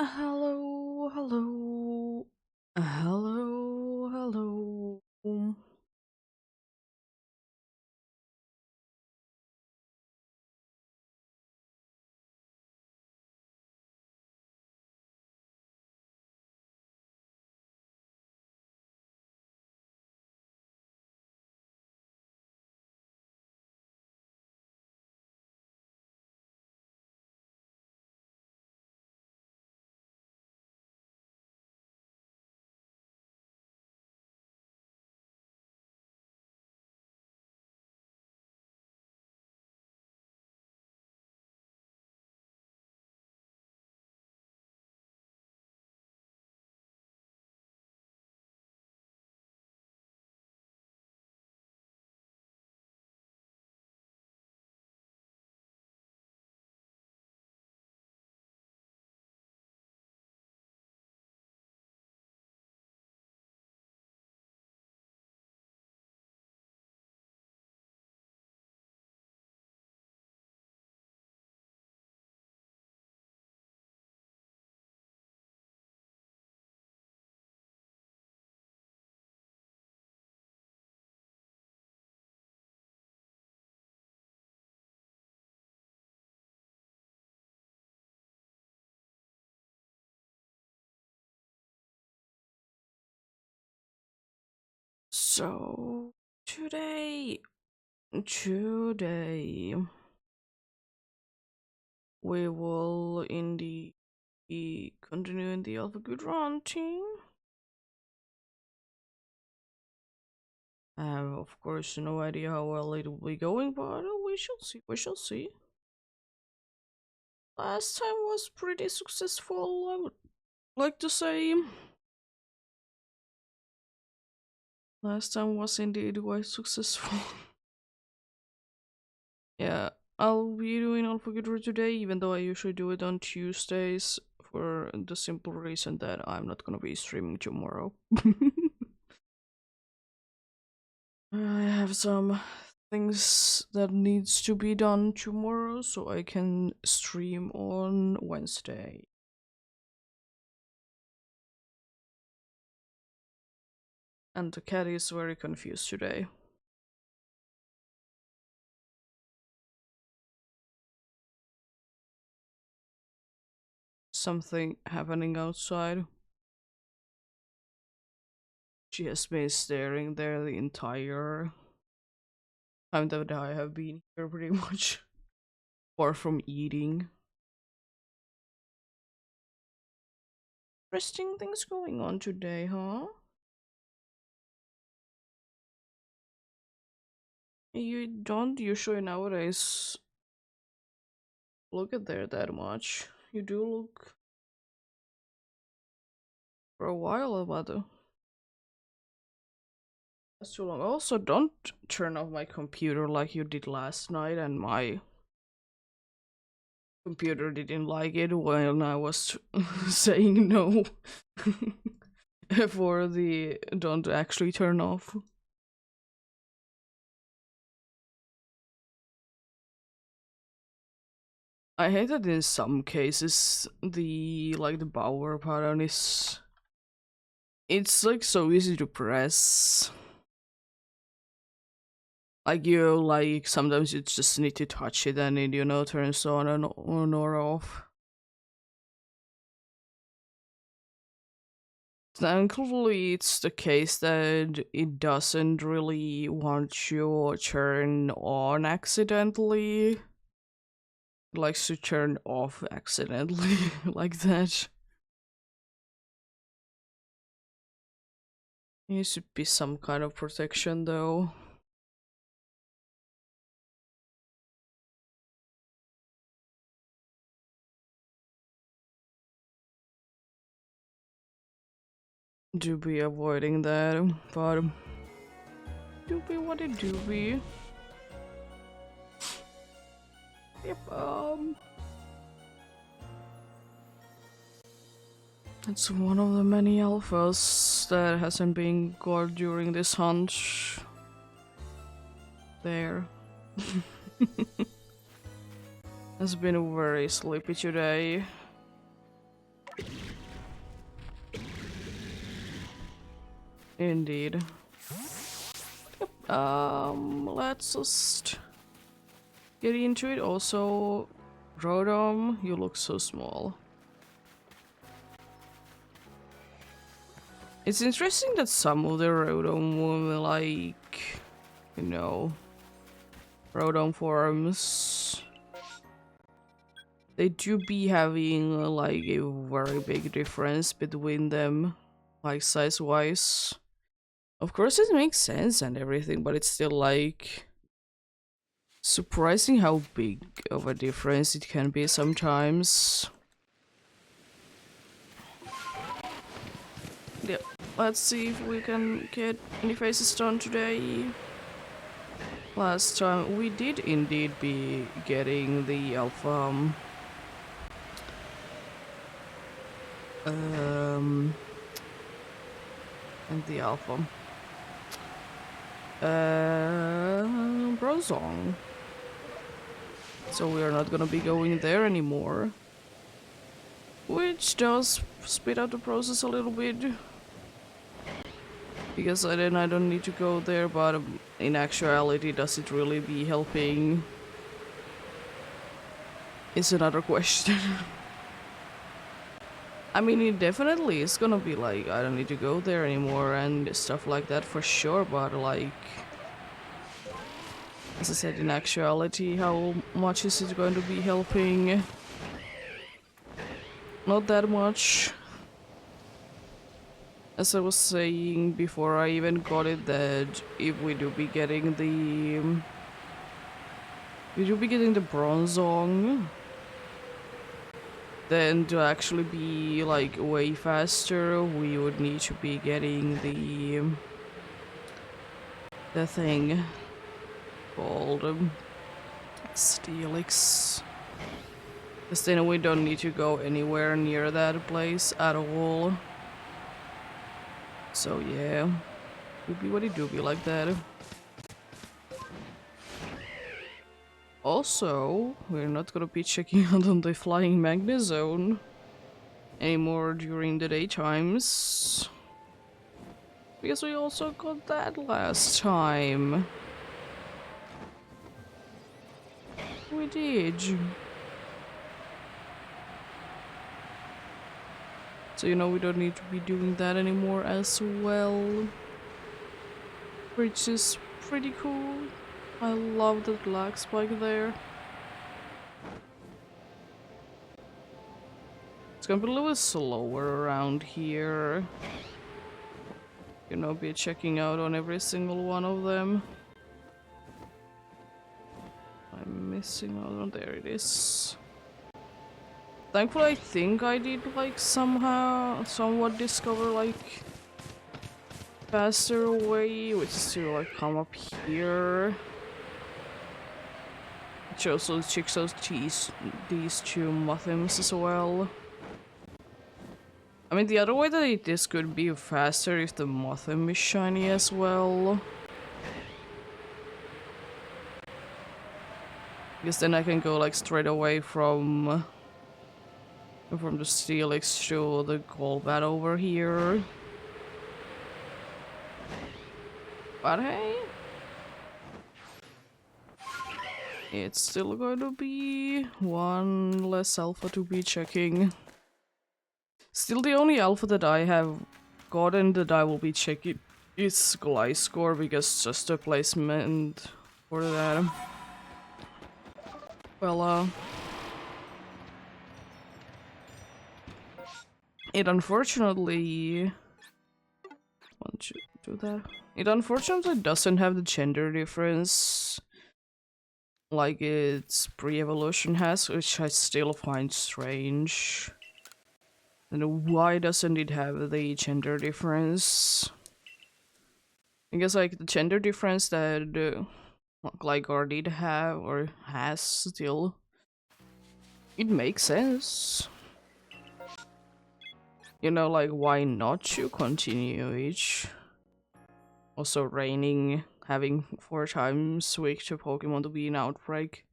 Hello, hello, hello, hello. So today we will indeed be continuing the Alpha Good Run team. I have, of course, no idea how well it will be going, but we shall see. We shall see. Last time was pretty successful, I would like to say. Last time was indeed quite successful. Yeah, I'll be doing Alpha Guitar today, even though I usually do it on Tuesdays for the simple reason that I'm not gonna be streaming tomorrow. I have some things that needs to be done tomorrow, so I can stream on Wednesday. And the cat is very confused today. Something happening outside. She has been staring there the entire time that I have been here, pretty much. Far from eating. Interesting things going on today, huh? You don't usually nowadays look at there that much. You do look for a while, but that's too long. Also, don't turn off my computer like you did last night, and my computer didn't like it when I was saying no for the don't actually turn off. I hate that in some cases the power button is it's like so easy to press. Like you like sometimes you just need to touch it and it turns on and on or off. Thankfully it's the case that it doesn't really want you to turn on accidentally. It likes to turn off accidentally like that. There should be some kind of protection though. Do be avoiding that, but do be what it do be. Yep, it's one of the many alphas that hasn't been got during this hunt. There. Has been very sleepy today. Indeed. Let's just get into it. Also, Rodom, you look so small. It's interesting that some of the Rodom, like, you know, Rodom forms, they do be having like a very big difference between them, like size-wise. Of course, it makes sense and everything, but it's still like surprising how big of a difference it can be sometimes. Yeah, let's see if we can get any faces done today. Last time we did indeed be getting the alpha and the alpha Brozong. So we are not gonna be going there anymore. Which does speed up the process a little bit. Because then I don't need to go there, but in actuality, does it really be helping? Is another question. I mean, it definitely is gonna be like, I don't need to go there anymore and stuff like that for sure, but like, as I said, in actuality, how much is it going to be helping? Not that much. As I was saying before I even got it, that if we do be getting the... we do be getting the Bronzong, then to actually be like way faster, we would need to be getting the thing called Steelix. Because then we don't need to go anywhere near that place at all. So yeah, would be what it do be like that. Also, we're not gonna be checking out on the flying magnet zone anymore during the daytimes. Because we also got that last time. We did. So you know we don't need to be doing that anymore as well. Which is pretty cool. I love that lag spike there. It's gonna be a little bit slower around here. You know, be checking out on every single one of them. I'm missing out on, there it is. Thankfully, I think I did like somewhat discover like faster way, which is to like come up here. Which also checks out these two Mothims as well. I mean, the other way that this could be faster if the Mothim is shiny as well. Because then I can go like straight away from the Steelix to the Golbat over here. But hey, it's still going to be one less alpha to be checking. Still, the only alpha that I have gotten that I will be checking is Gliscor, because just a placement for that. Well, it unfortunately... Won't you do that? It unfortunately doesn't have the gender difference like its pre-evolution has, which I still find strange. And why doesn't it have the gender difference? I guess like the gender difference that Gligar did have, or has still, it makes sense. You know, like, why not to continue each? Also, raining, having 4 times week to Pokemon to be an outbreak.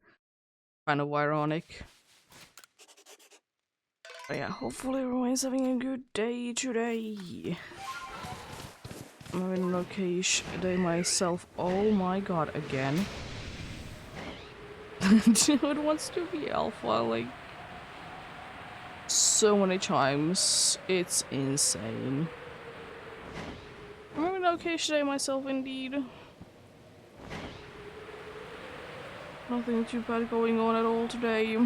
Kind of ironic. But yeah, hopefully everyone's having a good day today. I'm having an okay-ish day myself. Oh my god, again. Dude wants to be alpha, like, so many times. It's insane. I'm having an okay-ish day myself, indeed. Nothing too bad going on at all today.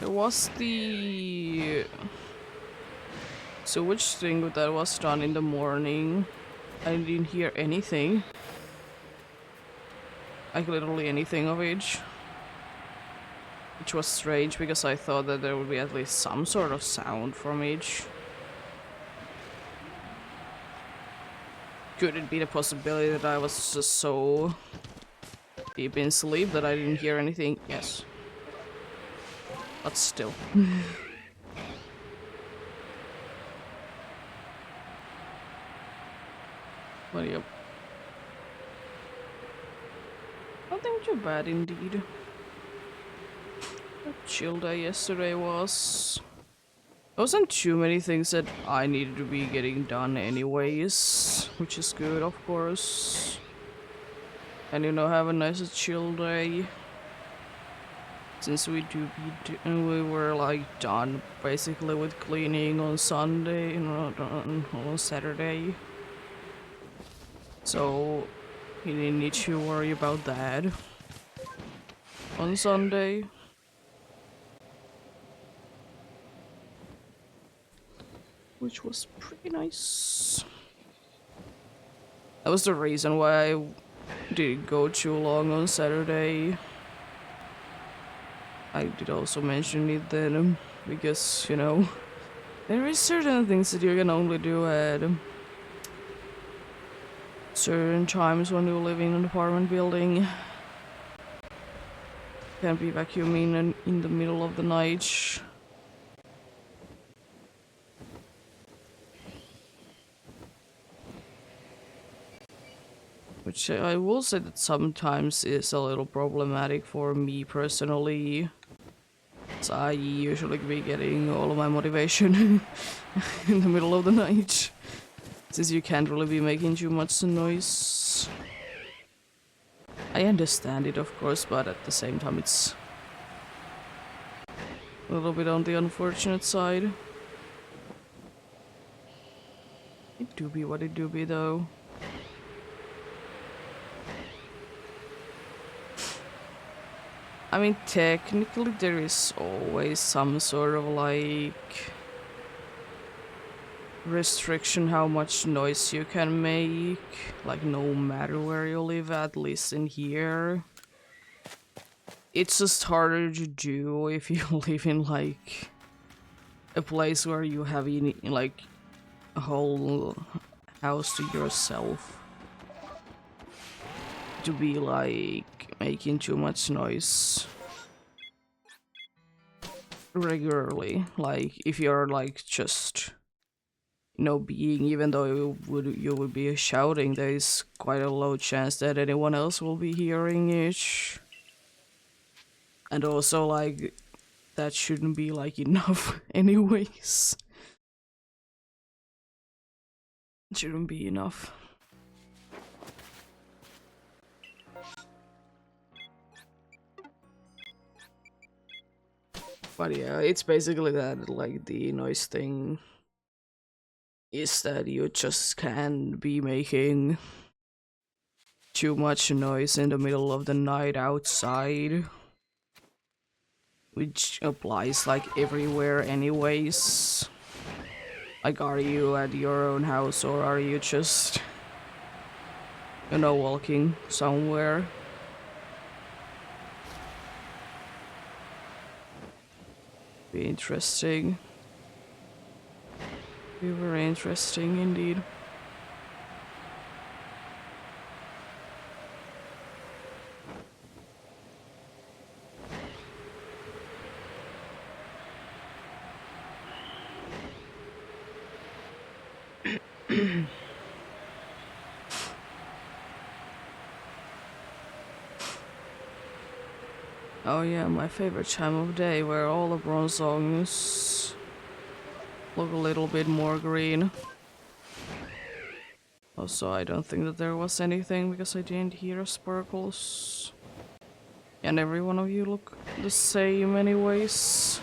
There was the sewage thing that was done in the morning. I didn't hear anything. Like literally anything of it. Which was strange because I thought that there would be at least some sort of sound from it. Could it be the possibility that I was just so deep in sleep that I didn't hear anything? Yes. But still. But yep. Nothing too bad indeed. A chill day yesterday was. There wasn't too many things that I needed to be getting done anyways, which is good of course. And you know, have a nice chill day. Since we we were like done basically with cleaning on Sunday and on Saturday. So you didn't need to worry about that on Sunday. Which was pretty nice. That was the reason why I didn't go too long on Saturday. I did also mention it then, because, you know, there is certain things that you can only do at certain times when you live in an apartment building. Can't be vacuuming in the middle of the night. Which I will say that sometimes is a little problematic for me personally. So I usually be getting all of my motivation in the middle of the night. Since you can't really be making too much noise. I understand it of course, but at the same time it's a little bit on the unfortunate side. It do be what it do be though. I mean, technically there is always some sort of like restriction how much noise you can make, like no matter where you live, at least in here. It's just harder to do if you live in like a place where you have like a whole house to yourself. To be like making too much noise regularly, like if you're like just, you know, being, even though you would be shouting, there is quite a low chance that anyone else will be hearing it. And also like that shouldn't be like enough anyways. It shouldn't be enough. But yeah, it's basically that, like, the noise thing is that you just can't be making too much noise in the middle of the night outside. Which applies, like, everywhere anyways. Like, are you at your own house or are you just, you know, walking somewhere? Be interesting. Be very interesting indeed. Oh yeah, my favorite time of day where all the bronze songs look a little bit more green. Also, I don't think that there was anything because I didn't hear sparkles. And every one of you look the same anyways.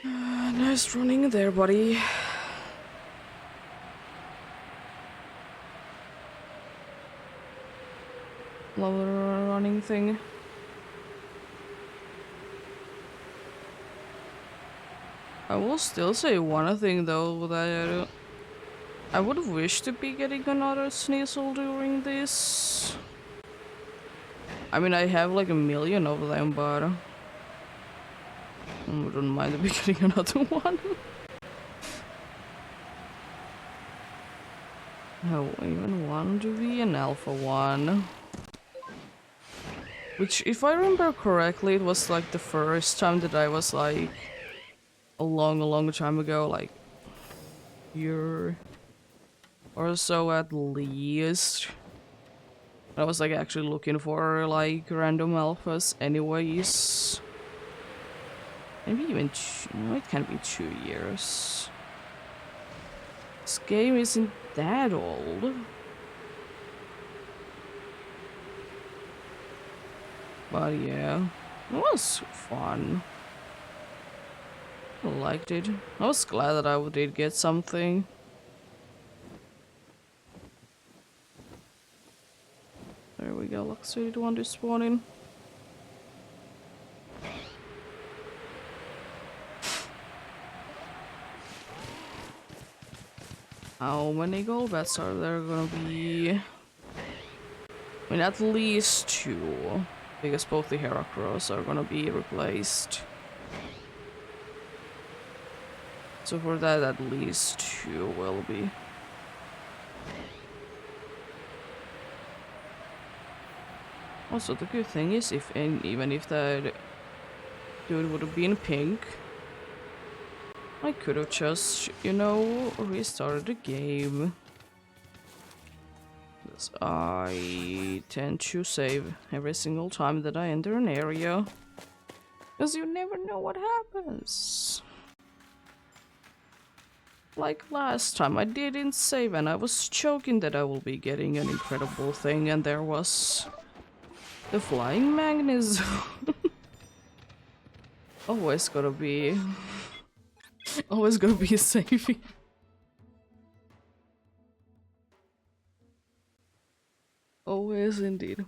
Nice running there, buddy. Love the running thing. I will still say one thing though, that I would wish to be getting another Sneasel during this. I mean, I have like a million of them, but I wouldn't mind be getting another one. I even want to be an alpha one. Which, if I remember correctly, it was like the first time that I was like a long time ago, like year or so at least. I was like actually looking for like random alphas anyways. Maybe even no, it can't be 2 years. This game isn't that old. But yeah, it was fun. I liked it. I was glad that I did get something. There we go, Luxury one to spawn in. How many gold bats are there gonna be? I mean, at least 2. Because both the Heracross are gonna be replaced. So for that, at least 2 will be. Also, the good thing is, even if that dude would have been pink, I could have just, you know, restarted the game. Because I tend to save every single time that I enter an area. Because you never know what happens. Like last time, I didn't save and I was joking that I will be getting an incredible thing, and there was the flying Magnus. Always gotta be saving. Always indeed.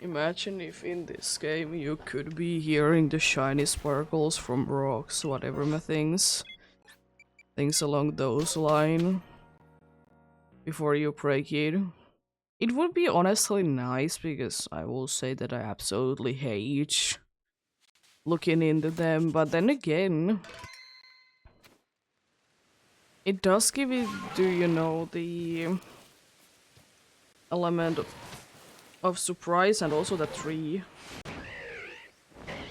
Imagine if in this game you could be hearing the shiny sparkles from rocks, whatever things along those lines before you break it. It would be honestly nice, because I will say that I absolutely hate looking into them, but then again, it does give it, do you know, the element of surprise, and also the tree.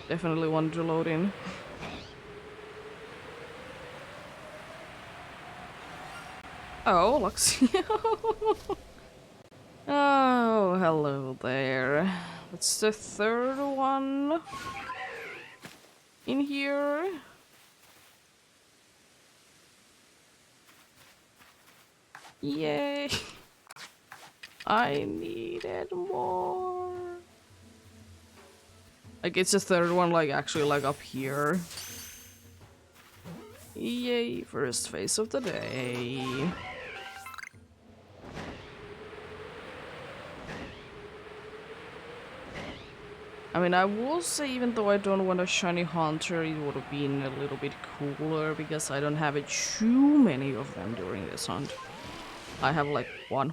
Definitely want to load in. Oh, Luxio. Oh, hello there. That's the 3rd one in here. Yay. I needed more. Like, it's the 3rd one, like, actually, like, up here. Yay, first face of the day. I mean, I will say, even though I don't want a shiny hunter, it would have been a little bit cooler, because I don't have too many of them during this hunt. I have like 1.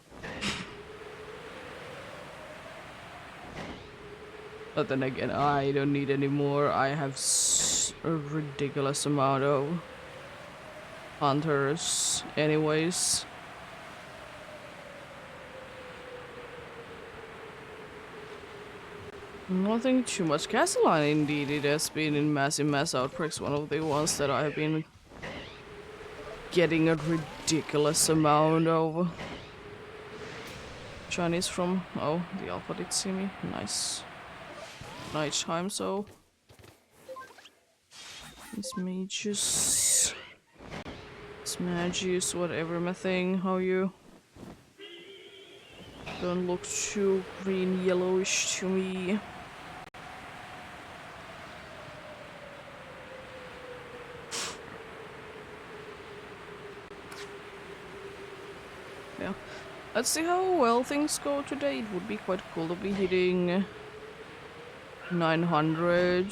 But then again, I don't need any more. I have a ridiculous amount of hunters anyways. Nothing too much. Castellan, indeed, it has been in massive mass outbreaks, one of the ones that I have been getting a ridiculous amount of. Chinese from... Oh, the alpha did see me. Nice. Night time, so... These mages... Smagies, whatever my thing, how you... Don't look too green yellowish to me. Yeah. Let's see how well things go today. It would be quite cool to be hitting 900.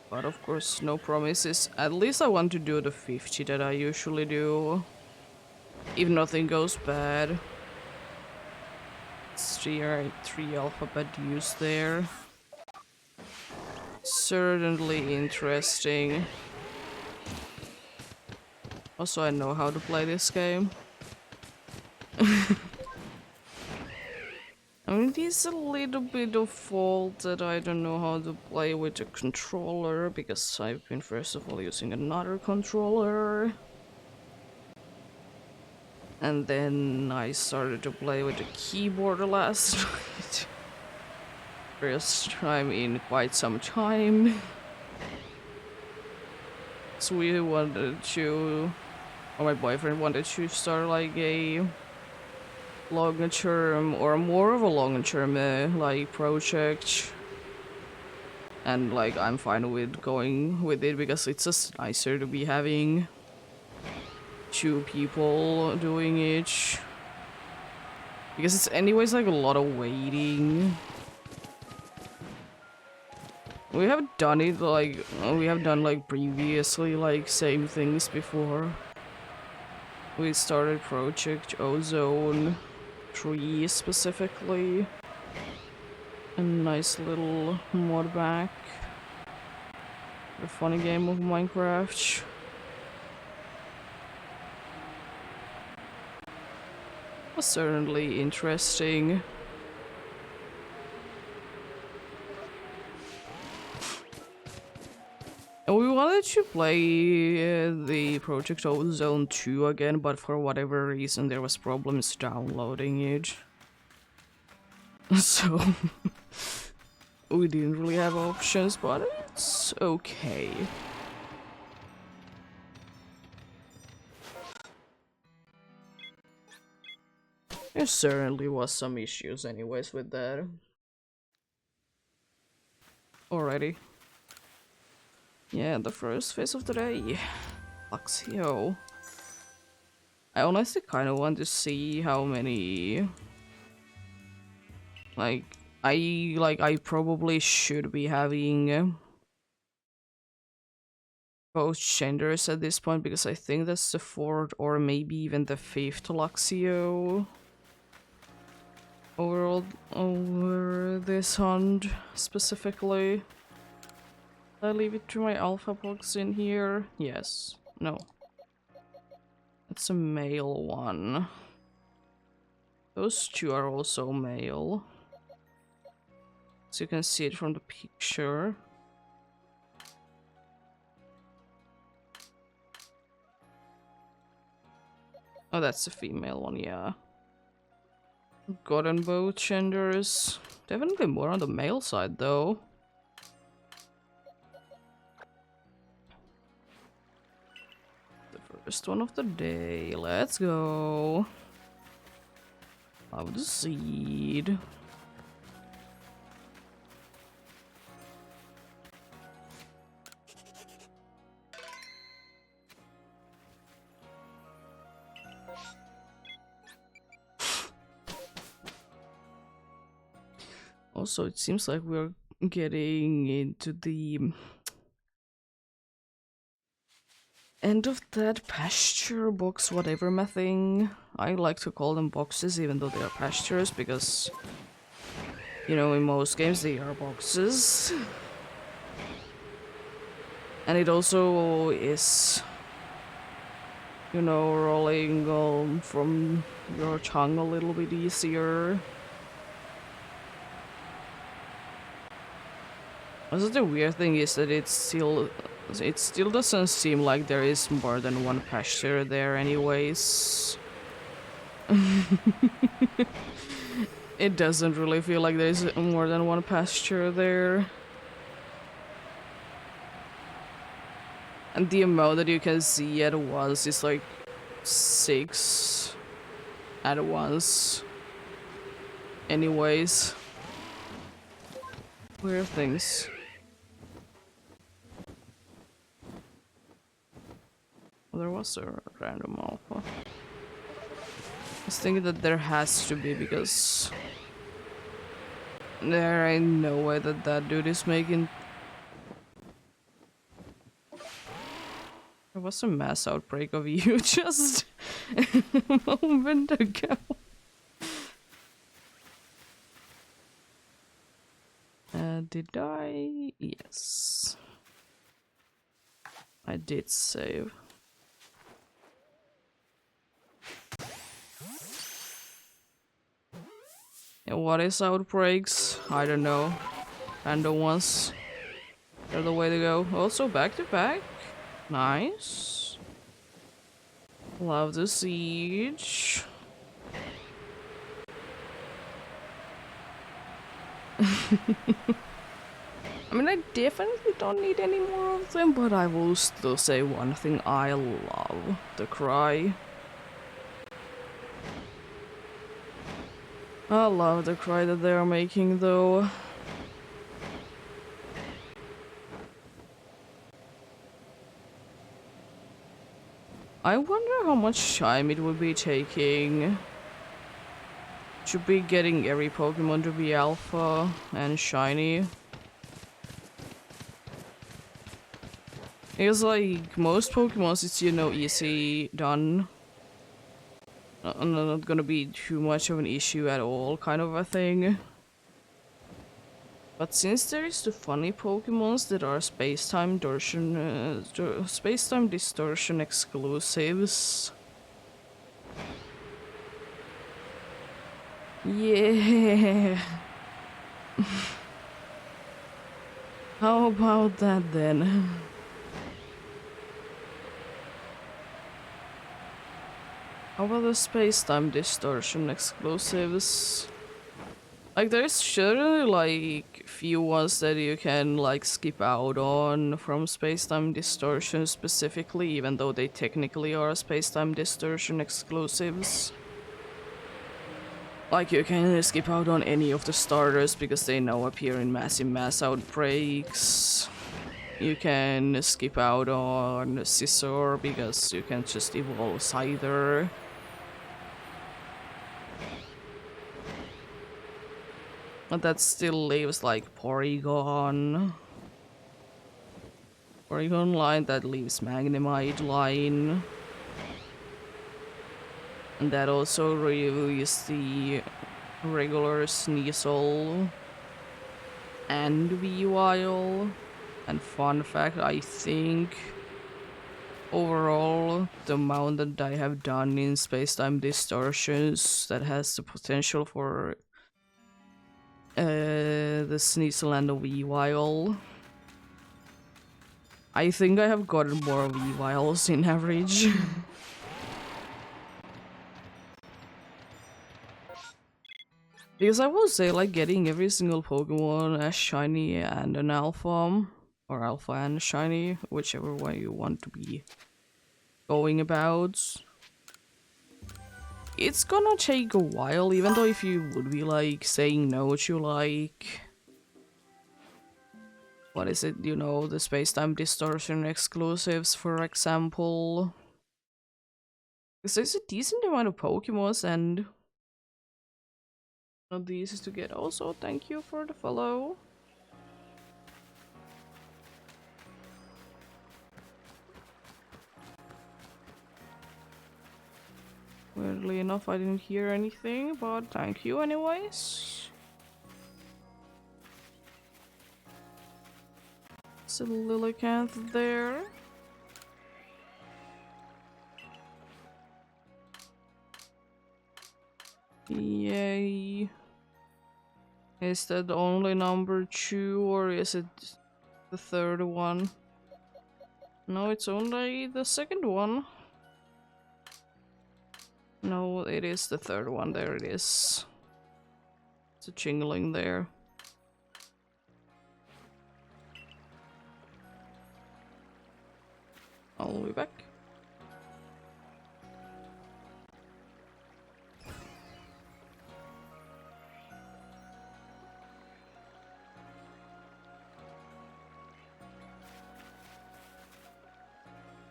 But of course, no promises. At least I want to do the 50 that I usually do. If nothing goes bad. It's 3 alphabet used there. Certainly interesting. Also, I know how to play this game. I mean, it is a little bit of fault that I don't know how to play with a controller, because I've been first of all using another controller. And then I started to play with the keyboard last night. First time in quite some time. So we wanted to, or my boyfriend wanted to start like a longer term, or more of a long term like project. And like I'm fine with going with it because it's just nicer to be having 2 people doing it. Because it's anyways like a lot of waiting. We have done it like, we have done like previously like same things before. We started Project Ozone 3 specifically. A nice little mod back. A funny game of Minecraft. Was certainly interesting. And we wanted to play the Project Ozone 2 again, but for whatever reason there was problems downloading it. So we didn't really have options, but it's okay. There certainly was some issues anyways with that. Alrighty. Yeah, the first phase of the day. Luxio. I honestly kind of want to see how many... I probably should be having both genders at this point, because I think that's the 4th or maybe even the 5th Luxio overall over this hunt specifically. Did I leave it to my alpha box in here? Yes. No. It's a male one. Those 2 are also male. So you can see it from the picture. Oh, that's the female one, yeah. Got on both genders. Definitely more on the male side, though. The first one of the day. Let's go. Love the seed. Also, it seems like we're getting into the end of that pasture box, whatever my thing. I like to call them boxes even though they are pastures, because, you know, in most games they are boxes. And it also is, you know, rolling from your tongue a little bit easier. Also, the weird thing is that it still doesn't seem like there is more than one pasture there anyways. It doesn't really feel like there's more than one pasture there. And the amount that you can see at once is like 6 at once. Anyways. Weird things. Well, there was a random alpha. I was thinking that there has to be because there ain't no way that that dude is making. There was a mass outbreak of you just a moment ago. Did I? Yes. I did save. Yeah, what is outbreaks? I don't know. Random ones. They're the way to go. Also back to back. Nice. Love the siege. I mean, I definitely don't need any more of them, but I will still say one thing. I love the cry. I love the cry that they're making, though. I wonder how much time it would be taking to be getting every Pokemon to be alpha and shiny. Because like most Pokemons, it's, you know, easy done. Not gonna be too much of an issue at all, kind of a thing. But since there is the funny Pokemons that are space-time distortion exclusives. Yeah. How about that then? How about the space-time distortion exclusives? Like, there's certainly, like, few ones that you can, like, skip out on from space-time distortion specifically, even though they technically are space-time distortion exclusives. Like, you can skip out on any of the starters because they now appear in massive mass outbreaks. You can skip out on Scissor because you can just evolve Scyther. But that still leaves like Porygon. Porygon line, that leaves Magnemite line. And that also relieves the regular Sneasel and Weavile. And fun fact, I think overall the amount that I have done in space-time distortions that has the potential for the Sneasel and the Weavile. I think I have gotten more Weaviles in average. Because I will say, like, getting every single Pokemon as shiny and an alpha, or alpha and shiny, whichever way you want to be going about. It's gonna take a while, even though if you would be, like, saying no to, like... What is it, you know, the space-time distortion exclusives, for example. Because there's a decent amount of Pokemons, and... Not the easiest to get. Also, thank you for the follow. Weirdly enough, I didn't hear anything, but thank you anyways. It's a Lilicanth there. Yay. Is that only number 2 or is it the third one? No, it's only the second one. No, it is the third one. There it is. It's a jingling there. I'll be back.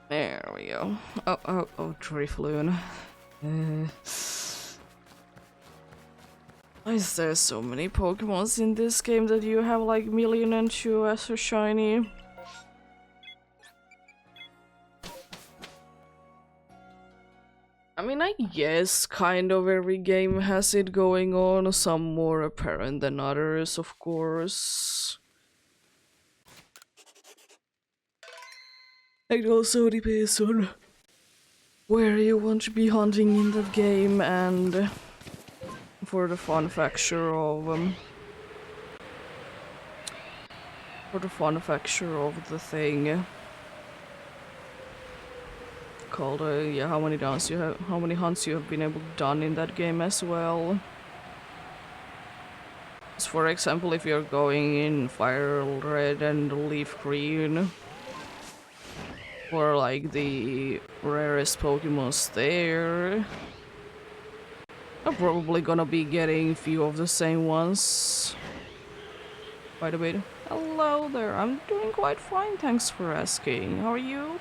There we go. Oh, Drifloon. Why is there so many Pokemons in this game that you have like million and two as a shiny? I mean, I guess kind of every game has it going on, some more apparent than others, of course. It also depends on where you want to be hunting in that game and for the fun factor of the thing called yeah, how many hunts you have been able to done in that game as well. So for example, if you're going in Fire Red and Leaf Green for like the rarest Pokemons there, I'm probably gonna be getting a few of the same ones. By the way, hello there, I'm doing quite fine, thanks for asking. How are you?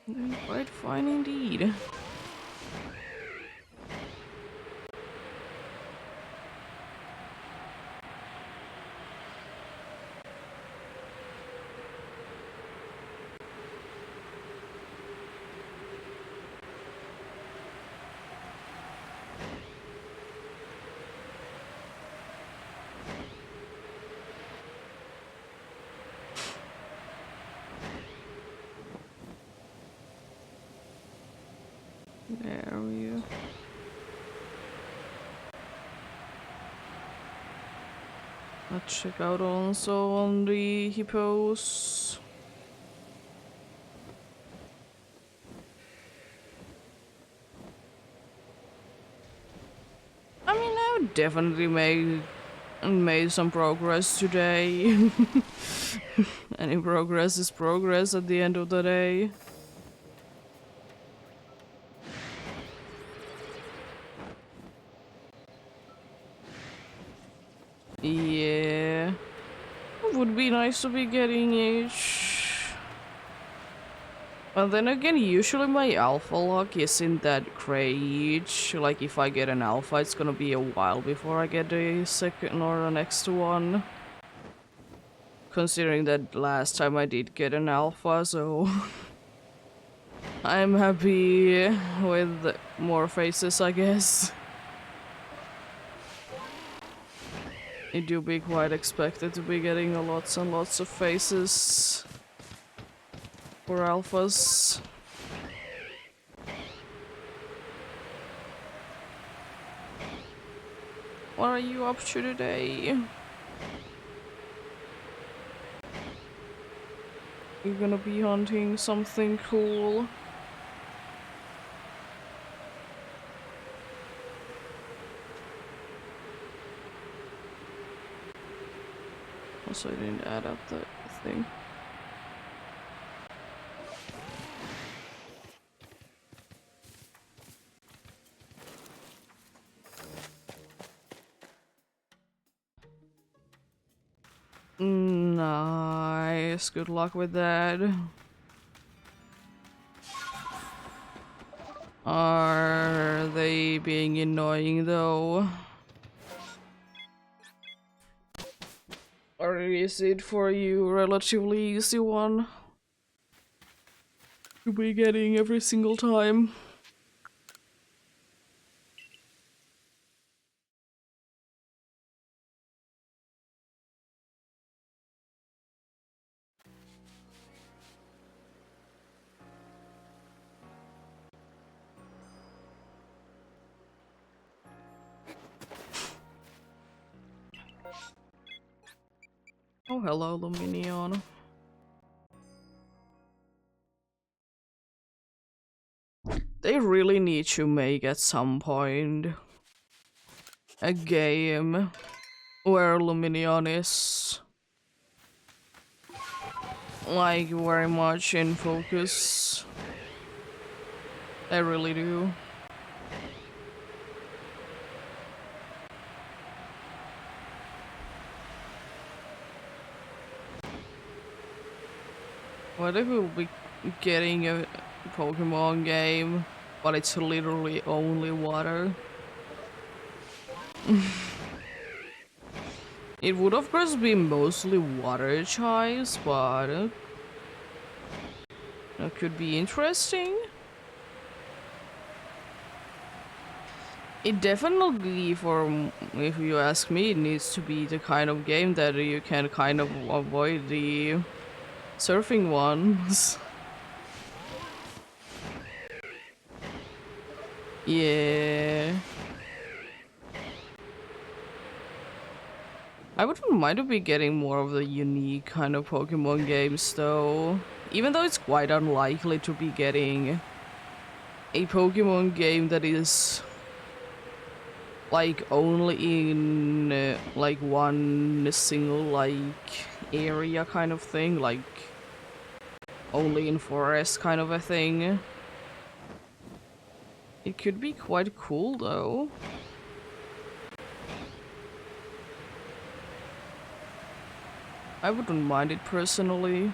Doing quite fine indeed. There we go. Let's check out also on the hippos. I mean, I've definitely made some progress today. Any progress is progress at the end of the day. Yeah. It would be nice to be getting each. But then again, usually my alpha luck isn't that great. Like, if I get an alpha, it's gonna be a while before I get the second or the next one. Considering that last time I did get an alpha, so I'm happy with more faces, I guess. It do be quite expected to be getting lots and lots of faces for alphas. What are you up to today? You're gonna be hunting something cool. Also, I didn't add up the thing. Nice, good luck with that. Are they being annoying though? Or is it for you relatively easy one to be getting every single time? Oh, hello, Luminion. They really need to make at some point a game where Luminion is like very much in focus. I really do. What if we'll be getting a Pokemon game, but it's literally only water? It would of course be mostly water types, but that could be interesting. It definitely, if you ask me, it needs to be the kind of game that you can kind of avoid the surfing ones. Yeah. I wouldn't mind to be getting more of the unique kind of Pokemon games though. Even though it's quite unlikely to be getting a Pokemon game that is like only in like one single like area kind of thing, like only in forest kind of a thing. It could be quite cool though. I wouldn't mind it personally.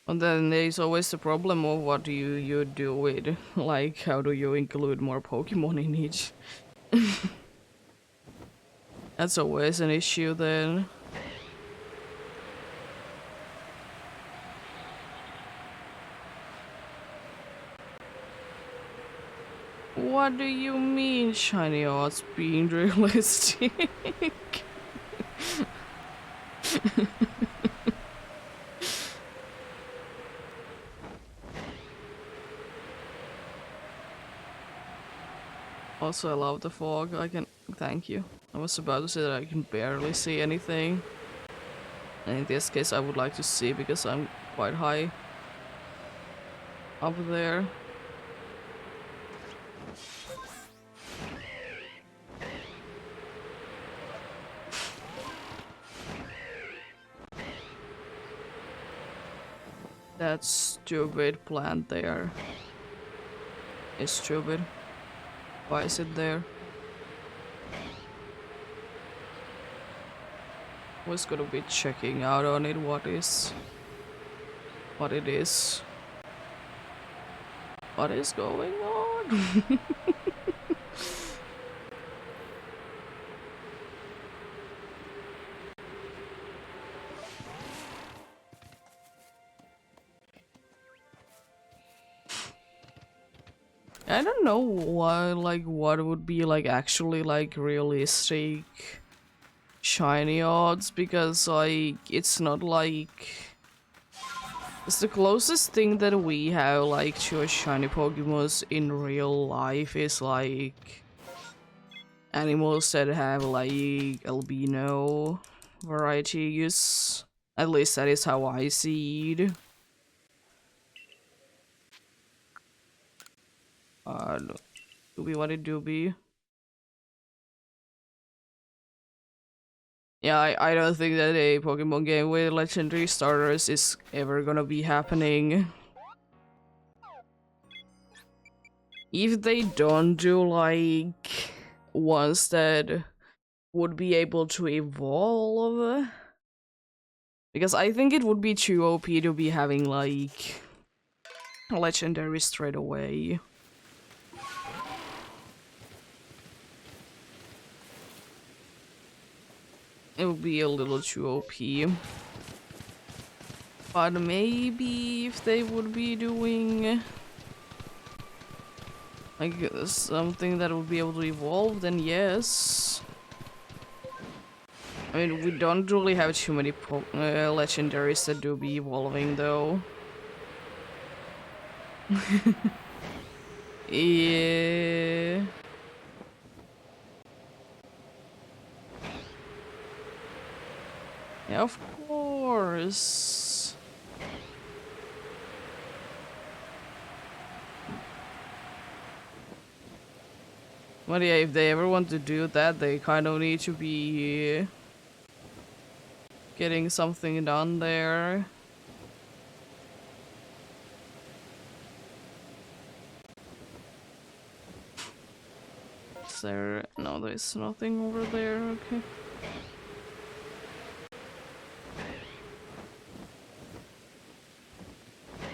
And then there's always the problem of what do you do with, like, how do you include more Pokemon in each? That's always an issue then. What do you mean shiny odds being realistic? Also, I love the fog. Thank you. I was about to say that I can barely see anything. And in this case, I would like to see because I'm quite high up there. That stupid plant there is stupid. Why is it there? Was gonna be checking out on it what it is. What is going on? I don't know why, like, what would be like actually like realistic shiny odds, because like it's not like it's the closest thing that we have like to a shiny Pokemon in real life is like animals that have like albino varieties. At least that is how I see it. Doobie, what it doobie? Yeah, I don't think that a Pokemon game with legendary starters is ever gonna be happening. If they don't do like ones that would be able to evolve, because I think it would be too OP to be having like legendary straight away. It would be a little too OP. But maybe if they would be doing like something that would be able to evolve, then yes. I mean, we don't really have too many legendaries that do be evolving though. Yeah. Yeah, of course. But yeah, if they ever want to do that, they kind of need to be getting something done there. Is there? No, there's nothing over there. Okay.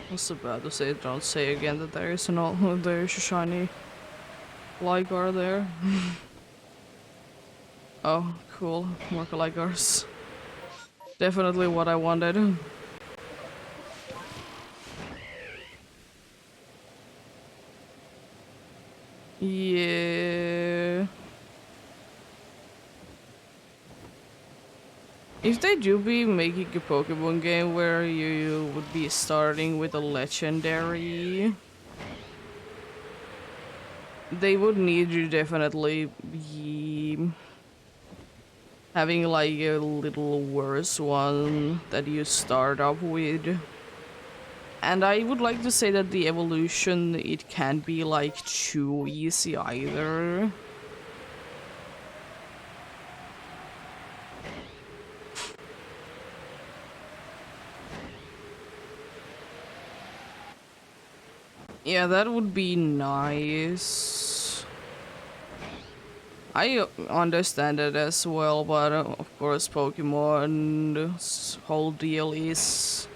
I was about to say, don't say again that there is there's a shiny Ligar there. Oh, cool. More Ligars. Definitely what I wanted. Yeah. If they do be making a Pokemon game where you would be starting with a legendary, they would need you definitely be having like a little worse one that you start up with. And I would like to say that the evolution, it can't be like too easy either. Yeah, that would be nice. I understand it as well, but of course Pokemon's whole deal is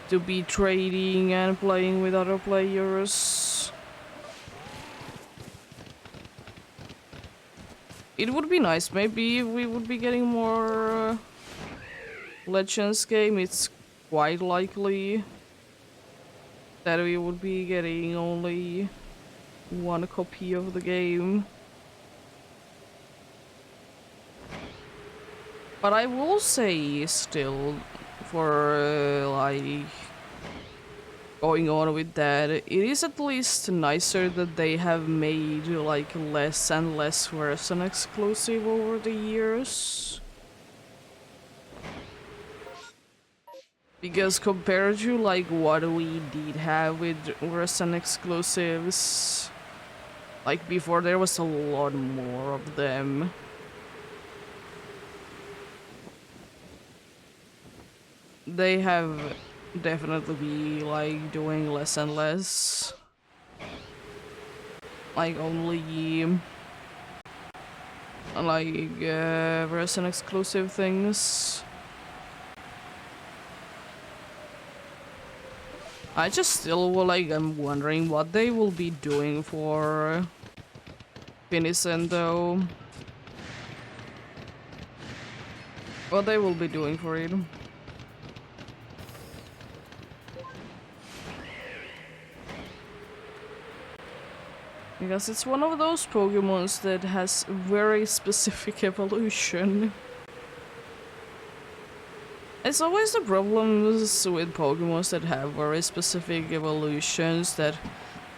to be trading and playing with other players. It would be nice, maybe we would be getting more Legends game. It's quite likely that we would be getting only one copy of the game. But I will say still, for like going on with that, it is at least nicer that they have made like less and less version exclusive over the years. Because compared to like what we did have with version exclusives, like before there was a lot more of them. They have definitely be like doing less and less. Like only like version exclusive things. I just still I'm wondering what they will be doing for Finishen though. What they will be doing for it. Because it's one of those Pokemons that has very specific evolution. It's always the problems with Pokemons that have very specific evolutions that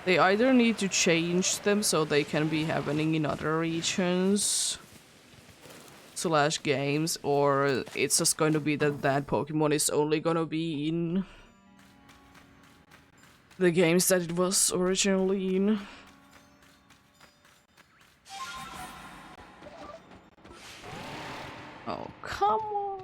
they either need to change them so they can be happening in other regions / games, or it's just going to be that that Pokemon is only gonna be in the games that it was originally in. Oh, come on.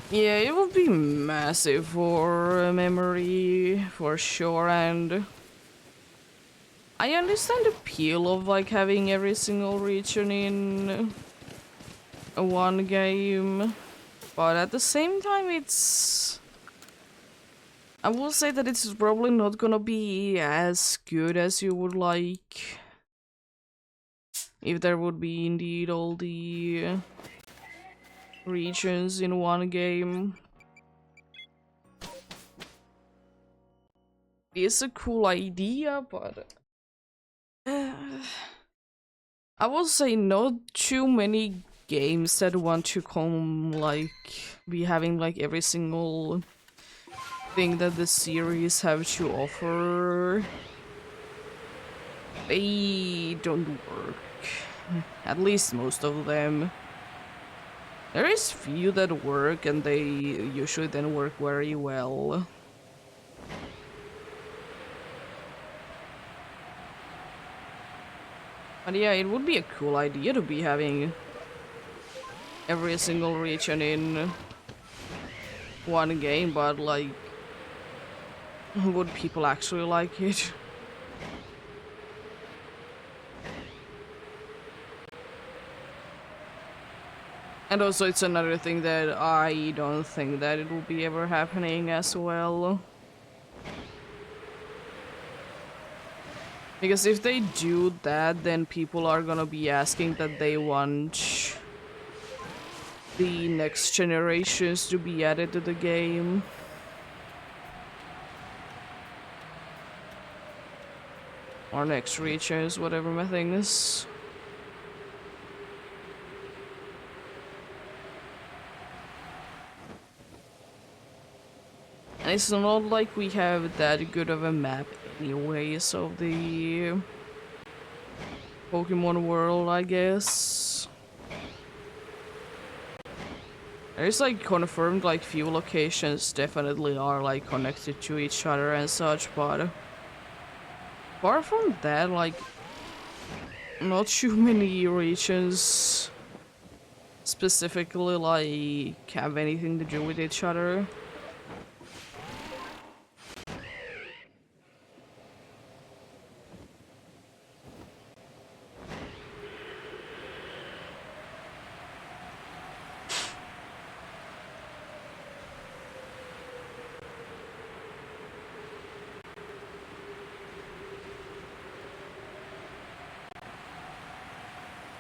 Yeah, it would be massive for memory, for sure, and I understand the appeal of like having every single region in one game, but at the same time I will say that it's probably not gonna be as good as you would like if there would be indeed all the regions in one game. is a cool idea, but I will say not too many games that want to come like be having like every single thing that the series have to offer. They don't work. At least most of them. There is few that work and they usually then work very well. But yeah, it would be a cool idea to be having every single region in one game, but like, would people actually like it? And also it's another thing that I don't think that it will be ever happening as well. Because if they do that, then people are gonna be asking that they want the next generations to be added to the game. Or next regions, whatever my thing is. And it's not like we have that good of a map anyways of the Pokemon world, I guess. There's like confirmed like few locations definitely are like connected to each other and such, but apart from that, like not too many regions specifically like have anything to do with each other.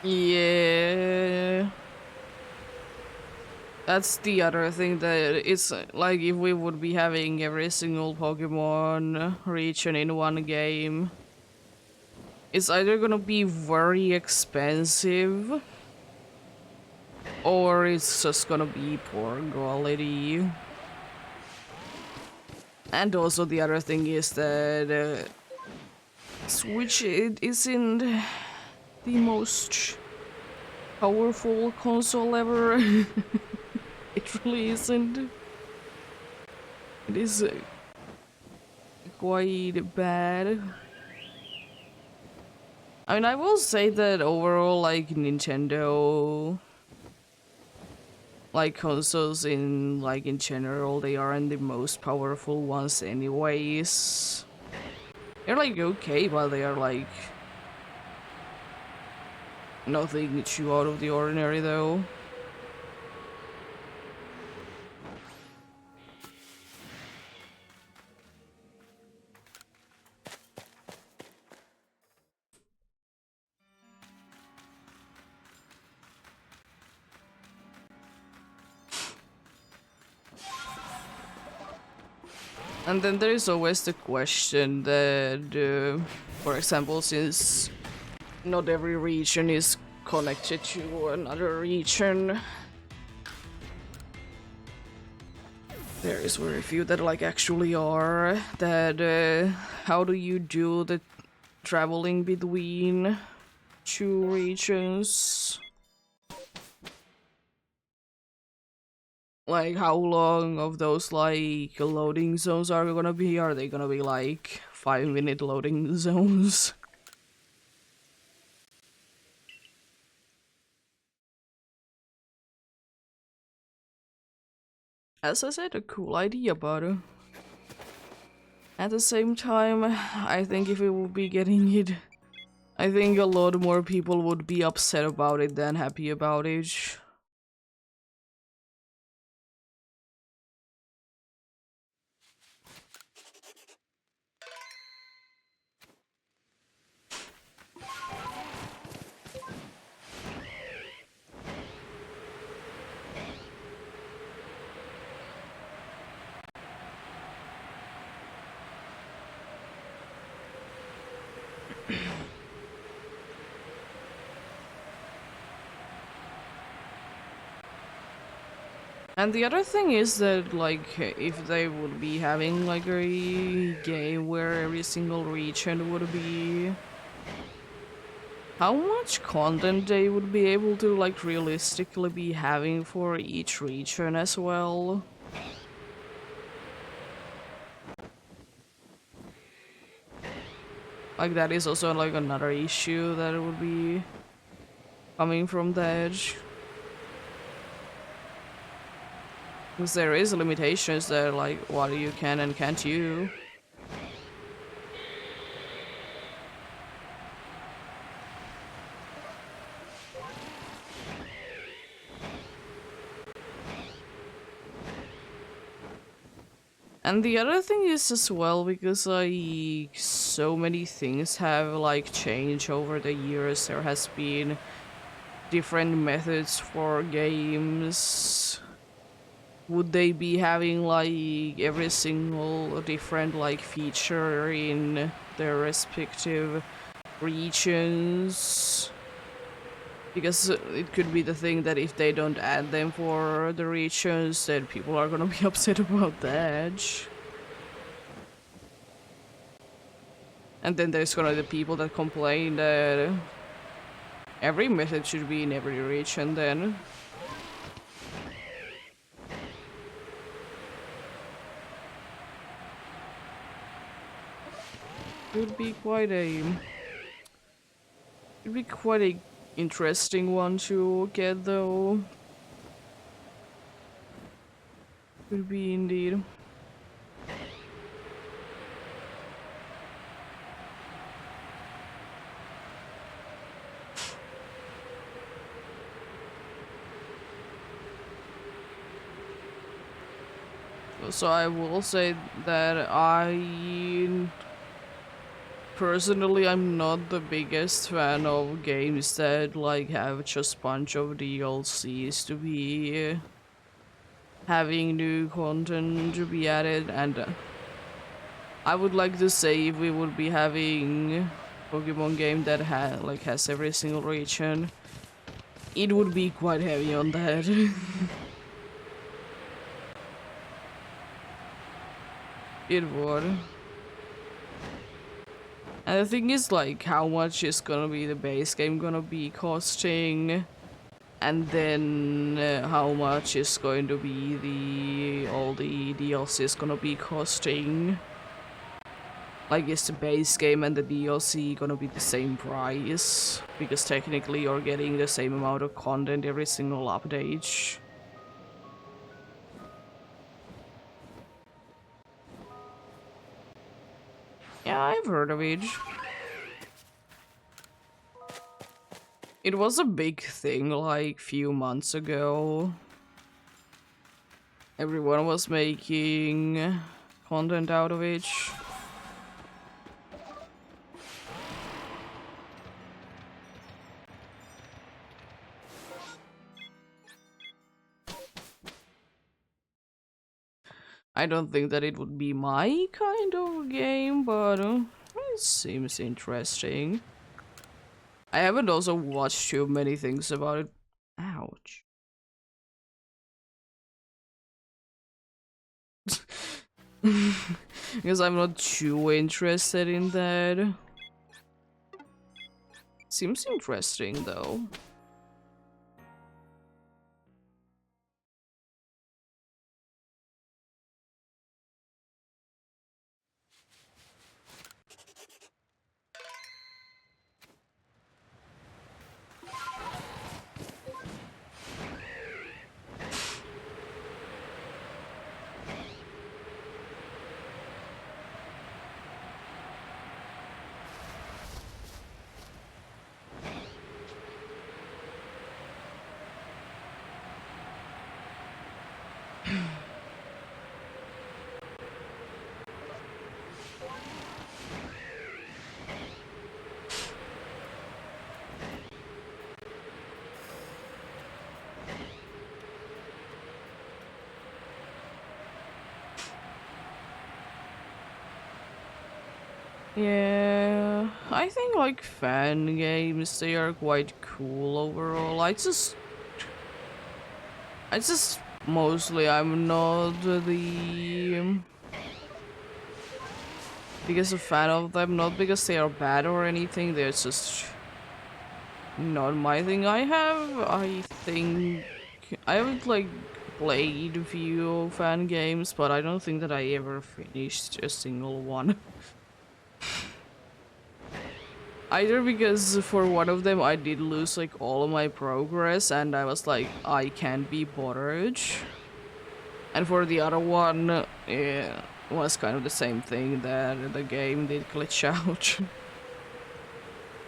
Yeah. That's the other thing that it's like if we would be having every single Pokemon region in one game, it's either gonna be very expensive or it's just gonna be poor quality. And also the other thing is that Switch it isn't the most powerful console ever. It really isn't. It is quite bad. I mean, I will say that overall, like, Nintendo, like, consoles in general, they aren't the most powerful ones anyways. They're, like, okay, but they are, like, nothing too out of the ordinary, though. And then there is always the question that, for example, since not every region is connected to another region, there is very few that like actually are, that how do you do the traveling between two regions? Like, how long of those, like, loading zones are gonna be? Are they gonna be, like, 5-minute loading zones? As I said, a cool idea, but at the same time, I think if we would be getting it, I think a lot more people would be upset about it than happy about it. And the other thing is that, like, if they would be having like a game where every single region would be, how much content they would be able to like realistically be having for each region as well. Like that is also like another issue that would be coming from the edge. Because there is limitations there, like what you can and can't you. And the other thing is as well, because like so many things have like changed over the years. There has been different methods for games. Would they be having like every single different like feature in their respective regions? Because it could be the thing that if they don't add them for the regions, then people are gonna be upset about that. And then there's gonna be the people that complain that every method should be in every region then. It would be quite a... It'd be quite a interesting one to get though. Could be indeed. So I will say that personally, I'm not the biggest fan of games that like have just bunch of DLCs to be having new content to be added, and I would like to say if we would be having Pokemon game that has every single region, it would be quite heavy on that. It would. And the thing is, like, how much is gonna be the base game gonna be costing? And then how much is going to be all the DLCs gonna be costing? Like, is the base game and the DLC gonna be the same price? Because technically you're getting the same amount of content every single update. Yeah, I've heard of it. It was a big thing like few months ago. Everyone was making content out of it. I don't think that it would be my kind of game, but it seems interesting. I haven't also watched too many things about it. Ouch. Because I'm not too interested in that. Seems interesting though. Yeah, I think like fan games, they are quite cool overall. I just Mostly, I'm not the biggest fan of them, not because they are bad or anything, they're just not my thing. I think, I haven't like played a few fan games, but I don't think that I ever finished a single one. Either because for one of them I did lose like all of my progress and I was like, I can't be bothered. And for the other one, yeah, was kind of the same thing, that the game did glitch out.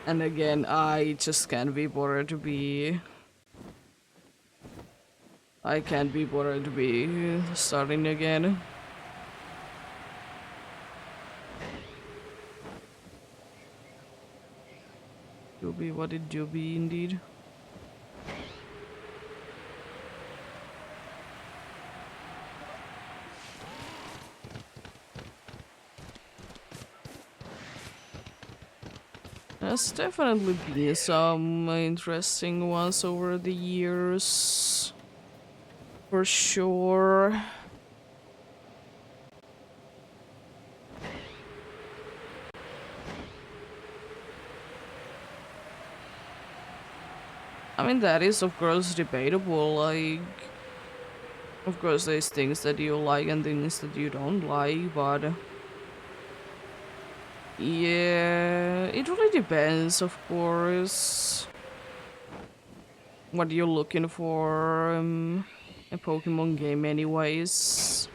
And again, I just can't be bothered to be... I can't be bothered to be starting again. Do be what it do be indeed. There's definitely been some interesting ones over the years. For sure. I mean, that is of course debatable, like... Of course there's things that you like and things that you don't like, but... Yeah, it really depends, of course. What you're looking for a Pokemon game anyways.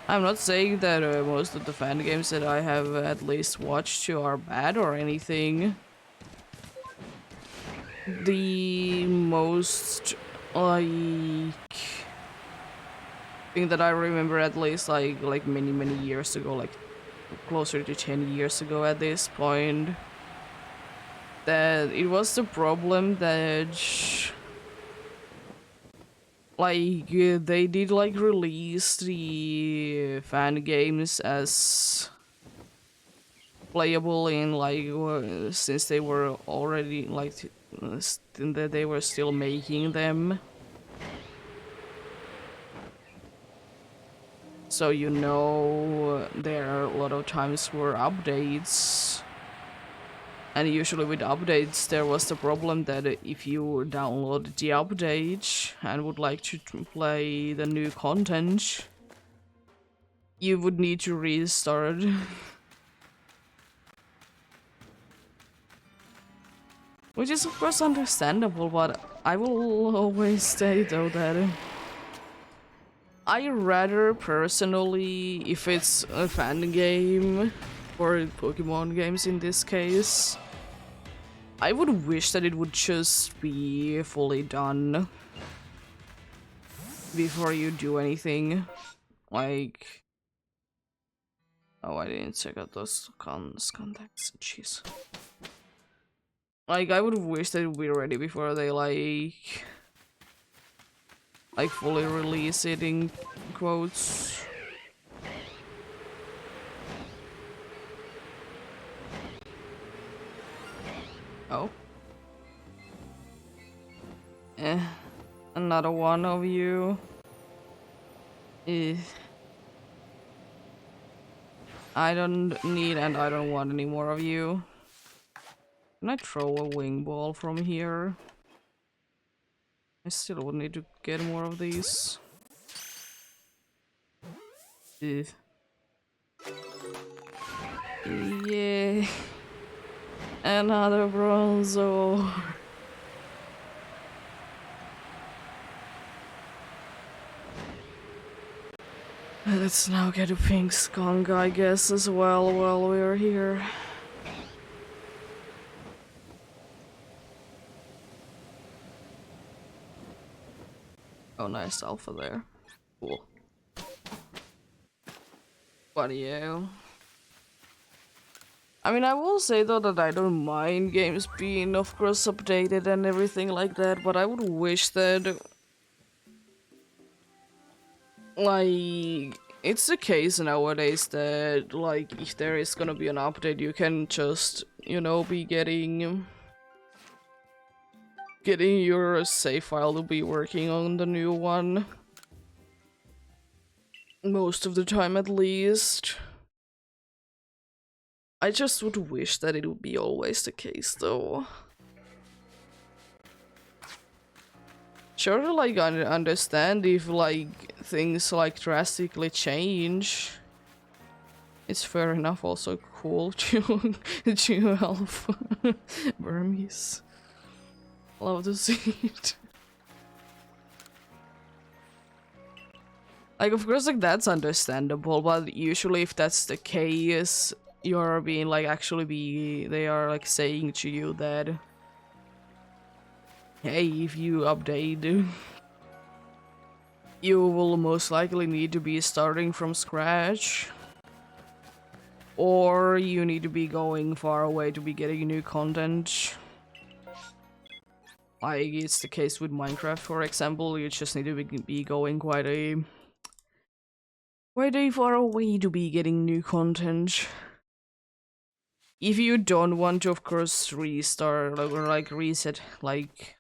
I'm not saying that most of the fan games that I have at least watched are bad or anything. The most, like, thing that I remember at least like many years ago, like closer to 10 years ago at this point, that it was the problem that like they did like release the fan games as playable in like since they were already like that they were still making them. So you know, there are a lot of times were updates, and usually with updates there was the problem that if you download the update and would like to play the new content, you would need to restart. Which is of course understandable, but I will always say though that I rather personally, if it's a fan game, or Pokemon games in this case, I would wish that it would just be fully done before you do anything. Like, oh, I didn't check out those contacts. Jeez. Like, I would wish that it would be ready before they like fully release it in quotes. Oh. Another one of you. I don't need and I don't want any more of you. Can I throw a wing ball from here? I still would need to get more of these. Yeah. Another Bronzor. Let's now get a pink skunk, I guess, as well while we're here. Oh, nice alpha there. Cool. But yeah. I mean, I will say though that I don't mind games being, of course, updated and everything like that, but I would wish that, like, it's the case nowadays that, like, if there is gonna be an update, you can just, you know, be getting getting your save file to be working on the new one. Most of the time, at least. I just would wish that it would be always the case, though. Sure, like, I understand if, like, things, like, drastically change. It's fair enough, also cool to help Burmese. Love to see it. Like, of course, like, that's understandable, but usually if that's the case, you're being, like, they are, like, saying to you that, hey, if you update, you will most likely need to be starting from scratch. Or you need to be going far away to be getting new content. Like, it's the case with Minecraft, for example, you just need to be going quite a far away to be getting new content. If you don't want to, of course, restart or like reset like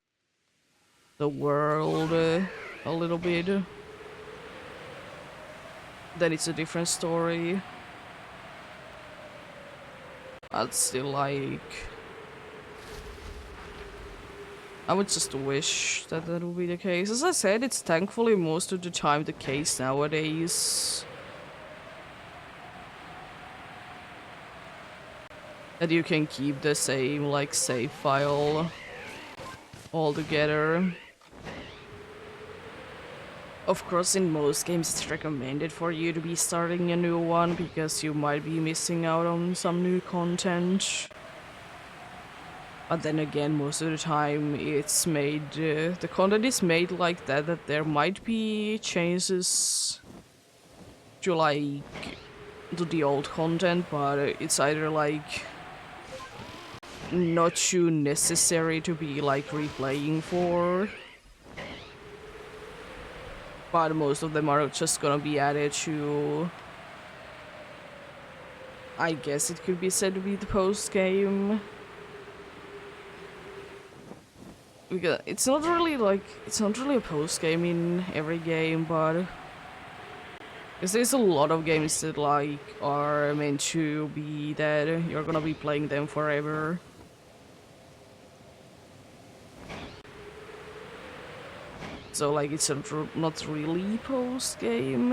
the world a little bit, then it's a different story. I'd still like, I would just wish that that would be the case. As I said, it's thankfully most of the time the case nowadays. That you can keep the same, like, save file all together. Of course, in most games it's recommended for you to be starting a new one because you might be missing out on some new content. But then again, most of the time it's made, the content is made like that, that there might be changes to, like, to the old content, but it's either, like, not too necessary to be, like, replaying for. But most of them are just gonna be added to, I guess it could be said to be the post-game. Because it's not really a post-game in every game, but because there's a lot of games that, like, are meant to be that you're gonna be playing them forever. So, like, it's not really post-game.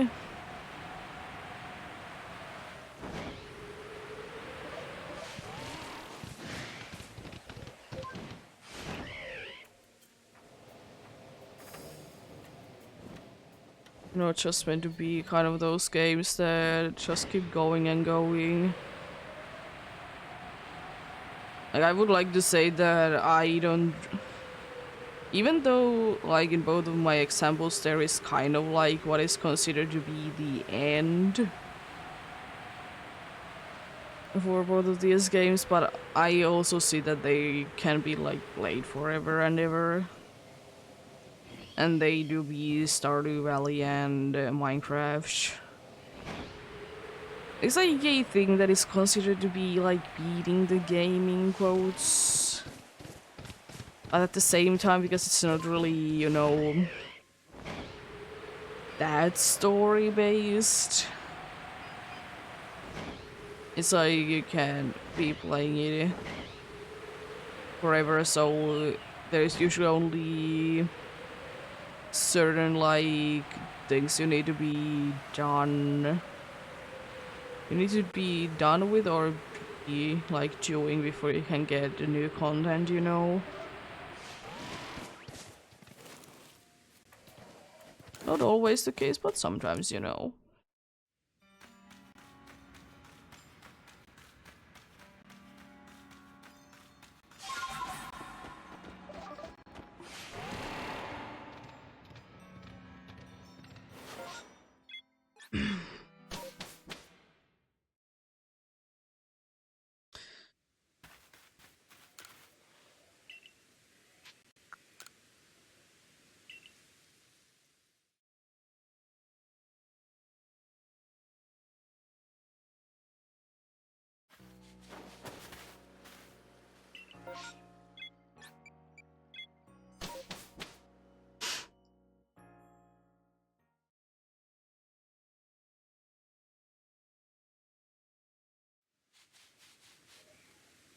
You know, it's just meant to be kind of those games that just keep going and going. Like, I would like to say that I don't... Even though, like, in both of my examples, there is kind of, like, what is considered to be the end for both of these games, but I also see that they can be, like, played forever and ever. And they do be Stardew Valley and Minecraft. It's like a thing that is considered to be, like, beating the game in quotes. But at the same time, because it's not really, you know, that story based. It's like you can be playing it forever, so there's usually only certain, like, things you need to be done. You need to be done with or be, like, doing before you can get the new content, you know? Not always the case, but sometimes, you know.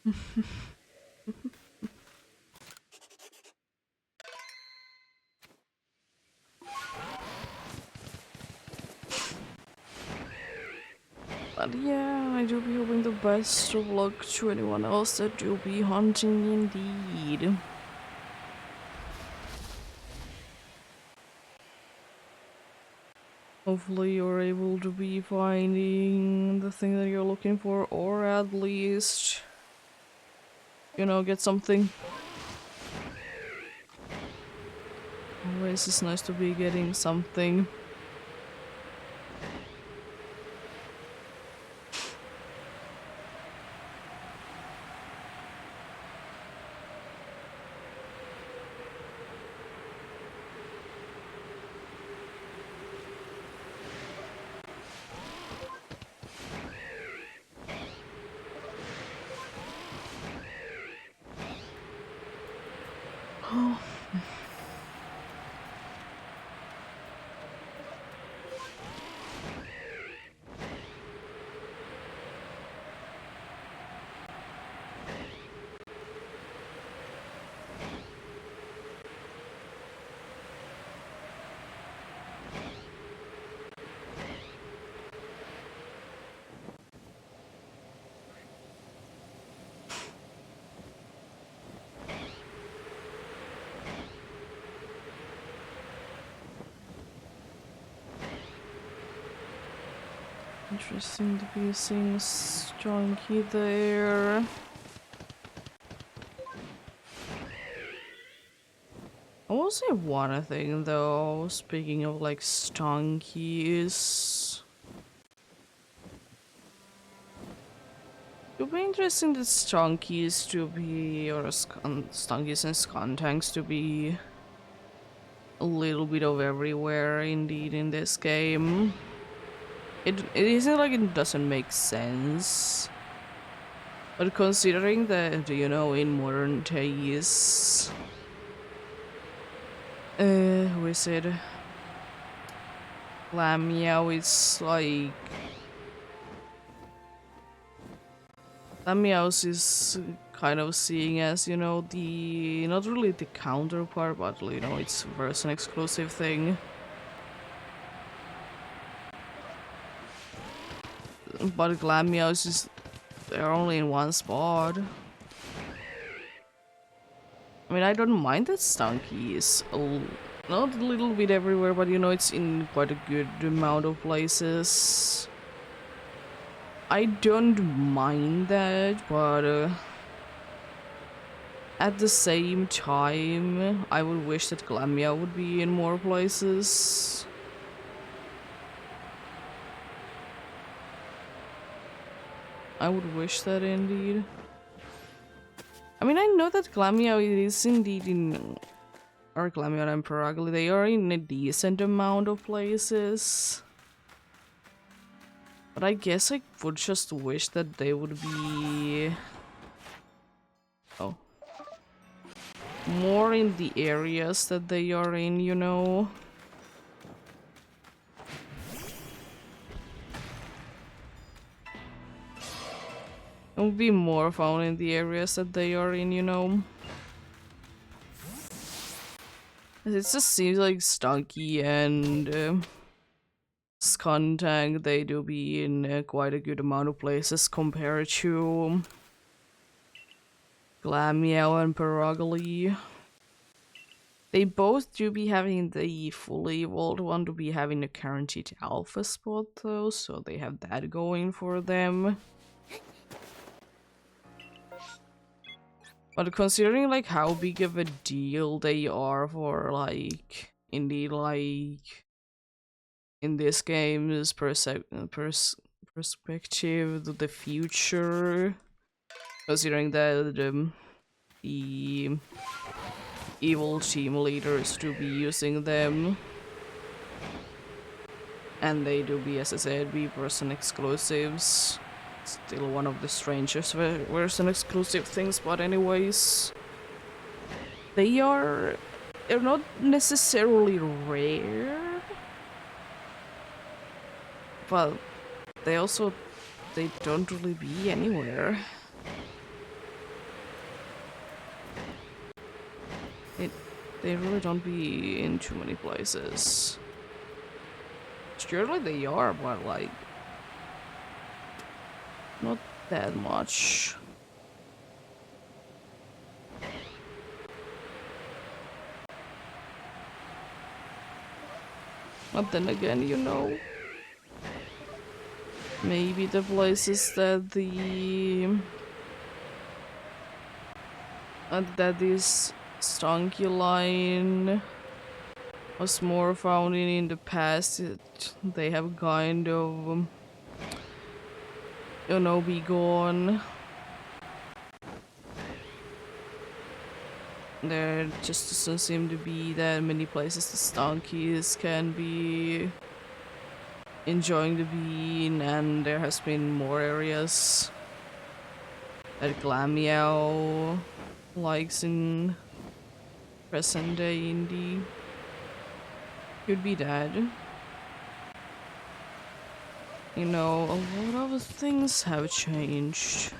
But yeah, I do be hoping the best of luck to anyone else that do be hunting indeed. Hopefully you're able to be finding the thing that you're looking for, or at least, you know, get something. Always it's nice to be getting something. Oh. Interesting to be seeing Stonky there. I will say one thing though, speaking of like stonkies. It would be interesting that stonkies to be, or stonkies and skuntanks to be a little bit of everywhere indeed in this game. It isn't like it doesn't make sense. But considering that, you know, in modern days, who is it? Lamia is like... Lamiaus is kind of seeing as, you know, the... not really the counterpart, but, you know, it's version exclusive thing. But Glamiaus is... they're only in one spot. I mean, I don't mind that Stunky is not a little bit everywhere, but you know, it's in quite a good amount of places. I don't mind that, but at the same time, I would wish that Glamia would be in more places. I would wish that indeed. I mean, I know that Glamia is indeed in... or Glamia and Paragli, they are in a decent amount of places. But I guess I would just wish that they would be... oh. more in the areas that they are in, you know? It would be more found in the areas that they are in, you know? It just seems like Stunky and Skuntank, they do be in quite a good amount of places compared to Glamiel and Paragli. They both do be having the fully evolved one to be having a guaranteed alpha spot though, so they have that going for them. But considering like how big of a deal they are for like indeed like in this game's perspective, the future, considering that the evil team leaders do be using them, and they do be, as I said, be version exclusives. Still one of the strangest version exclusive things, but anyways, they're not necessarily rare, but they don't really be anywhere. It, they really don't be in too many places. Surely they are, but like not that much. But then again, you know, maybe the places that that this stunky line was more found in the past, they have kind of, you know, be gone. There just doesn't seem to be that many places the stonkies can be enjoying the bean, and there has been more areas that Glammeow likes in present day indie. Could be that. You know, a lot of things have changed.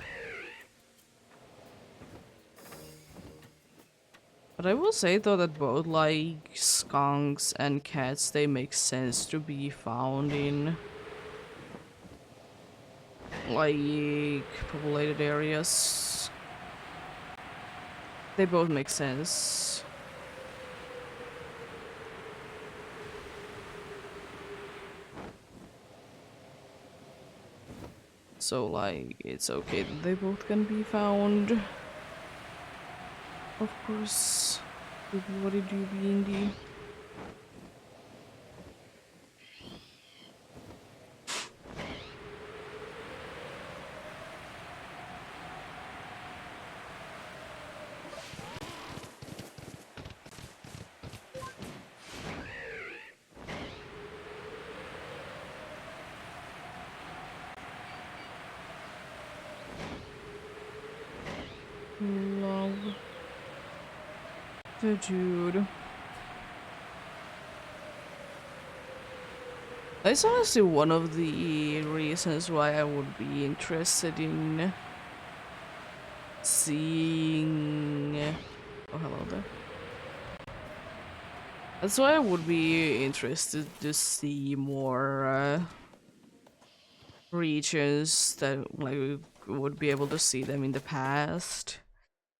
But I will say though that both like skunks and cats, they make sense to be found in like populated areas. They both make sense. So like it's okay that they both can be found. Of course, what did you be indie? Love the dude. That's honestly one of the reasons why I would be interested in seeing. Oh, hello there. That's why I would be interested to see more regions that like we would be able to see them in the past.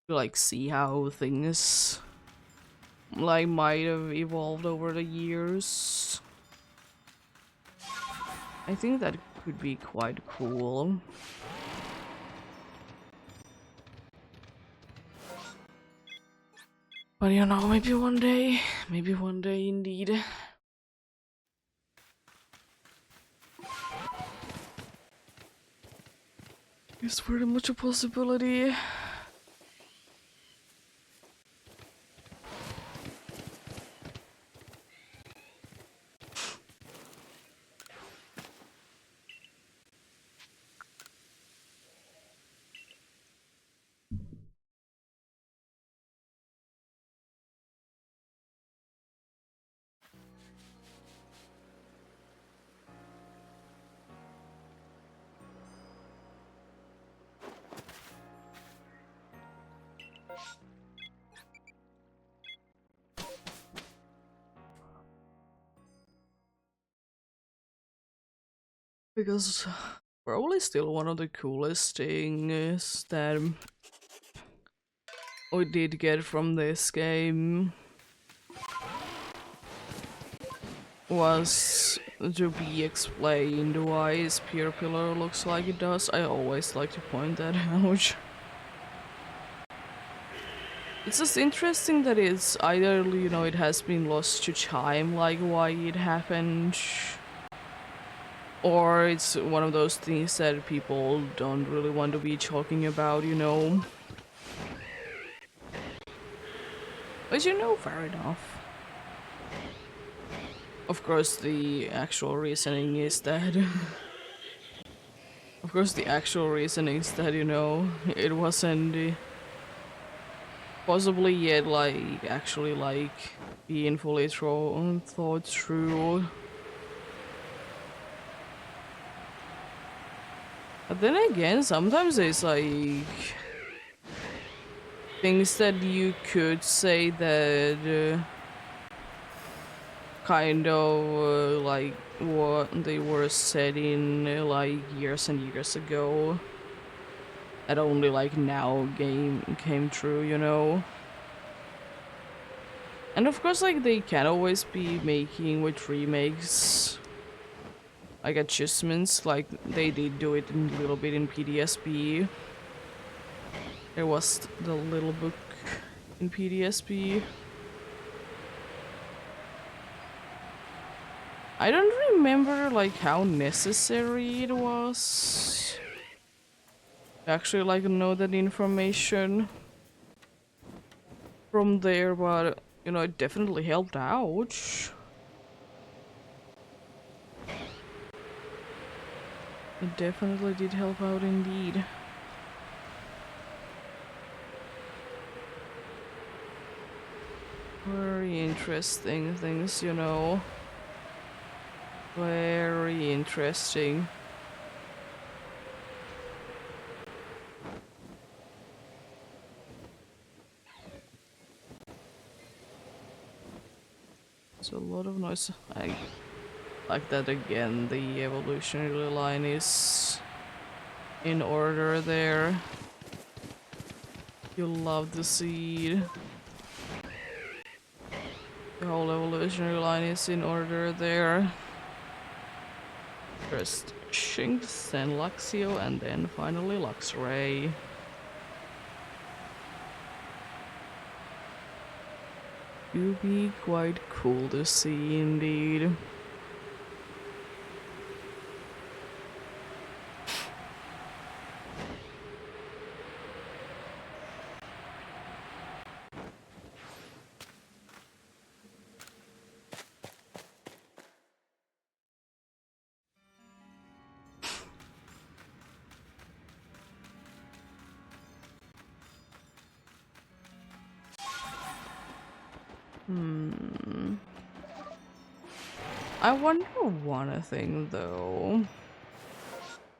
To, like see how things like might have evolved over the years. I think that could be quite cool. But you know, maybe one day indeed. It's very much a possibility. Because probably still one of the coolest things that we did get from this game was to be explained why his peer pillar looks like it does. I always like to point that out. It's just interesting that it's either, you know, it has been lost to time, like why it happened, or it's one of those things that people don't really want to be talking about, you know. But you know, fair enough. Of course, the actual reasoning is that... of course, the actual reasoning is that, you know, it wasn't possibly yet, like, actually, like, being fully thought through. But then again, sometimes it's like... things that you could say that kind of like what they were said in like years and years ago that only like now came true, you know. And of course, like they can always be making with remakes like adjustments, like they did do it in a little bit in PDSB. There was the little book in PDSB. I don't remember like how necessary it was to actually like know that information from there, but you know, it definitely helped out. It definitely did help out indeed. Very interesting things, you know. Very interesting. It's a lot of noise. I like that again. The evolutionary line is in order there. You love the seed. The whole evolutionary line is in order there. First Shinx, then Luxio, and then finally Luxray. It would be quite cool to see indeed. I wonder one thing though.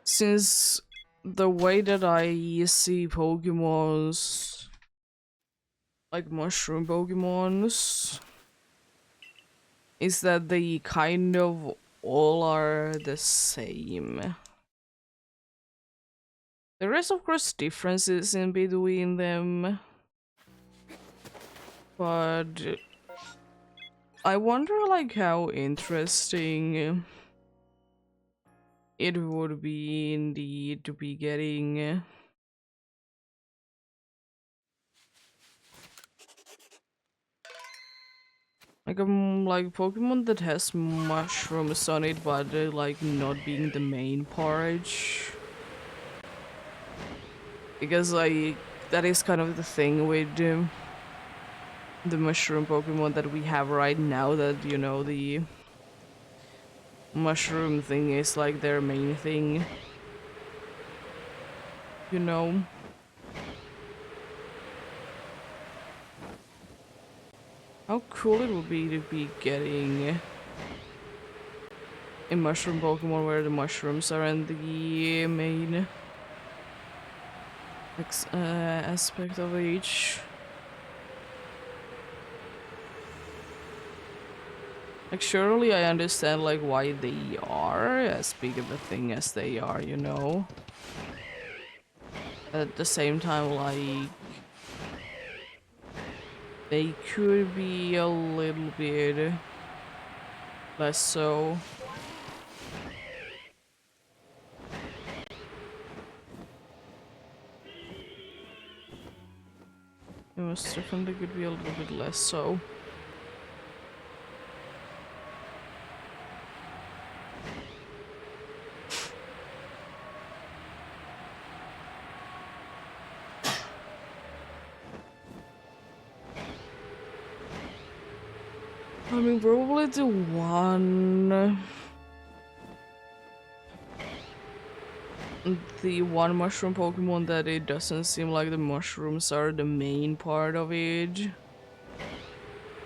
Since the way that I see Pokemons, like mushroom Pokemons, is that they kind of all are the same. There is of course differences in between them, but I wonder like how interesting it would be indeed to be getting like Pokemon that has mushrooms on it, but like not being the main part. Because like that is kind of the thing with the mushroom Pokemon that we have right now, that you know the mushroom thing is like their main thing, you know. How cool it would be to be getting a mushroom Pokemon where the mushrooms are in the main aspect of each. Like surely I understand like why they are as big of a thing as they are, you know. At the same time, like they could be a little bit less so. It most definitely could be a little bit less so. I mean, probably the one mushroom Pokemon that it doesn't seem like the mushrooms are the main part of it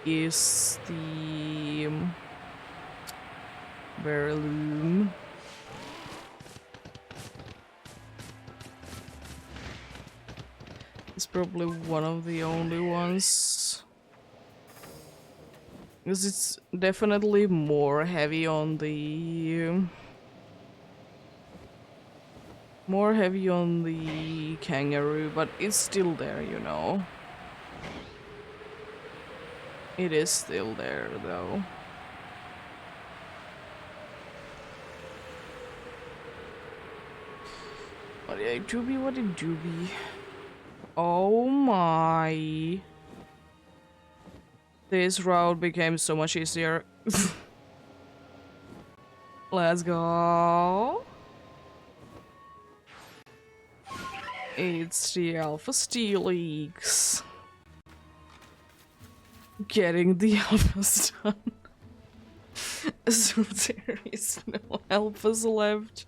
is the Berylune. probably one of the only ones. Because it's definitely more heavy on the... more heavy on the kangaroo, but it's still there, you know. It is still there, though. But yeah, it do be what it do be. Oh my. This route became so much easier. Let's go. It's the Alpha Steelix. Getting the alphas done. So there is no alphas left.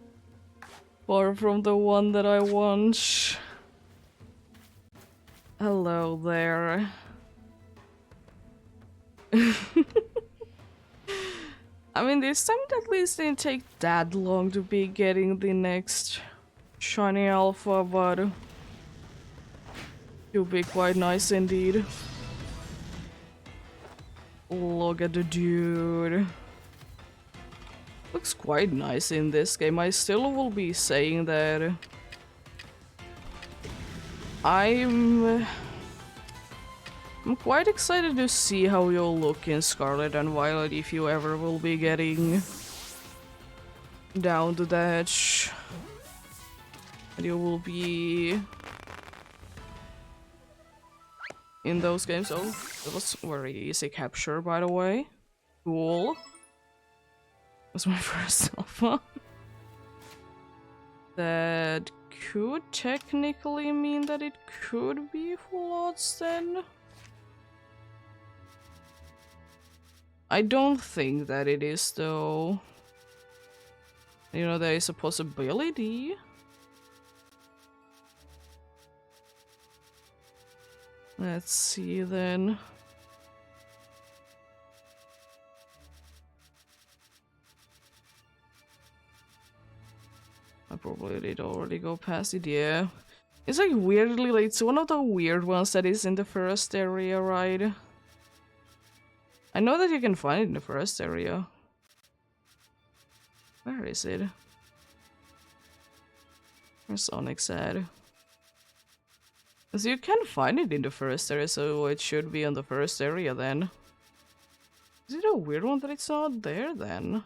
Far from the one that I want. Hello there. I mean, this time at least didn't take that long to be getting the next shiny alpha, but it'll be quite nice indeed. Look at the dude. Looks quite nice in this game. I still will be saying that I'm quite excited to see how you'll look in Scarlet and Violet if you ever will be getting down to that. And you will be in those games. Oh, it was very easy capture, by the way. Cool. Was my first alpha. That could technically mean that it could be full odds then. I don't think that it is though. You know, there is a possibility. Let's see then. I probably did already go past it, yeah. It's like weirdly, like, it's one of the weird ones that is in the first area, right? I know that you can find it in the first area. Where is it? Where's Onyx at? Because you can find it in the first area, so it should be on the first area then. Is it a weird one that it's not there then?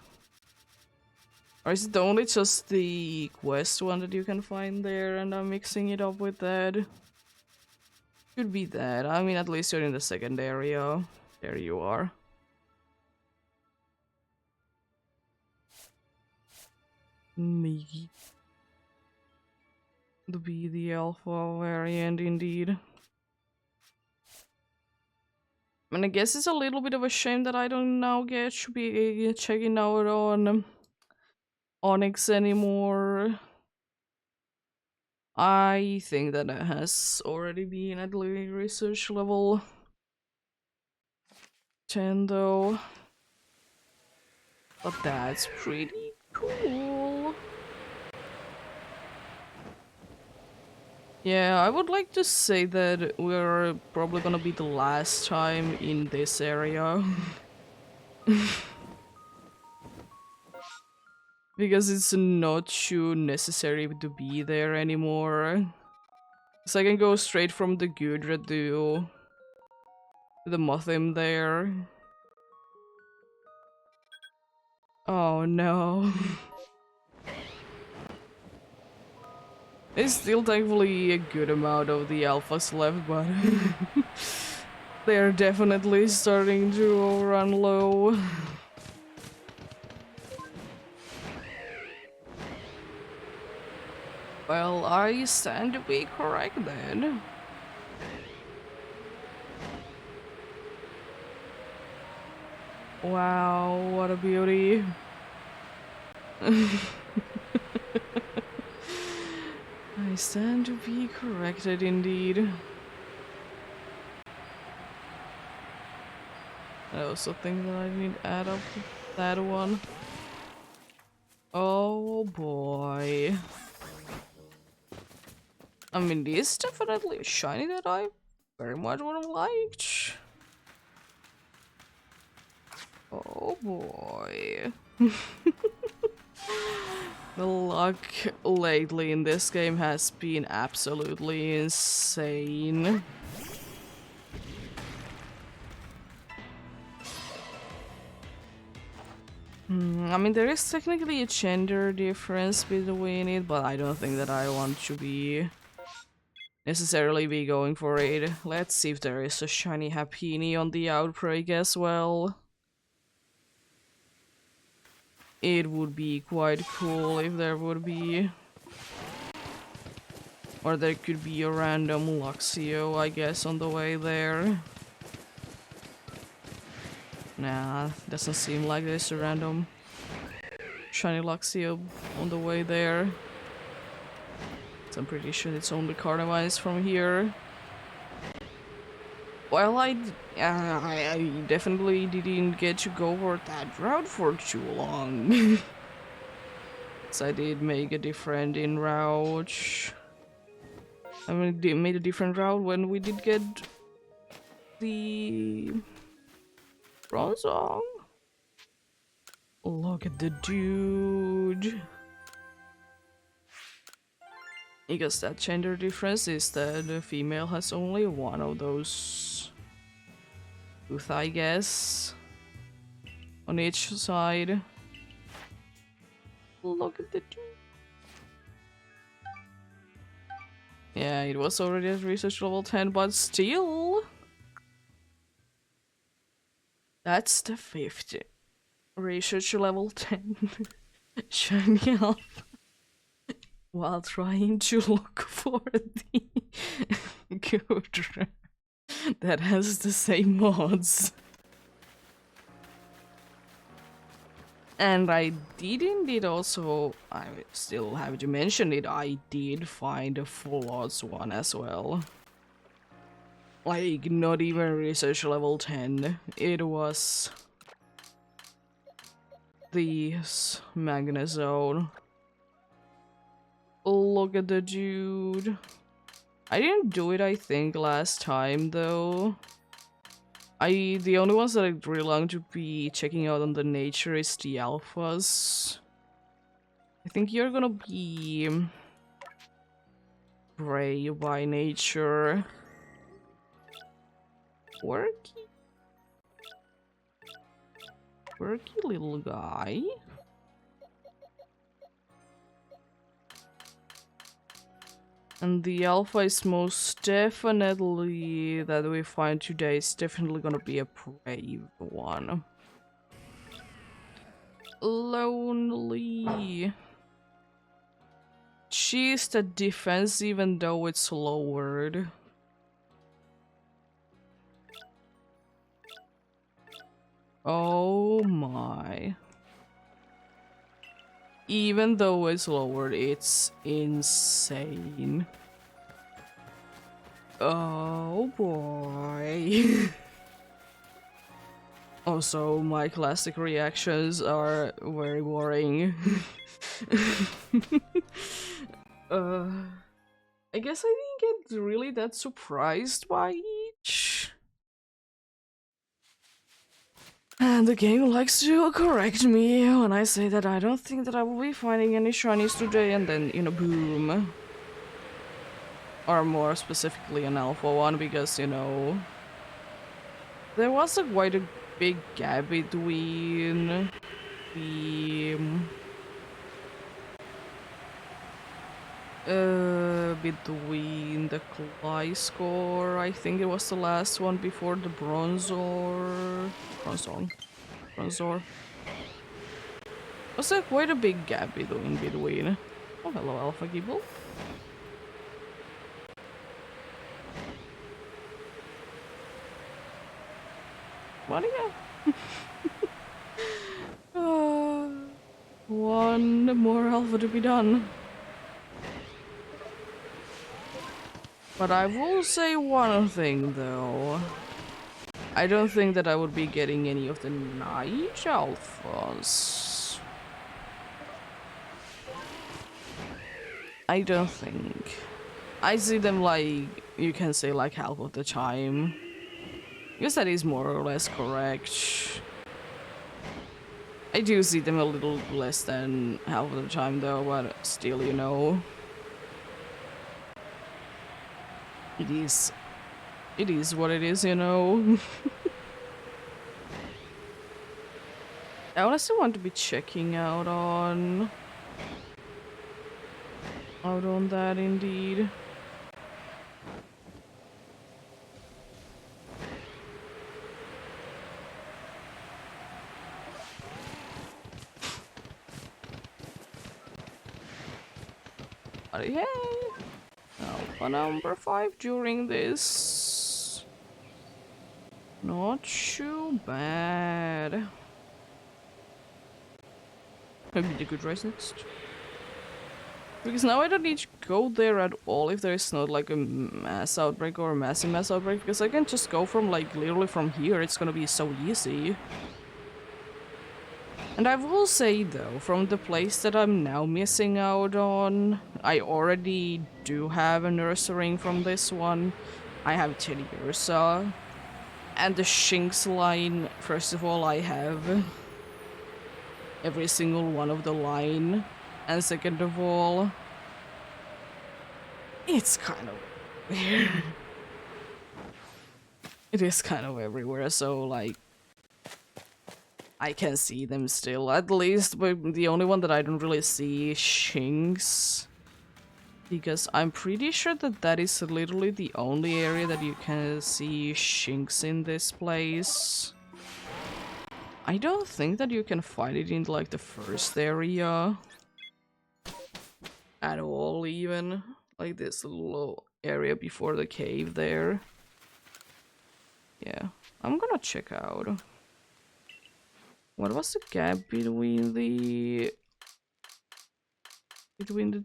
Or is it only just the quest one that you can find there and I'm mixing it up with that? Could be that. I mean, at least you're in the second area. There you are. Me. To be the alpha variant indeed. I mean, I guess it's a little bit of a shame that I don't now get to be checking out on Onyx anymore. I think that it has already been at least research level 10 though. But that's pretty cool. Yeah, I would like to say that we're probably gonna be the last time in this area. Because it's not too necessary to be there anymore. So I can go straight from the Gudra to the Mothim there. Oh no. There's still thankfully a good amount of the alphas left, but they're definitely starting to run low. Well, I stand to be correct then. Wow, what a beauty. I stand to be corrected indeed. I also think that I need to add up that one. Oh boy. I mean, this is definitely a shiny that I very much would have liked. Oh boy. The luck lately in this game has been absolutely insane. I mean, there is technically a gender difference between it, but I don't think that I want to be necessarily be going for it. Let's see if there is a shiny Happiny on the outbreak as well. It would be quite cool if there would be. Or there could be a random Luxio, I guess, on the way there. Nah, doesn't seem like there's a random shiny Luxio on the way there. So I'm pretty sure it's only Carnivines from here. Well, I definitely didn't get to go over that route for too long. So I did make a different in route. I mean, made a different route when we did get the bronze song. Look at the dude. Because that gender difference is that the female has only one of those tooth, I guess, on each side. Look at the dude. Yeah, it was already at research level 10, but still. That's the 50. Research level 10. Shiny up. While trying to look for the Gudra that has the same mods. And I did indeed also, I still have to mention it, I did find a full odds one as well. Like, not even research level 10. It was the Magnezone. Look at the dude. I didn't do it, I think, last time though. The only ones that I really long to be checking out on the nature is the alphas. I think you're gonna be brave by nature. Quirky little guy. And the alpha is most definitely, that we find today, is definitely gonna be a brave one. Lonely. She's the defense even though it's lowered. Oh my. Even though it's lowered, it's insane. Oh boy. Also, my classic reactions are very boring. I guess I didn't get really that surprised by each. And the game likes to correct me when I say that I don't think that I will be finding any shinies today, and then, you know, boom. Or more specifically an alpha one, because, you know, there was quite a big gap between the Cly score. I think it was the last one before the Bronzor. Was there quite a big gap between? Oh, hello, Alpha Gibble. What one more alpha to be done. But I will say one thing though. I don't think that I would be getting any of the night alphas. I don't think. I see them like, you can say like half of the time. I guess that is more or less correct. I do see them a little less than half of the time though, but still, you know. It is what it is, you know. I honestly want to be checking out on that indeed. But hey, alpha number 5 during this. Not too bad. Maybe the good race next. Because now I don't need to go there at all if there is not like a mass outbreak or a massive mass outbreak, because I can just go from like literally from here. It's gonna be so easy. And I will say though, from the place that I'm now missing out on, I already do have a nurse ring from this one. I have Teddy Ursa. And the Shinx line, first of all, I have every single one of the line. And second of all, it's kind of weird. It is kind of everywhere, so like, I can see them still, at least, but the only one that I don't really see is Shinx. Because I'm pretty sure that that is literally the only area that you can see Shinx in this place. I don't think that you can find it in like the first area. At all, even. Like this little area before the cave there. Yeah, I'm gonna check out. What was the gap between the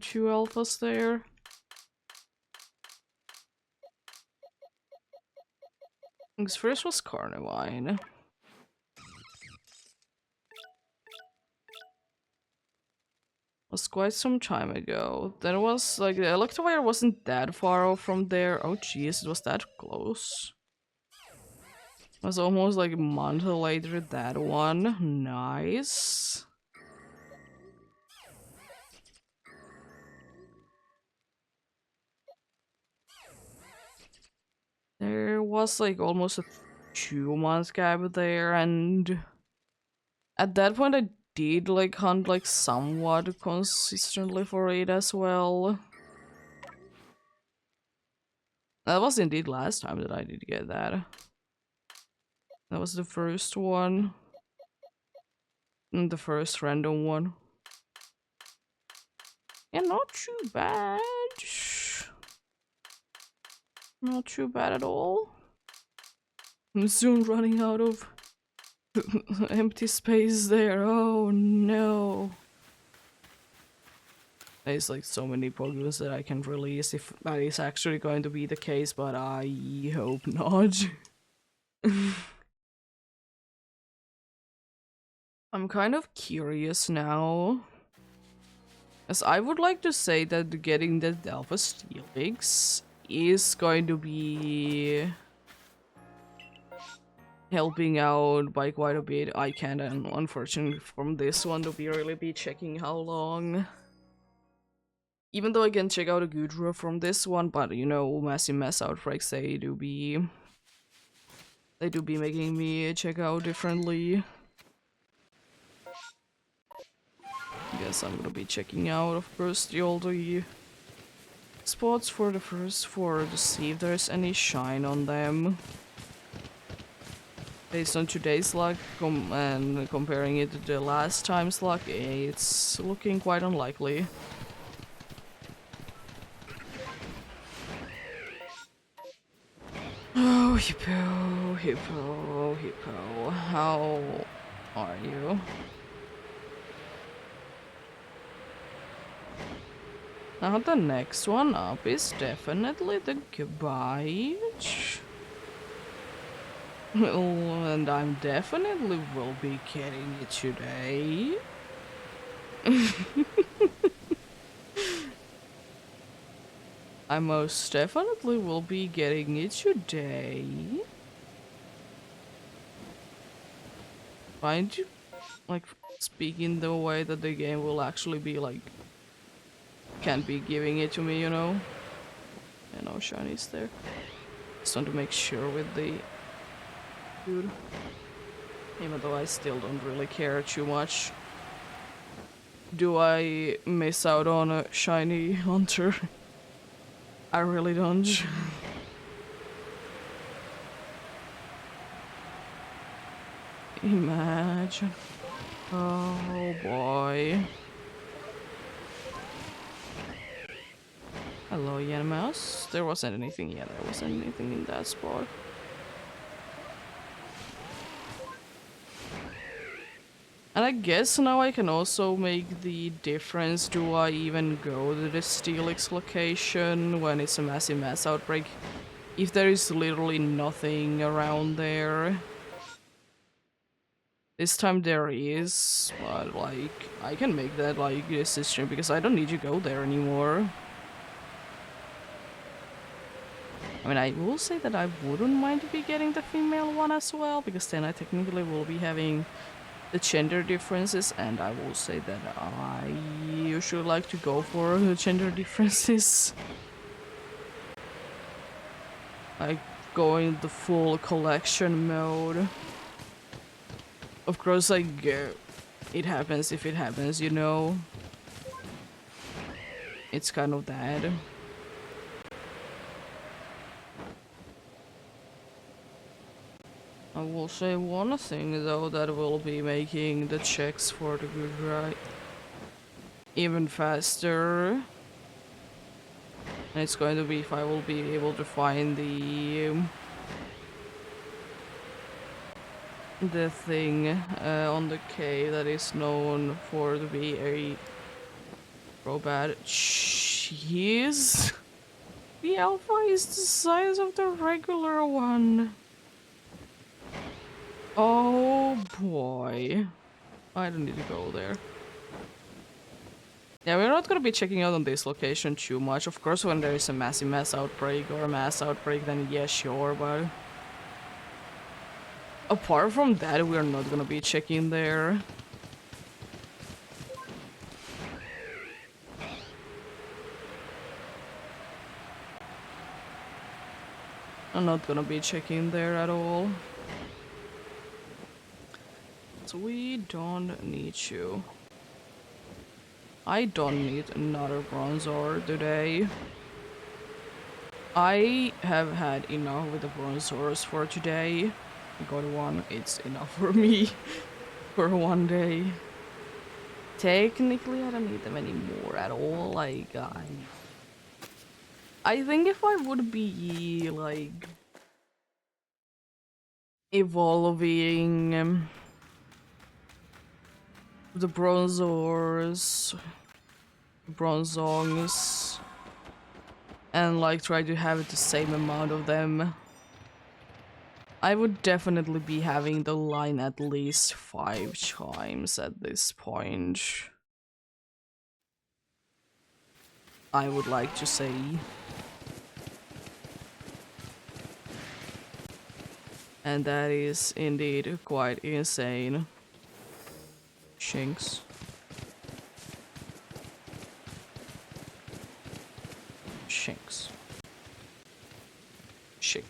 two alphas there? Because first was Carnivine. Was quite some time ago. Then was like the Electivire wasn't that far off from there. Oh jeez, it was that close. It was almost like a month later that one. Nice. There was like almost a 2 month gap there, and at that point I did like hunt like somewhat consistently for it as well. That was indeed last time that I did get that. That was the first one. And the first random one. Yeah, not too bad. Not too bad at all. I'm soon running out of empty space there. Oh no. There's like so many Pokemon that I can release if that is actually going to be the case, but I hope not. I'm kind of curious now. As I would like to say that getting the Alpha Steelix is going to be helping out by quite a bit. I can't, unfortunately, from this one to really be checking how long. Even though I can check out a Gudra from this one, but you know, massive mass outbreaks, they do be making me check out differently. Guess I'm gonna be checking out, of course, all the spots for the first four to see if there's any shine on them. Based on today's luck and comparing it to the last time's luck, it's looking quite unlikely. Oh, Hippo, Hippo, Hippo, how are you? Now the next one up is definitely the Gabite. And I'm definitely will be getting it today. I most definitely will be getting it today. Find you, like, speaking the way that the game will actually be, like, can't be giving it to me, you know? Yeah, no shinies there. Just want to make sure with the dude. Even though I still don't really care too much. Do I miss out on a shiny hunter? I really don't. Imagine. Oh boy. Hello, Yen Mouse. There wasn't anything yet. There wasn't anything in that spot. And I guess now I can also make the difference. Do I even go to the Steelix location when it's a massive mass outbreak? If there is literally nothing around there. This time there is, but like, I can make that like decision because I don't need to go there anymore. I mean, I will say that I wouldn't mind to be getting the female one as well, because then I technically will be having the gender differences, and I will say that I usually like to go for the gender differences. Like, going the full collection mode. Of course, like, it happens if it happens, you know? It's kind of that. I will say one thing though that will be making the checks for the good ride even faster. And it's going to be if I will be able to find the thing on the cave that is known for to be a robot. Jeez. The alpha is the size of the regular one. Oh boy. I don't need to go there. Yeah, we're not gonna be checking out on this location too much. Of course, when there is a massive mass outbreak or a mass outbreak, then yeah, sure, but... apart from that, we're not gonna be checking there. I'm not gonna be checking there at all. So we don't need you. I don't need another bronzor today. I have had enough with the bronzors for today. I got one, it's enough for me for one day. Technically, I don't need them anymore at all. Like, I think if I would be like evolving the bronzors, bronzongs, and like try to have the same amount of them, I would definitely be having the line at least 5 times at this point. I would like to say. And that is indeed quite insane. Shinx. Shinx. Shinx.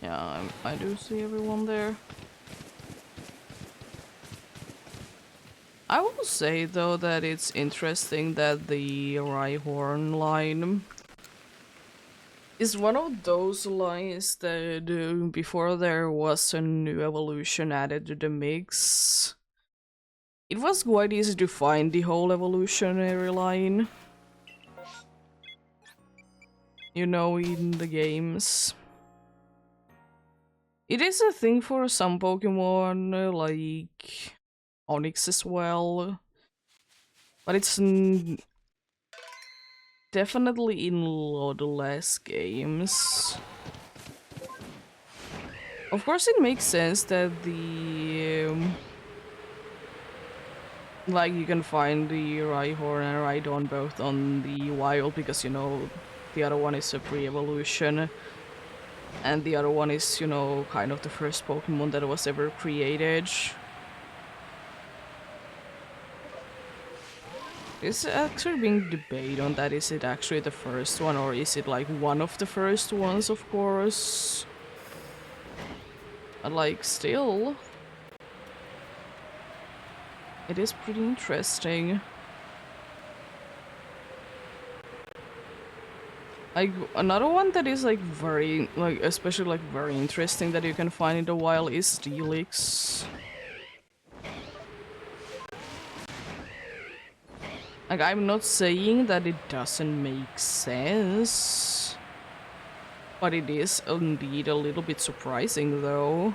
Yeah, I do see everyone there. I will say though that it's interesting that the Rhyhorn line is one of those lines that before there was a new evolution added to the mix, it was quite easy to find the whole evolutionary line, you know, in the games. It is a thing for some Pokemon, like Onyx as well, but it's definitely in a lot less games. Of course, it makes sense that the Like, you can find the Rhyhorn and Rhydon both on the wild, because, you know, the other one is a pre-evolution, and the other one is, you know, kind of the first Pokemon that was ever created. It's actually being debated on that. Is it actually the first one, or is it like one of the first ones, of course? But like, still, it is pretty interesting. Like, another one that is like very, like, especially like very interesting that you can find in the wild is Steelix. Like, I'm not saying that it doesn't make sense, but it is indeed a little bit surprising though.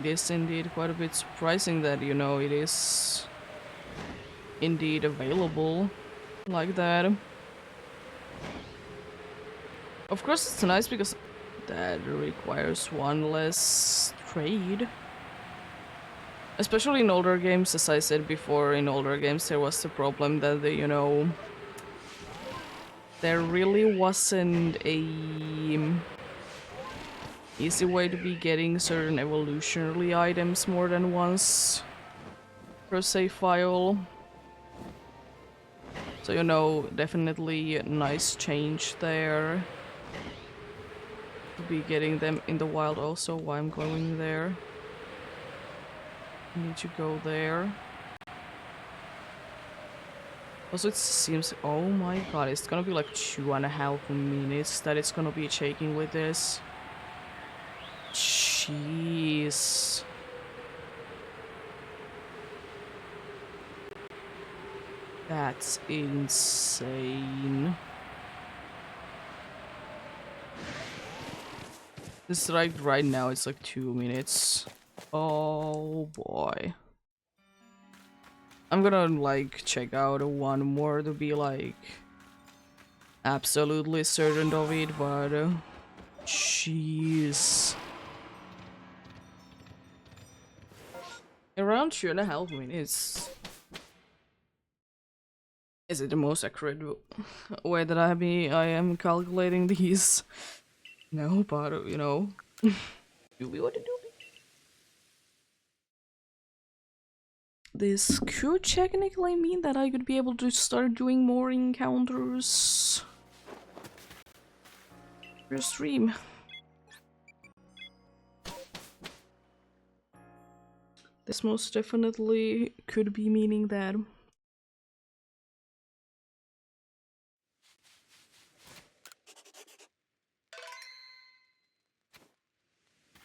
It is indeed quite a bit surprising that, you know, it is indeed available like that. Of course, it's nice because that requires one less trade. Especially in older games, as I said before, in older games there was the problem that, you know, there really wasn't a easy way to be getting certain evolutionary items more than once per save file. So, you know, definitely a nice change there. To be getting them in the wild also, why I'm going there. Need to go there. Also, it seems, oh my god, it's gonna be like 2.5 minutes that it's gonna be taking with this. Jeez. That's insane. This right now it's like 2 minutes. Oh boy. I'm gonna like check out one more to be like absolutely certain of it, but jeez. Around 2.5 minutes. Is it the most accurate way that I am calculating these? No, but you know, do we what to do? This could technically mean that I could be able to start doing more encounters per stream. This most definitely could be meaning that.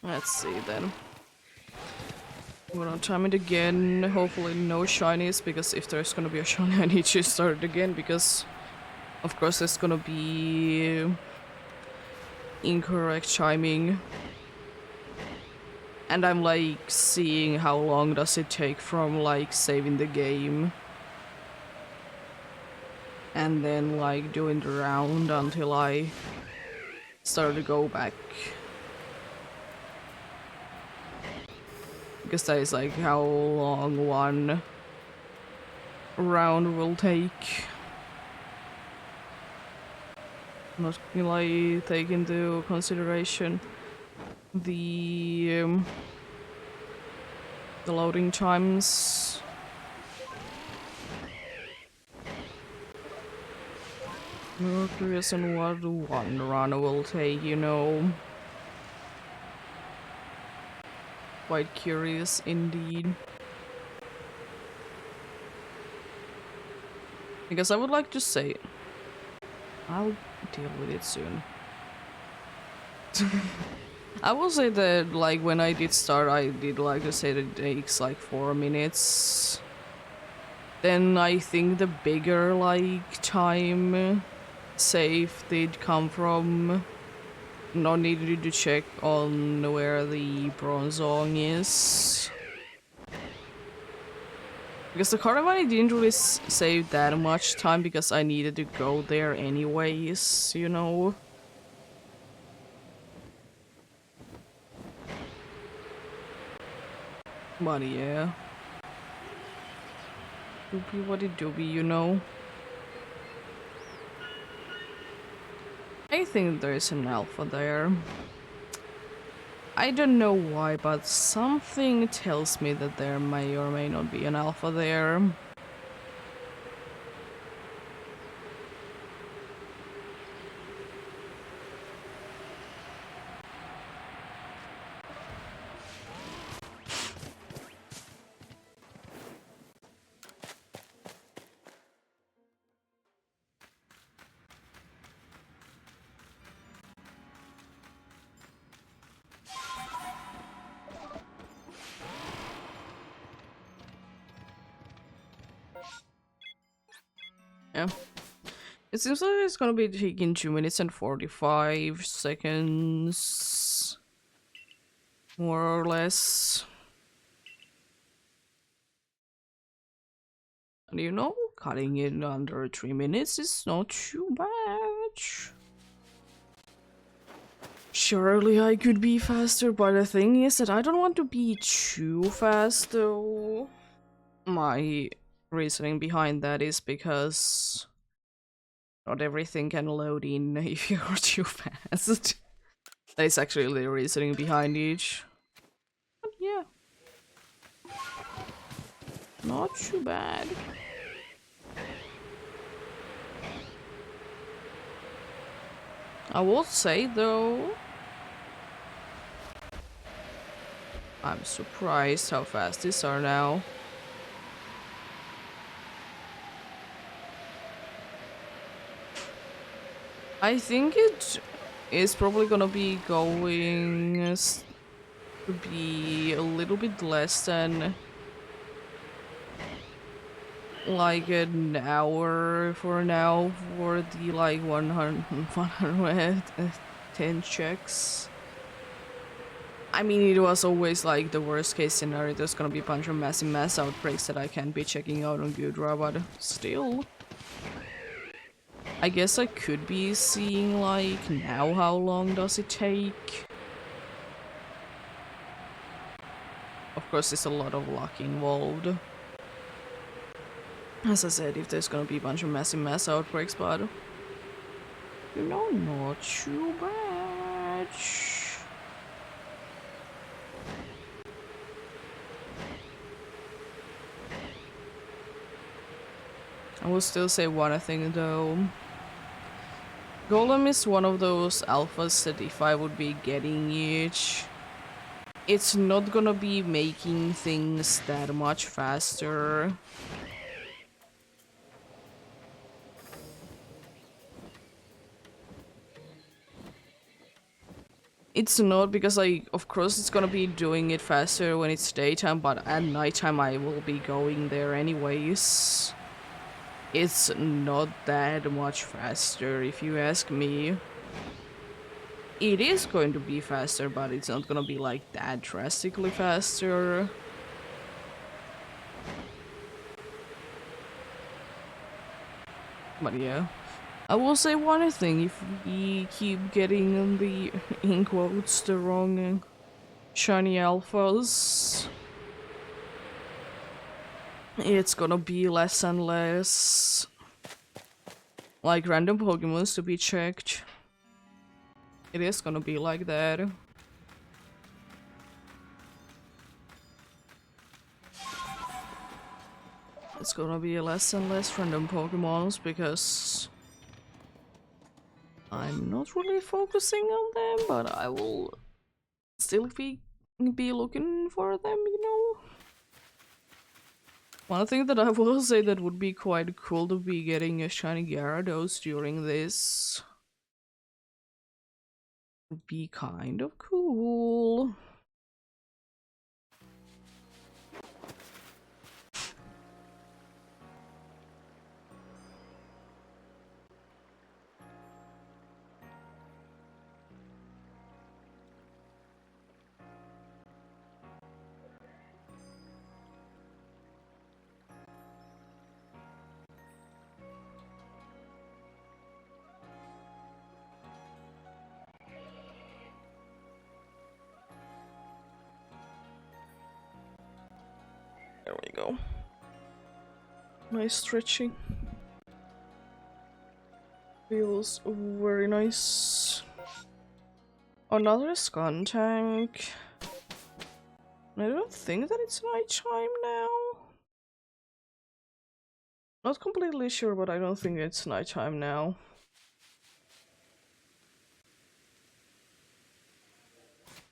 Let's see then. I'm gonna time it again. Hopefully no shinies, because if there's gonna be a shiny I need to start it again, because of course there's gonna be incorrect timing. And I'm like seeing how long does it take from like saving the game and then like doing the round until I start to go back. Because that is like how long one round will take. Not like take into consideration the loading times. I'm curious on what one run will take, you know. Quite curious indeed. Because I would like to say, I'll deal with it soon. I will say that, like, when I did start, I did like to say that it takes like 4 minutes. Then I think the bigger, like, time save did come from. No needed to check on where the Bronzong is. Because the Caravani didn't really save that much time because I needed to go there anyways, you know. But yeah. Doobie what it doobie, you know. I think there's an alpha there. I don't know why, but something tells me that there may or may not be an alpha there. Yeah. It seems like it's gonna be taking 2 minutes and 45 seconds. More or less. And you know, cutting it under 3 minutes is not too bad. Surely I could be faster, but the thing is that I don't want to be too fast though. My reasoning behind that is because not everything can load in if you're too fast. That is actually the reasoning behind each. But yeah. Not too bad. I will say though, I'm surprised how fast these are now. I think it is probably gonna be going to be a little bit less than like an hour for now for the like 110 checks. I mean, it was always like the worst case scenario. There's gonna be a bunch of mass outbreaks that I can't be checking out on Gudra, but still. I guess I could be seeing like now how long does it take. Of course, there's a lot of luck involved. As I said, if there's gonna be a bunch of mass outbreaks, but you know, not too bad. I will still say one thing though. Golem is one of those alphas that if I would be getting it, it's not gonna be making things that much faster. It's not because of course it's gonna be doing it faster when it's daytime, but at nighttime I will be going there anyways. It's not that much faster if you ask me. It is going to be faster, but it's not gonna be like that drastically faster. But yeah. I will say one thing, if we keep getting the, in quotes, the wrong shiny alphas, it's gonna be less and less like random Pokemons to be checked. It is gonna be like that. It's gonna be less and less random Pokemons because I'm not really focusing on them, but I will still be looking for them, you know? One thing that I will say that would be quite cool to be getting a shiny Gyarados during this would be kind of cool. we go. Nice stretching. Feels very nice. Another scan tank. I don't think that it's nighttime now. Not completely sure, but I don't think it's nighttime now.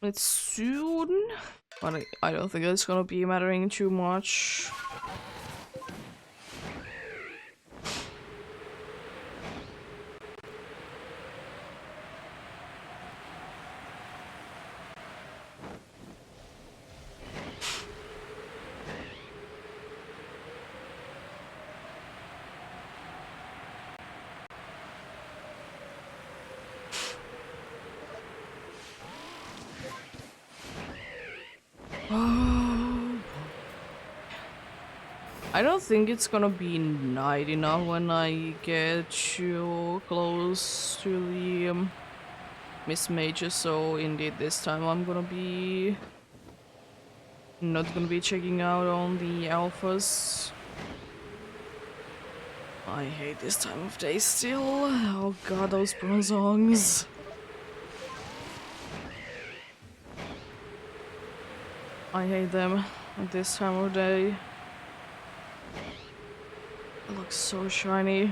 It's soon, but I don't think it's gonna be mattering too much. I don't think it's gonna be night enough when I get too close to the Miss Major, so indeed this time I'm gonna be not gonna be checking out on the alphas. I hate this time of day still. Oh god, those bronzongs. I hate them at this time of day. It looks so shiny.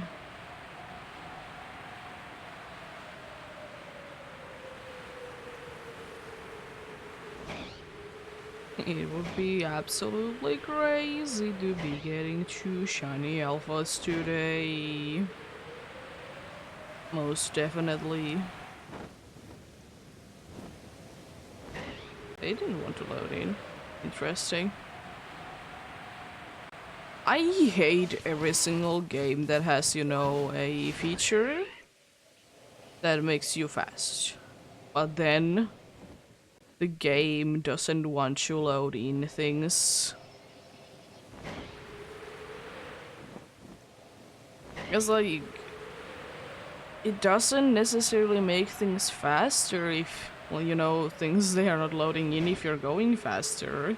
It would be absolutely crazy to be getting 2 shiny alphas today. Most definitely. They didn't want to load in. Interesting. I hate every single game that has, you know, a feature that makes you fast. But then the game doesn't want to load in things. It's like, it doesn't necessarily make things faster if, well, you know, things they are not loading in if you're going faster.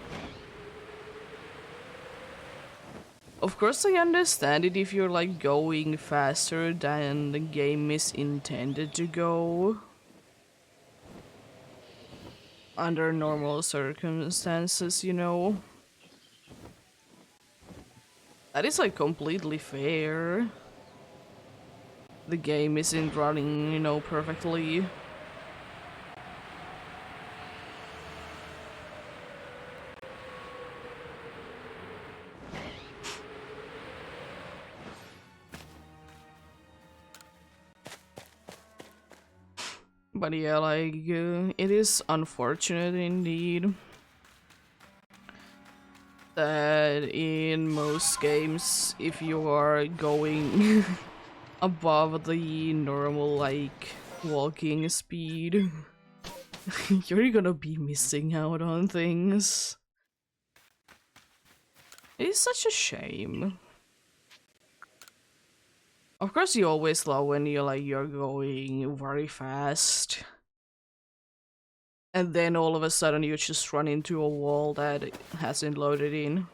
Of course I understand it if you're like going faster than the game is intended to go. Under normal circumstances, you know. That is like completely fair. The game isn't running, you know, perfectly. But yeah, like, it is unfortunate indeed that in most games, if you are going above the normal, like, walking speed, you're gonna be missing out on things. It's such a shame. Of course you always love when you're going very fast. And then all of a sudden you just run into a wall that hasn't loaded in.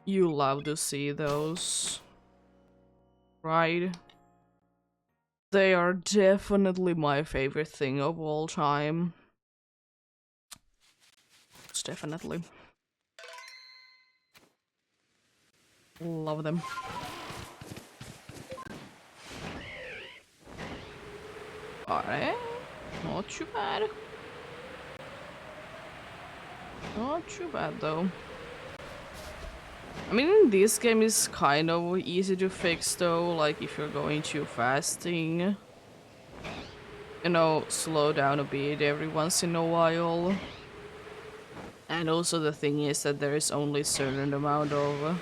You love to see those. Right? They are definitely my favorite thing of all time. It's definitely. Love them. Alright. Not too bad. Not too bad though. I mean, this game is kind of easy to fix though, like if you're going too fasting. You know, slow down a bit every once in a while. And also the thing is that there is only a certain amount of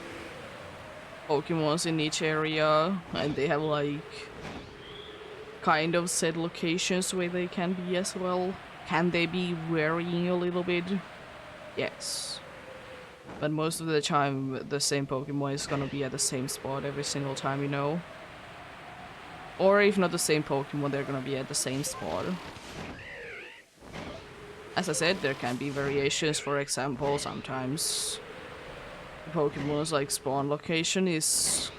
Pokemons in each area, and they have like kind of set locations where they can be as well. Can they be varying a little bit? Yes. But most of the time the same Pokemon is gonna be at the same spot every single time, you know? Or if not the same Pokemon, they're gonna be at the same spot. As I said, there can be variations, for example, sometimes Pokemon's like spawn location is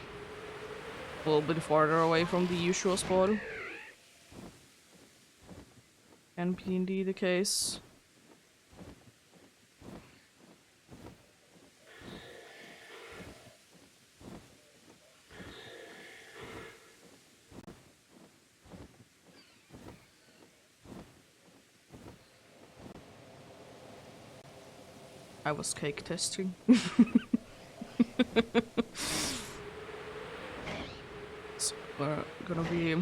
a little bit farther away from the usual spawn. Can be indeed the case. I was cake testing. So we're gonna be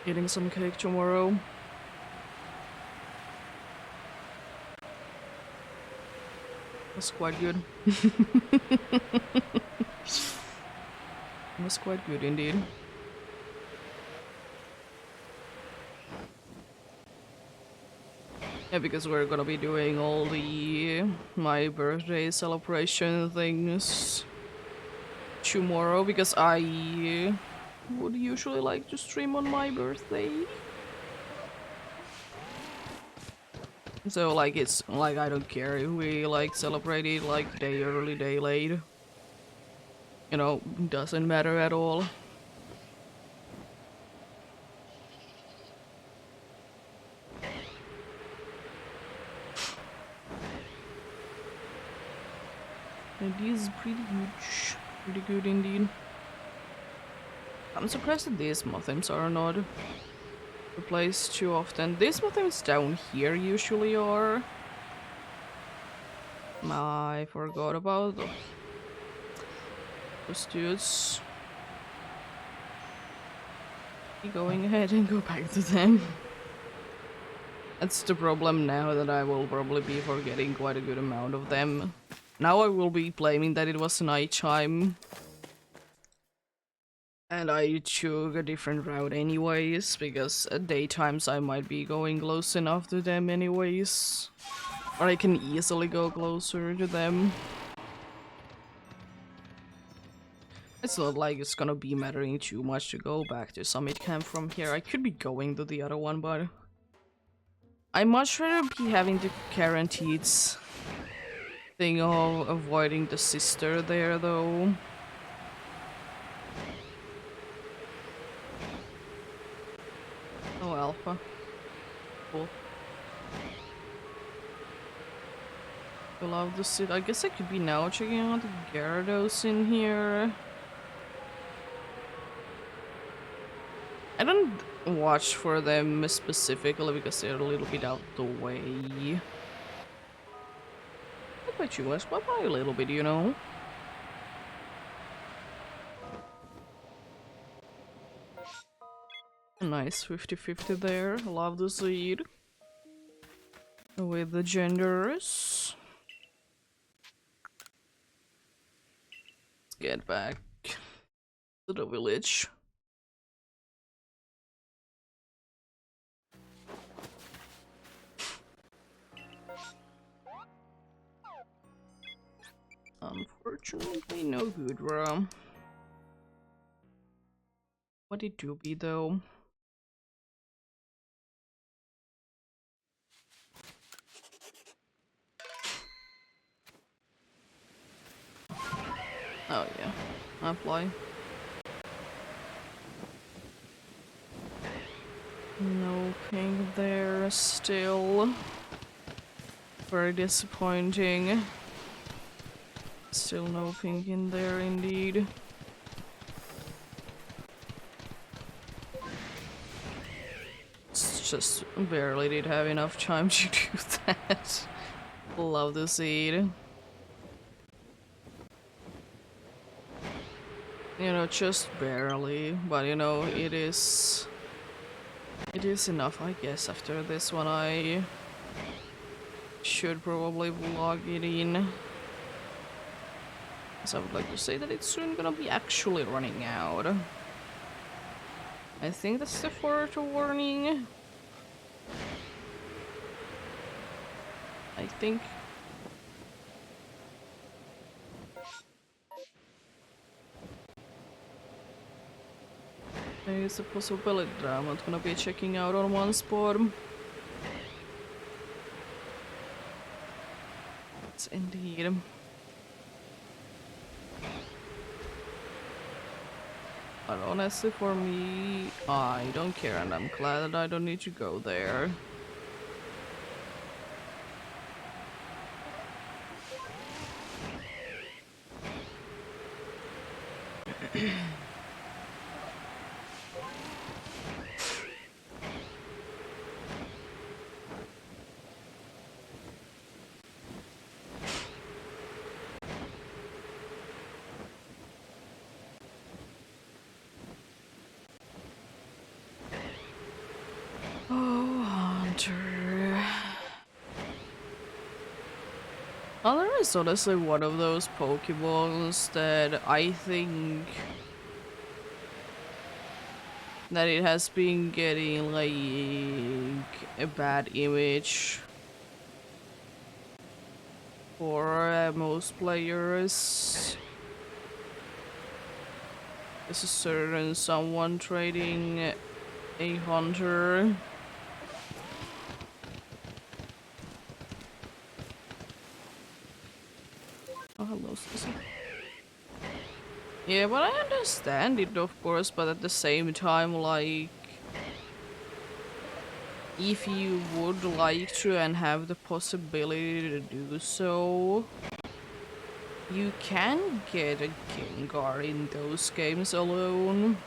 eating some cake tomorrow. That's quite good. Was quite good indeed. Yeah, because we're gonna be doing all the my birthday celebration things tomorrow, because I would usually like to stream on my birthday. So like it's like I don't care if we like celebrate it like day early, day late. You know, doesn't matter at all. It is pretty huge. Pretty good indeed. I'm surprised that these muffins are not replaced too often. These muffins down here usually are. I forgot about those dudes. Going ahead and go back to them. That's the problem now, that I will probably be forgetting quite a good amount of them. Now I will be blaming that it was nighttime. And I took a different route anyways, because at daytimes I might be going close enough to them anyways. Or I can easily go closer to them. It's not like it's gonna be mattering too much to go back to Summit Camp from here. I could be going to the other one, but I'd much rather be having the guaranteed thing of avoiding the sister there, though. Oh, Alpha. Cool. I love the sit. I guess I could be now checking out the Gyarados in here. I don't watch for them specifically because they're a little bit out the way. Not by too much, but by a little bit, you know. A nice 50-50 there. Love the seed. With the genders. Let's get back to the village. Unfortunately, no good, bro. What did do be though? Oh yeah, apply. No ping there still. Very disappointing. Still no ping in there indeed. It's just barely did have enough time to do that. Love the seed. You know, just barely, but you know, it is enough, I guess. After this one, I should probably vlog it in. So I would like to say that it's soon gonna be actually running out. I think that's the fourth warning. I think. There is a possibility that I'm not gonna be checking out on one spot. It's indeed. But honestly, for me, I don't care, and I'm glad that I don't need to go there. Oh, Hunter. Hunter is honestly one of those Pokemons that I think that it has been getting like a bad image for most players. There's a certain someone trading a hunter. Oh, hello, Sissy. Yeah, but I understand it, of course, but at the same time, like, if you would like to and have the possibility to do so, you can get a Gengar in those games alone.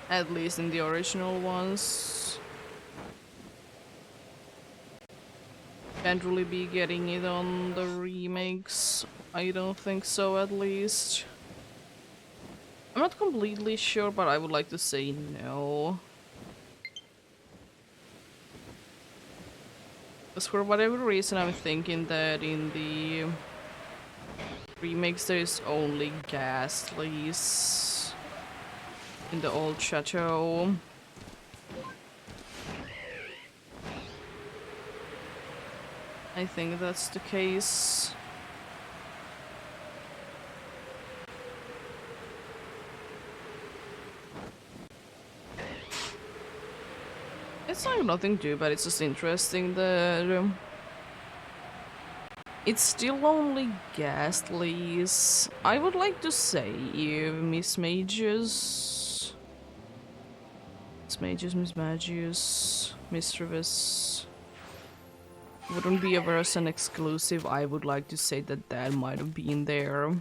At least in the original ones. Can't really be getting it on the remakes. I don't think so, at least. I'm not completely sure, but I would like to say no. Because for whatever reason, I'm thinking that in the remakes there's only Ghastlies in the old chateau. I think that's the case. It's like nothing to do, but it's just interesting that it's still only Ghastlies. I would like to say Miss Mages. Miss Mages, Miss Magius, Mischievous. Wouldn't be a version exclusive. I would like to say that that might have been there.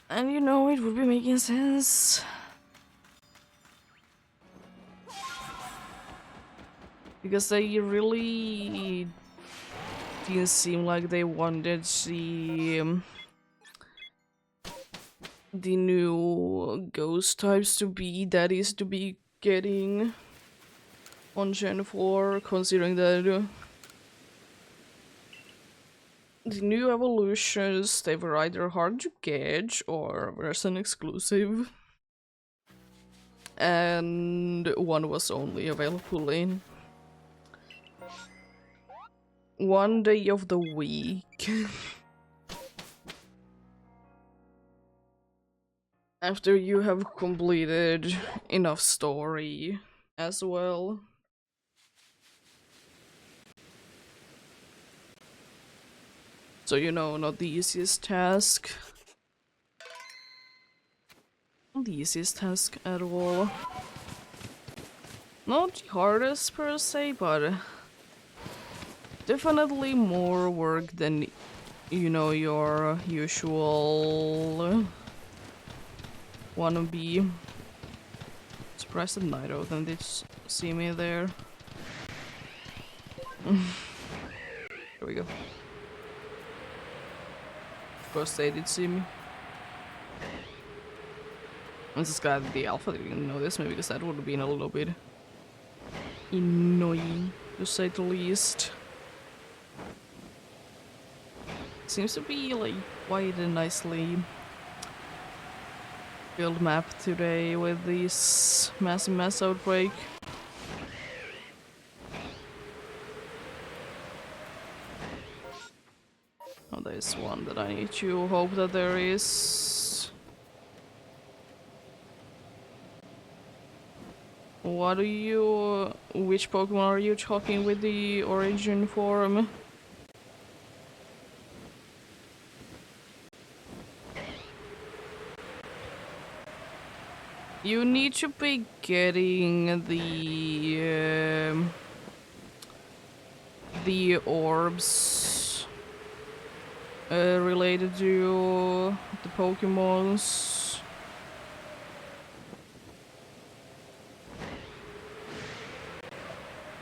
And you know, it would be making sense. Because they really didn't seem like they wanted the new ghost types to be that is to be getting on Gen 4, considering that the new evolutions, they were either hard to catch or version exclusive. And one was only available in one day of the week. After you have completed enough story as well. So, you know, not the easiest task. Not the easiest task at all. Not the hardest per se, but definitely more work than, you know, your usual wannabe. Surprised that Nairo didn't see me there. There we go. Of course they did see me. I'm just glad that the alpha didn't know this, maybe because that would have been a little bit annoying, to say the least. Seems to be like quite a nicely build map today with this massive mass outbreak. Oh, there's one that I need to hope that there is. What are you... which Pokemon are you talking with the origin form? You need to be getting the orbs related to the Pokemons.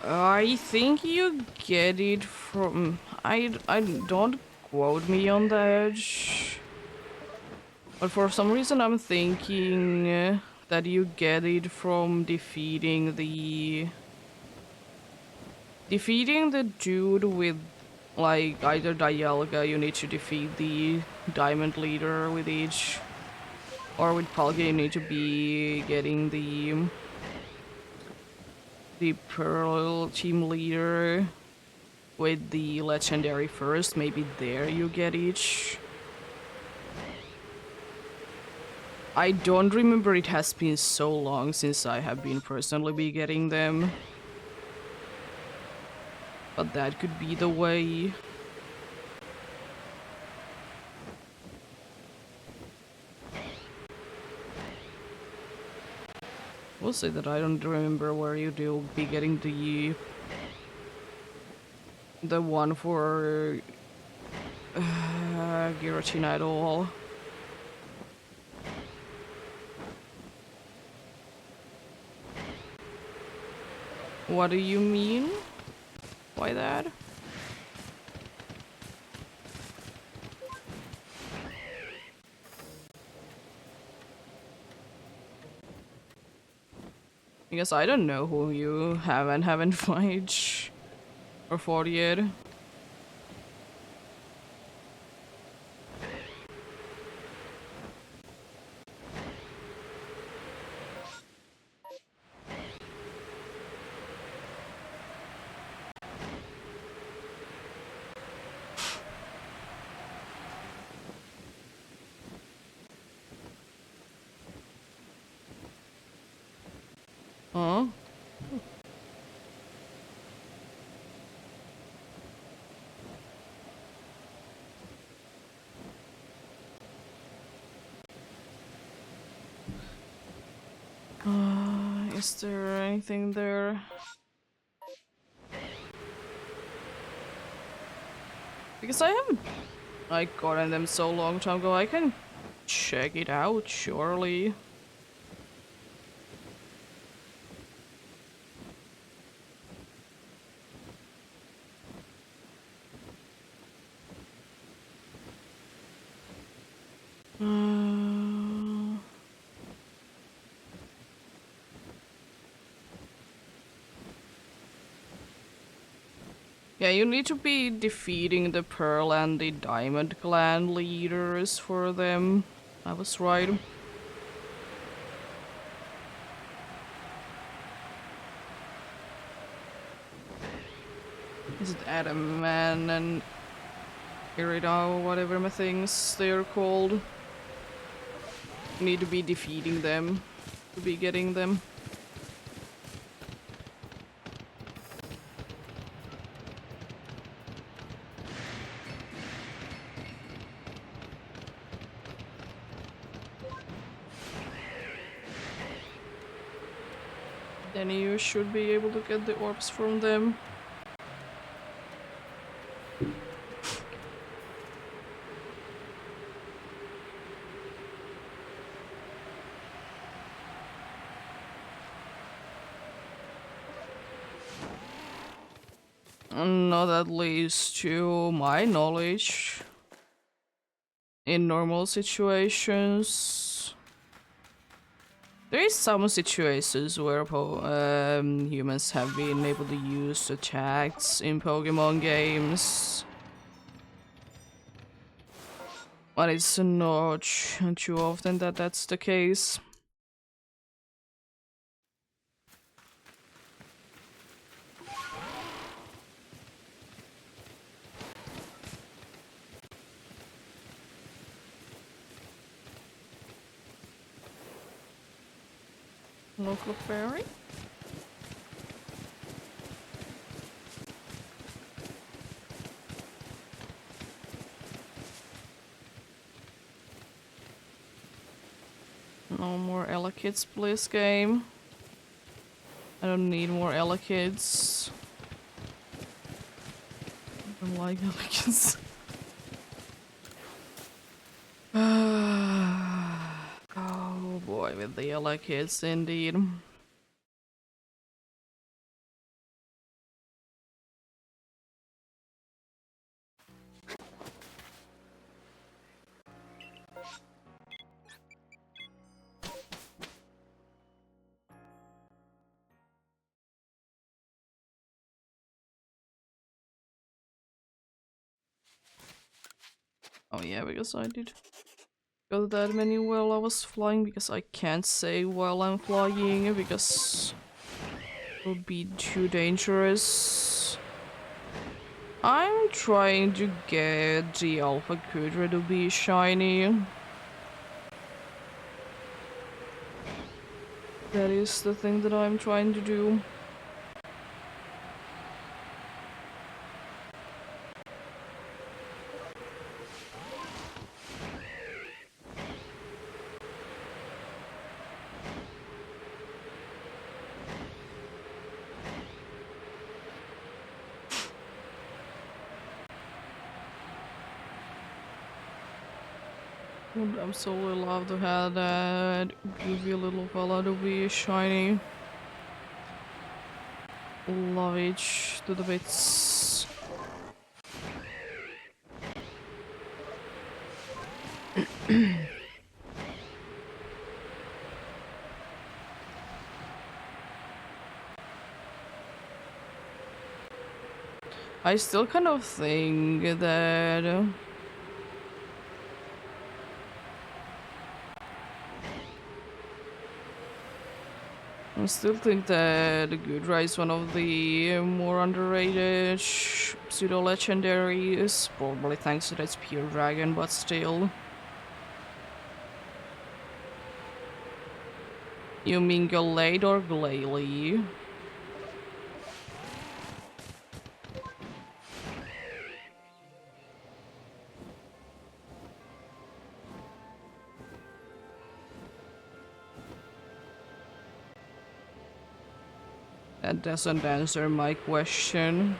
I think you get it from I don't quote me on that. But for some reason I'm thinking that you get it from defeating the dude with like either Dialga, you need to defeat the diamond leader with each, or with Palkia you need to be getting the Pearl team leader with the legendary first. Maybe there you get each. I don't remember, it has been so long since I have been personally be getting them. But that could be the way. We'll say that I don't remember where you do be getting the one for Giratina at all. What do you mean by that? Because I don't know who you haven't fight or fought yet. Huh? Is there anything there? Because I haven't like gotten them so long time ago, I can check it out surely. Yeah, you need to be defeating the Pearl and the Diamond Clan leaders for them. I was right. Is it Adam Man and Irida, whatever my things they're called? You need to be defeating them to be getting them. Then you should be able to get the orbs from them. Not at least to my knowledge. In normal situations. There is some situations where humans have been able to use attacks in Pokemon games. But it's not too often that that's the case. Local fairy? No more Ella Kids, please, game. I don't need more Ella Kids. I don't like Ella Kids. Oh boy, with the Ella Kids, indeed. Oh yeah, because I did go that many while I was flying, because I can't say while I'm flying, because it would be too dangerous. I'm trying to get the Alpha Kudra to be shiny. That is the thing that I'm trying to do. Would absolutely love to have that goofy little fella to be shiny. Love it to the bits. I still kind of think that I still think that Gudra is one of the more underrated pseudo-legendaries, probably thanks to that Spear Dragon, but still. You mean Gallade or Glalie? That doesn't answer my question.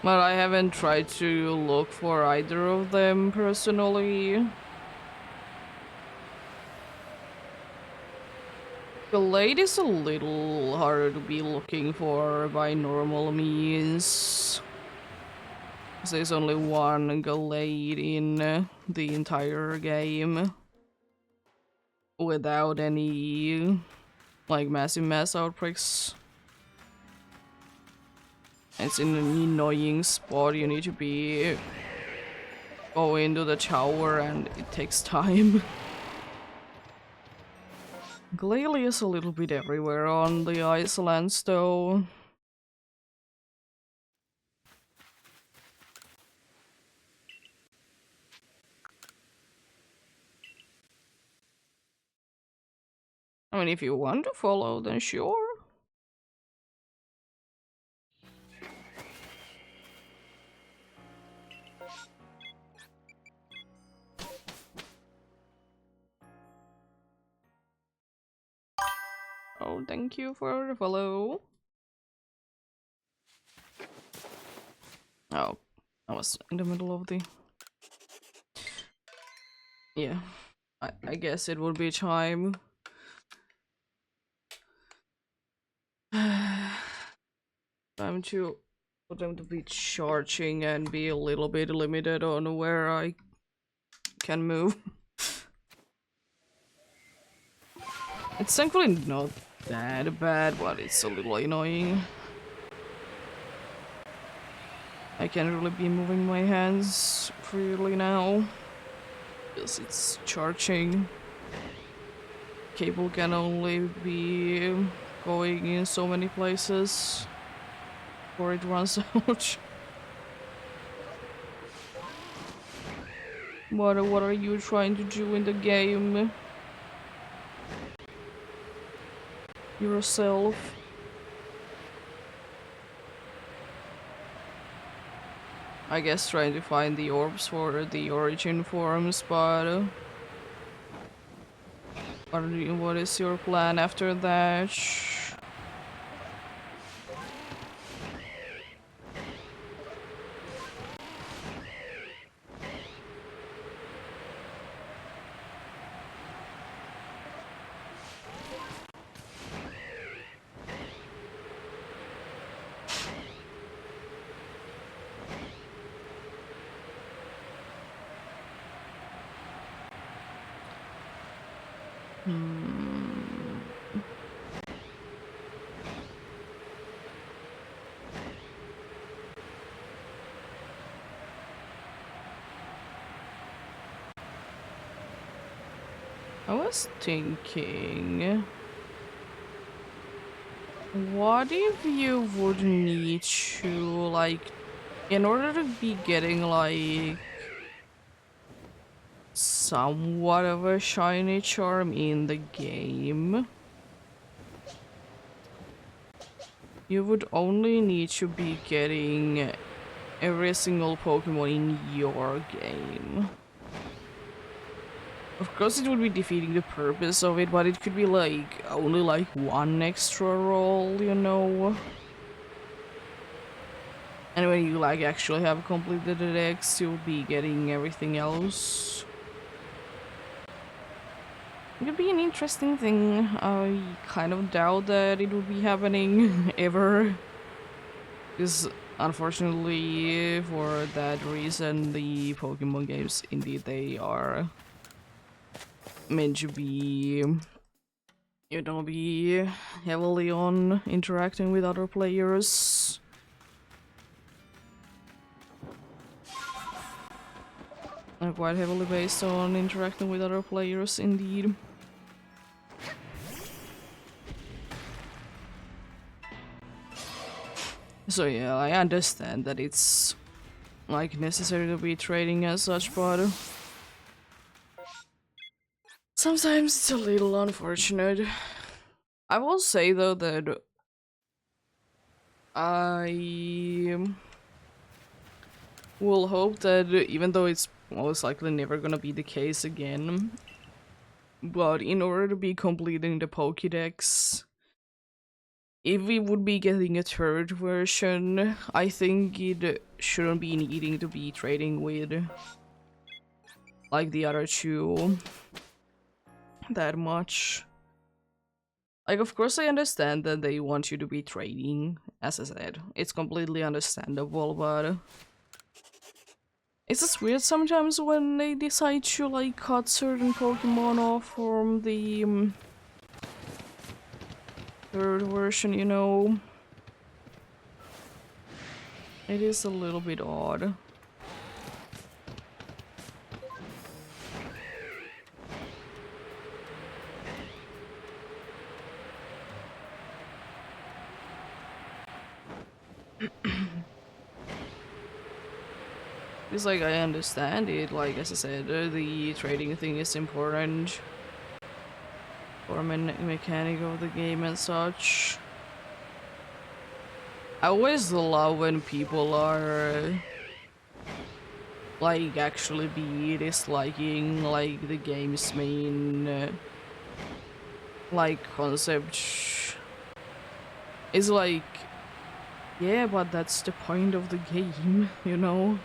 But I haven't tried to look for either of them personally. Glade is a little harder to be looking for by normal means. There's only one Glade in the entire game. Without any, like, massive mass outbreaks. It's in an annoying spot, you need to go into the tower and it takes time. Glalie is a little bit everywhere on the islands though. I mean, if you want to follow, then sure. Oh, thank you for the follow. Oh, I was in the middle of the... Yeah, I guess it would be time. Time to for them to be charging and be a little bit limited on where I can move. It's thankfully not that bad, but it's a little annoying. I can't really be moving my hands freely now because it's charging. Cable can only be going in so many places before it runs out. What are you trying to do in the game? yourself. I guess trying to find the orbs for the origin forms, but what is your plan after that? I was thinking, what if you would need to, like, in order to be getting, like, somewhat of a shiny charm in the game, you would only need to be getting every single Pokemon in your game. Of course it would be defeating the purpose of it, but it could be like only like one extra roll, you know? And when you like actually have completed the decks, you'll be getting everything else. It would be an interesting thing. I kind of doubt that it would be happening ever. Because unfortunately, for that reason, the Pokemon games, indeed, they are meant to be, you know, be heavily on interacting with other players. And quite heavily based on interacting with other players, indeed. So yeah, I understand that it's like necessary to be trading as such, but sometimes it's a little unfortunate. I will say though that I will hope that even though it's most likely never gonna be the case again, but in order to be completing the Pokédex, if we would be getting a third version, I think it shouldn't be needing to be trading with like the other two that much. Like, of course I understand that they want you to be trading, as I said. It's completely understandable, but it's just weird sometimes when they decide to like cut certain Pokemon off from the third version, you know? It is a little bit odd. It's like, I understand it, like, as I said, the trading thing is important for a mechanic of the game and such. I always love when people are like actually be disliking like the game's main like concept. It's like, yeah, but that's the point of the game, you know?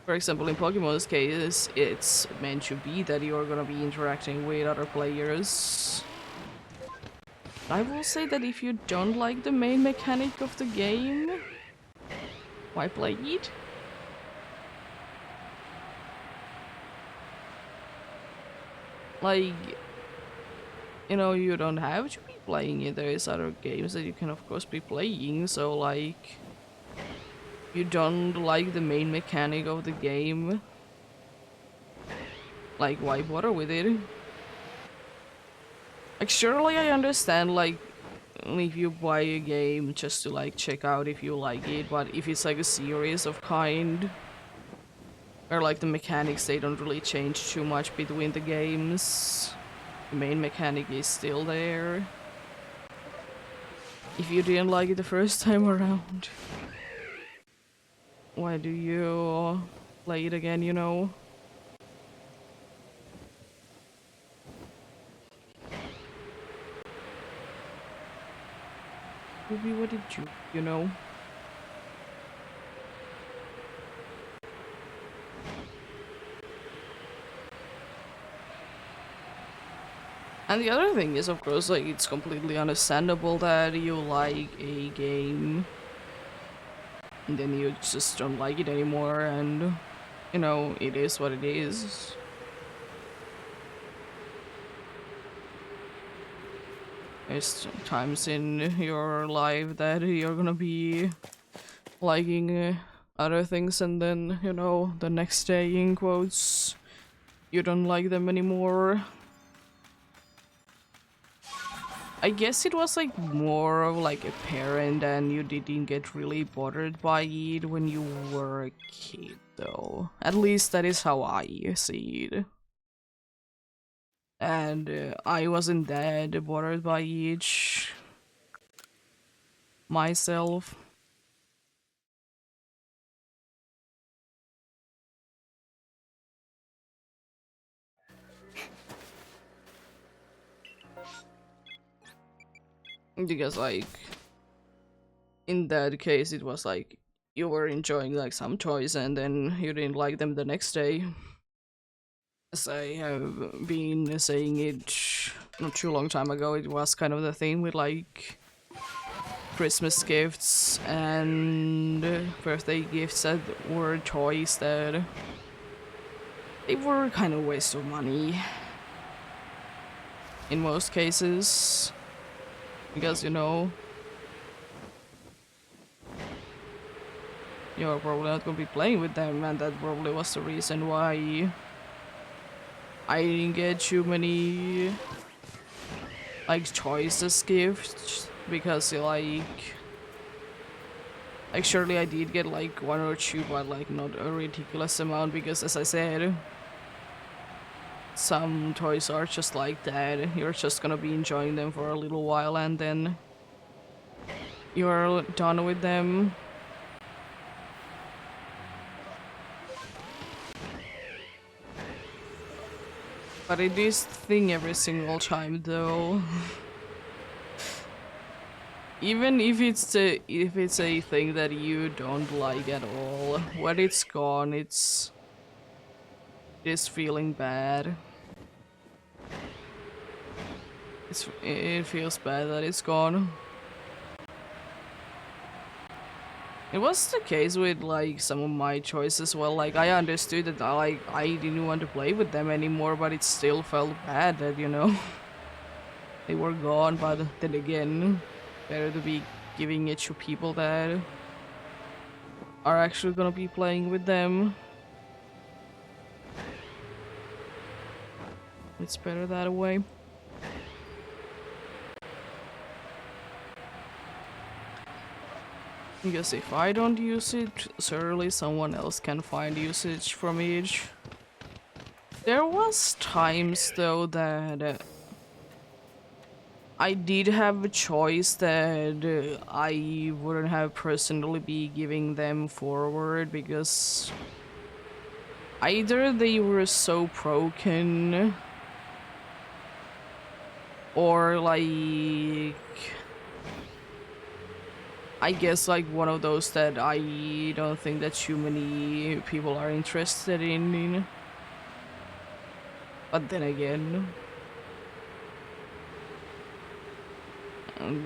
For example, in Pokemon's case, it's meant to be that you're gonna be interacting with other players. I will say that if you don't like the main mechanic of the game, why play it? Like, you know, you don't have to be playing it. There is other games that you can of course be playing, so like, you don't like the main mechanic of the game, like, why bother with it? Like, surely I understand, like, if you buy a game just to like check out if you like it, but if it's like a series of kind, or like the mechanics, they don't really change too much between the games, the main mechanic is still there. If you didn't like it the first time around, why do you play it again, you know? Ruby, what did you know? And the other thing is, of course, like, it's completely understandable that you like a game and then you just don't like it anymore, and, you know, it is what it is. There's times in your life that you're gonna be liking other things, and then, you know, the next day, in quotes, you don't like them anymore. I guess it was like more of like apparent and you didn't get really bothered by it when you were a kid, though. At least that is how I see it. And I wasn't that bothered by it myself. Because like, in that case it was like, you were enjoying like some toys and then you didn't like them the next day. As I have been saying it not too long time ago, it was kind of the thing with like Christmas gifts and birthday gifts that were toys, that they were kind of a waste of money in most cases, because, you know, you're probably not gonna be playing with them, and that probably was the reason why I didn't get too many like toys as gifts, because like surely I did get like one or two, but like not a ridiculous amount, because as I said, some toys are just like that. You're just gonna be enjoying them for a little while and then you're done with them. But it is the thing every single time, though. Even if it's a thing that you don't like at all, when it's gone, it is feeling bad. It feels bad that it's gone. It was the case with like some of my choices. Well, like, I understood that I didn't want to play with them anymore, but it still felt bad that, you know, they were gone. But then again, better to be giving it to people that are actually gonna be playing with them. It's better that way. Because if I don't use it, surely someone else can find usage from it. There was times though that I did have a choice that I wouldn't have personally be giving them forward, because either they were so broken or like, I guess like one of those that I don't think that too many people are interested in. But then again,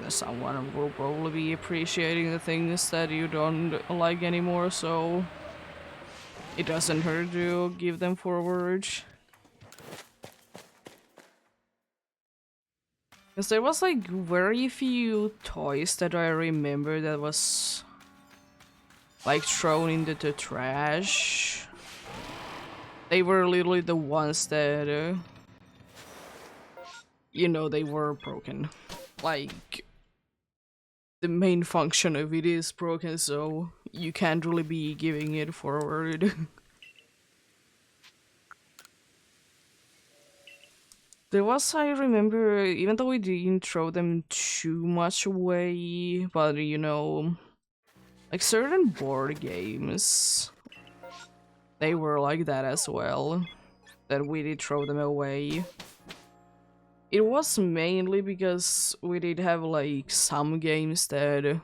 someone will probably be appreciating the things that you don't like anymore, so it doesn't hurt to give them forward. Because there was like very few toys that I remember that was like thrown into the trash. They were literally the ones that, you know, they were broken. Like, the main function of it is broken, so you can't really be giving it forward. There was, I remember, even though we didn't throw them too much away, but you know, like certain board games, they were like that as well, that we did throw them away. It was mainly because we did have like some games that,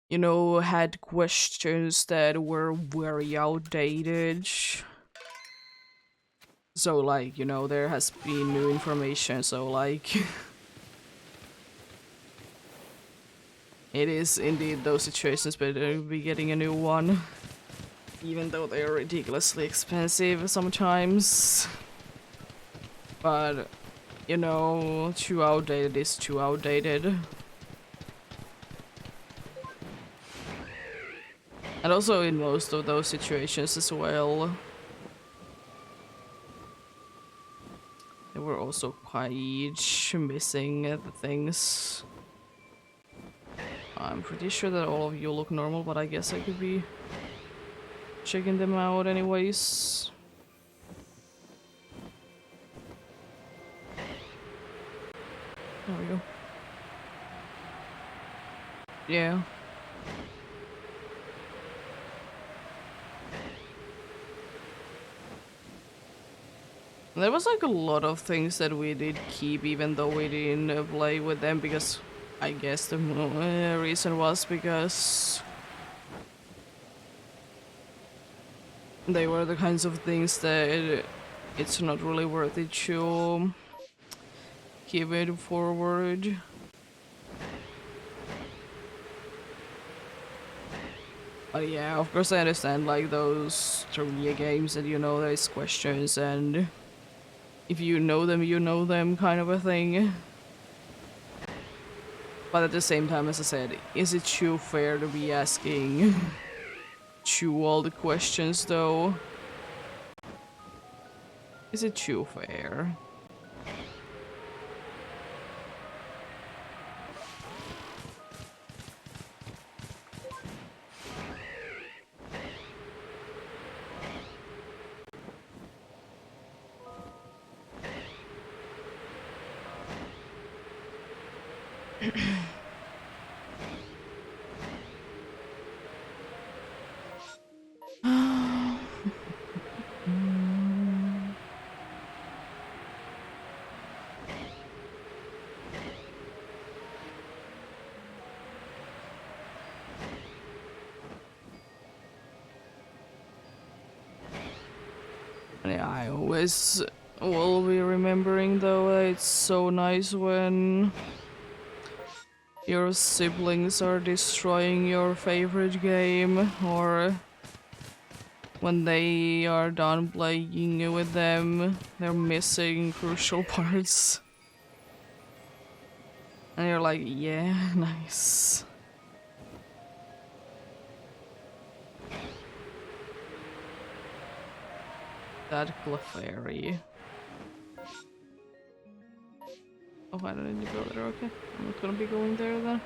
you know, had questions that were very outdated. So like, you know, there has been new information, so like it is indeed those situations, but we'll be getting a new one. Even though they're ridiculously expensive sometimes. But, you know, too outdated is too outdated. And also in most of those situations as well, they were also quite missing the things. I'm pretty sure that all of you look normal, but I guess I could be checking them out anyways. There we go. Yeah. There was like a lot of things that we did keep even though we didn't play with them, because I guess the reason was because they were the kinds of things that it's not really worth it to keep it forward. But yeah, of course I understand like those trivia games that, you know, there's questions and if you know them kind of a thing. But at the same time, as I said, is it too fair to be asking to all the questions though? Is it too fair? Yeah, I always will be remembering though that it's so nice when your siblings are destroying your favorite game, or when they are done playing with them, they're missing crucial parts. And you're like, yeah, nice. That Clefairy. Oh, I don't need to go there, okay. I'm not gonna be going there then.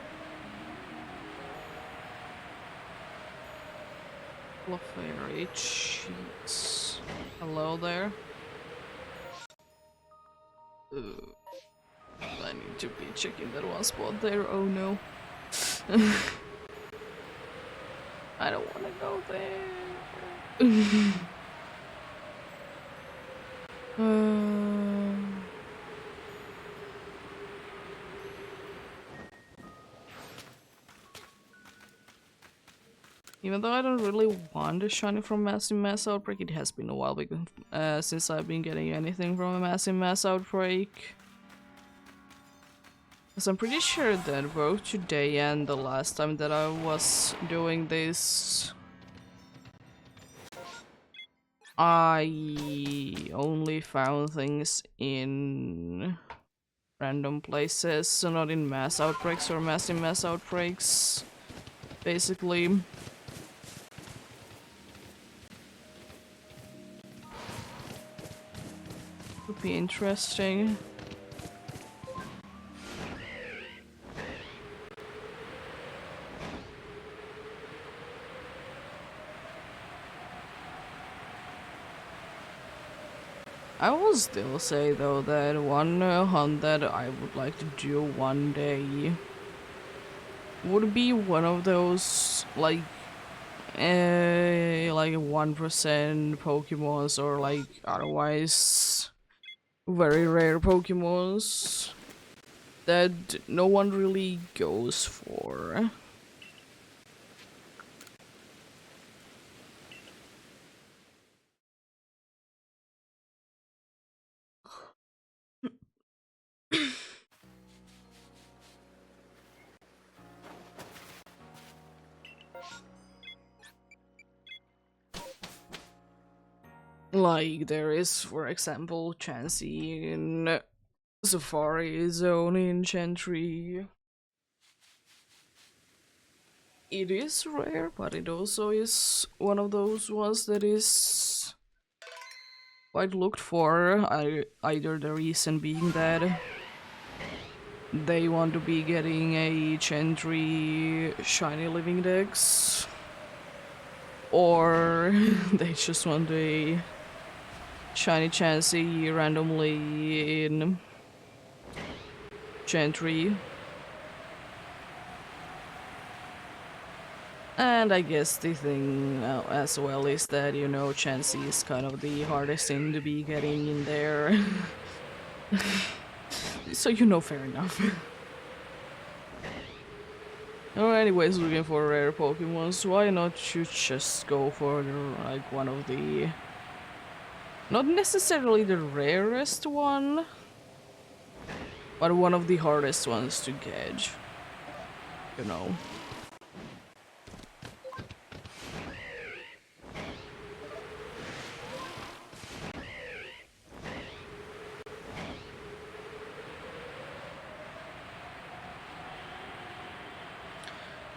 Clefairy cheats. Hello there. I need to be checking that one spot there, oh no. I don't wanna go there. Even though I don't really want a shiny from Massive Mass Outbreak, it has been a while because, since I've been getting anything from a Massive Mass Outbreak. Because I'm pretty sure that both today and the last time that I was doing this, I only found things in random places, so not in mass outbreaks or Massive Mass Outbreaks, basically. Would be interesting. I will still say though that one hunt that I would like to do one day would be one of those like 1% Pokemons or like otherwise very rare Pokemons that no one really goes for. Like there is, for example, Chansey in Safari Zone in Chantry. It is rare, but it also is one of those ones that is quite looked for. Either the reason being that they want to be getting a Chantry shiny living dex, or they just want a shiny Chansey randomly in Chantry. And I guess the thing as well is that, you know, Chansey is kind of the hardest thing to be getting in there. So, you know, fair enough. Or anyways, looking for rare Pokemons, why not you just go for like one of the... Not necessarily the rarest one, but one of the hardest ones to catch. You know.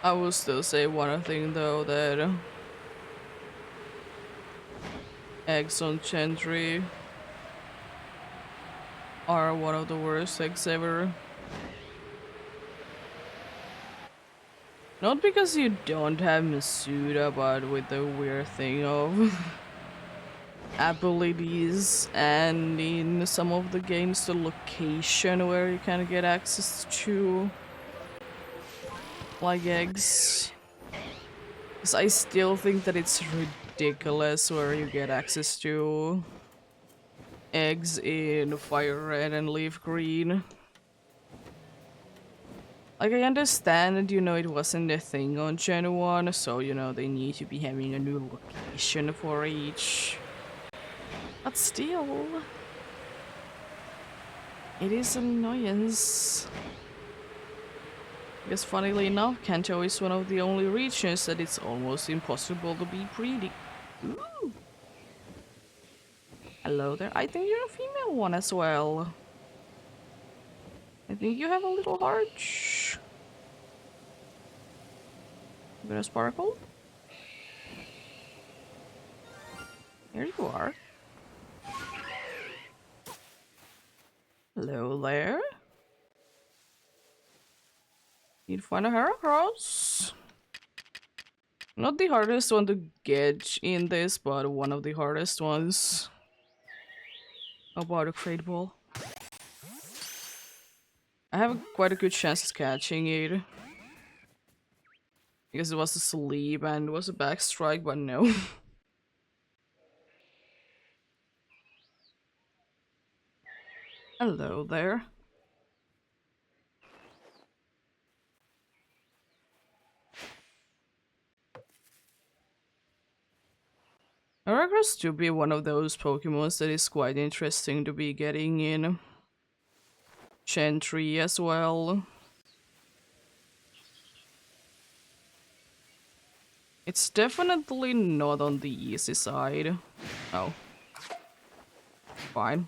I will still say one thing though, that eggs on Chantry are one of the worst eggs ever. Not because you don't have Masuda, but with the weird thing of abilities, and in some of the games the location where you can get access to like eggs. Because I still think that it's ridiculous where you get access to eggs in Fire Red and Leaf Green. Like, I understand that, you know, it wasn't a thing on Gen 1, so, you know, they need to be having a new location for each. But still, it is an annoyance. Because funnily enough, Kanto is one of the only regions that it's almost impossible to be breeding. Ooh. Hello there. I think you're a female one as well. I think you have a little heart. Shh. You gonna sparkle? Here you are. Hello there. Need to find a Heracross. Not the hardest one to get in this, but one of the hardest ones. How about a crate ball? I have quite a good chance of catching it. Because it was asleep and it was a back strike, but no. Hello there. Heracross to be one of those Pokemons that is quite interesting to be getting in Chantry as well. It's definitely not on the easy side. Oh. Fine.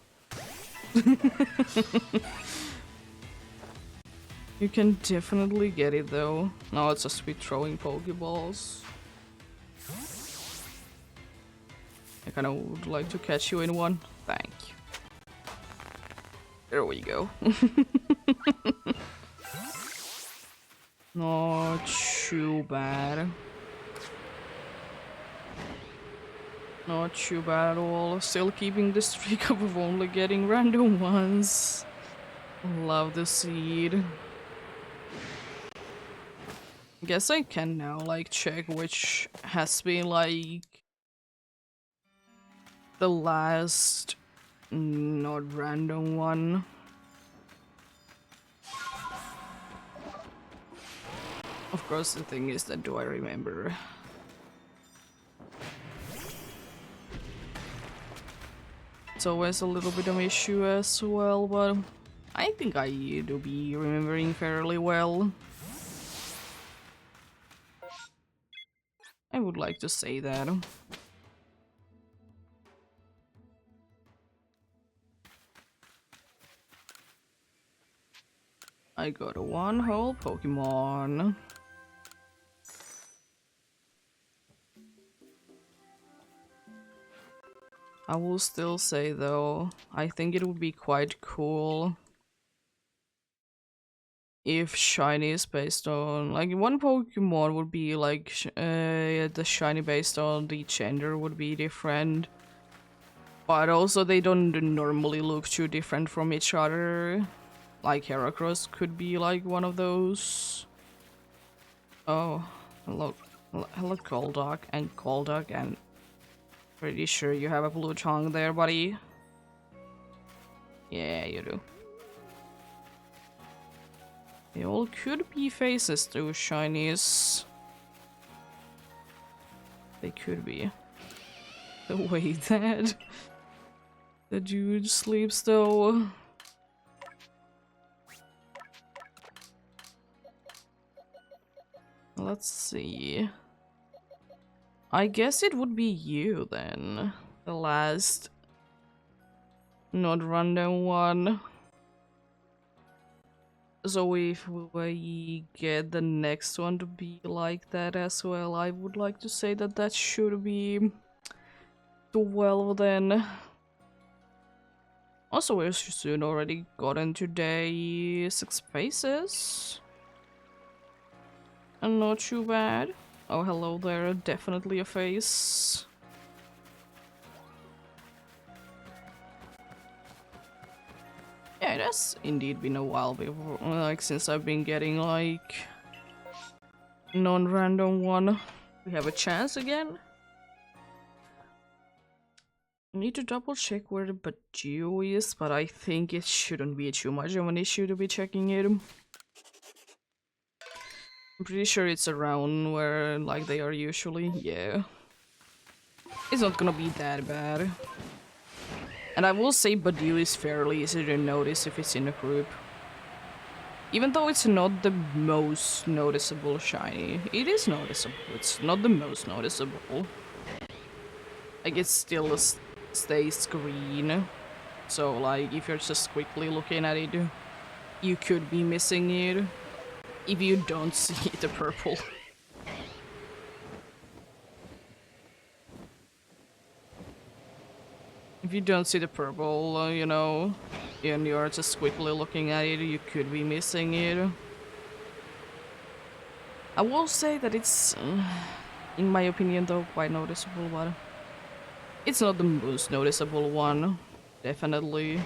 You can definitely get it though. Now it's just be throwing Pokeballs. I kinda would like to catch you in one. Thank you. There we go. Not too bad. Not too bad at all. Still keeping the streak of only getting random ones. Love the seed. Guess I can now like check which has been like the last not random one. Of course the thing is that do I remember? It's always a little bit of an issue as well, but I think I do be remembering fairly well. I would like to say that. I got a one whole Pokemon. I will still say though, I think it would be quite cool if shiny is based on like one Pokemon would be like the shiny based on the gender would be different, but also they don't normally look too different from each other. Like Heracross could be like one of those. Oh, hello, hello, Golduck and pretty sure you have a blue tongue there, buddy. Yeah, you do. They all could be faces, those shinies. They could be. The way that the dude sleeps, though. Let's see. I guess it would be you then. The last not random one. So if we get the next one to be like that as well, I would like to say that that should be 12 then. Also, we're soon already gotten today 6 faces. And not too bad. Oh, hello there, definitely a face. Yeah, it has indeed been a while before, like, since I've been getting, like, non-random one. We have a chance again. I need to double check where the Badoo is, but I think it shouldn't be too much of an issue to be checking it. I'm pretty sure it's around where, like, they are usually. Yeah. It's not gonna be that bad. And I will say Badoo is fairly easy to notice if it's in a group. Even though it's not the most noticeable shiny, it is noticeable. It's not the most noticeable. Like, it still stays green. So, like, if you're just quickly looking at it, you could be missing it. If you don't see the purple. If you don't see the purple, you know, and you're just quickly looking at it, you could be missing it. I will say that it's, in my opinion though, quite noticeable, but it's not the most noticeable one, definitely.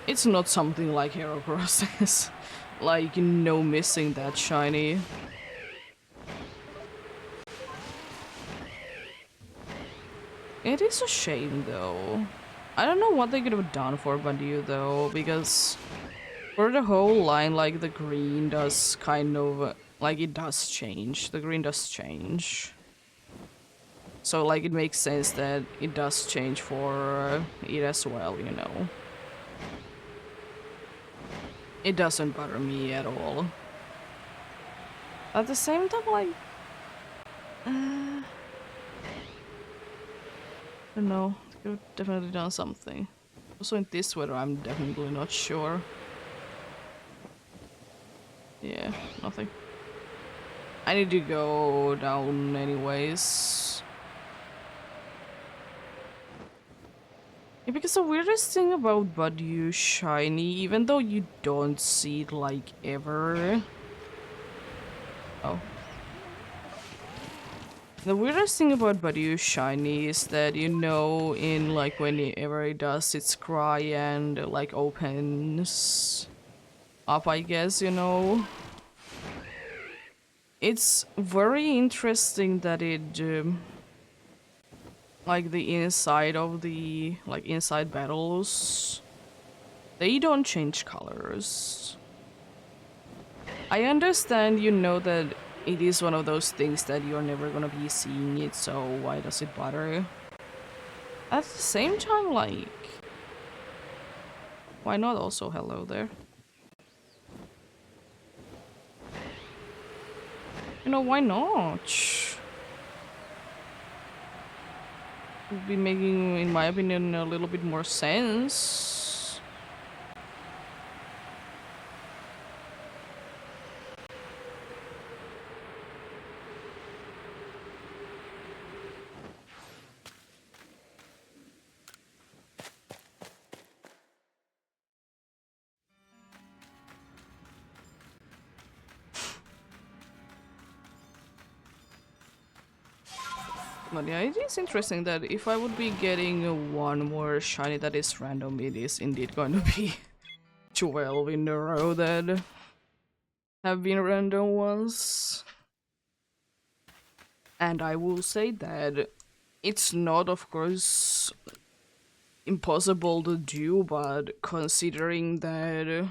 It's not something like Heracross is. Like, no missing that shiny. It is a shame, though. I don't know what they could have done for Badoo, though, because for the whole line, like, the green does kind of... like, it does change. The green does change. So, like, it makes sense that it does change for it as well, you know. It doesn't bother me at all. At the same time, like... I don't know. They could have definitely done something. Also in this weather, I'm definitely not sure. Yeah, nothing. I need to go down anyways. Yeah, because the weirdest thing about Badoo shiny, even though you don't see it like ever. Oh. The weirdest thing about Badu Shiny is that, you know, in like whenever it does its cry and like opens up, I guess, you know, it's very interesting that it like the inside of the like inside battles, they don't change colors. I understand, you know, that it is one of those things that you're never gonna be seeing it, so why does it bother? At the same time, like, why not also hello there? You know, why not? Would be making, in my opinion, a little bit more sense. But yeah, it is interesting that if I would be getting one more shiny that is random, it is indeed going to be 12 in a row that have been random ones. And I will say that it's not, of course, impossible to do, but considering that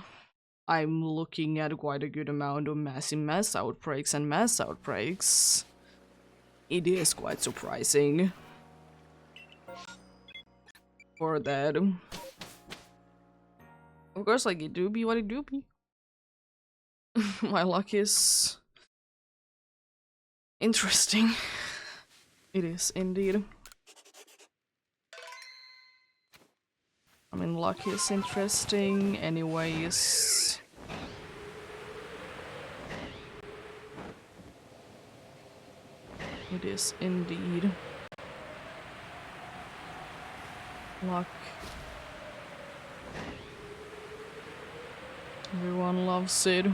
I'm looking at quite a good amount of mass outbreaks and mass outbreaks, it is quite surprising for that. Of course, like, it do be what it do be. My luck is interesting. It is indeed. I mean, luck is interesting anyways. It is indeed. Luck. Everyone loves it.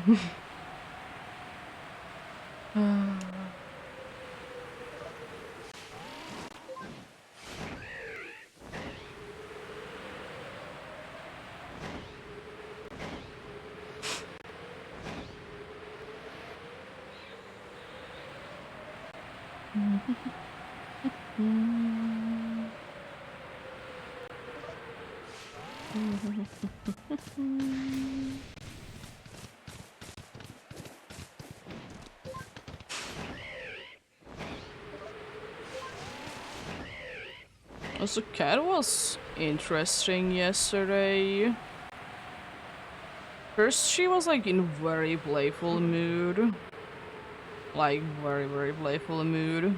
Also, Cat was interesting yesterday. First, she was like in very playful mood. Like, very playful mood.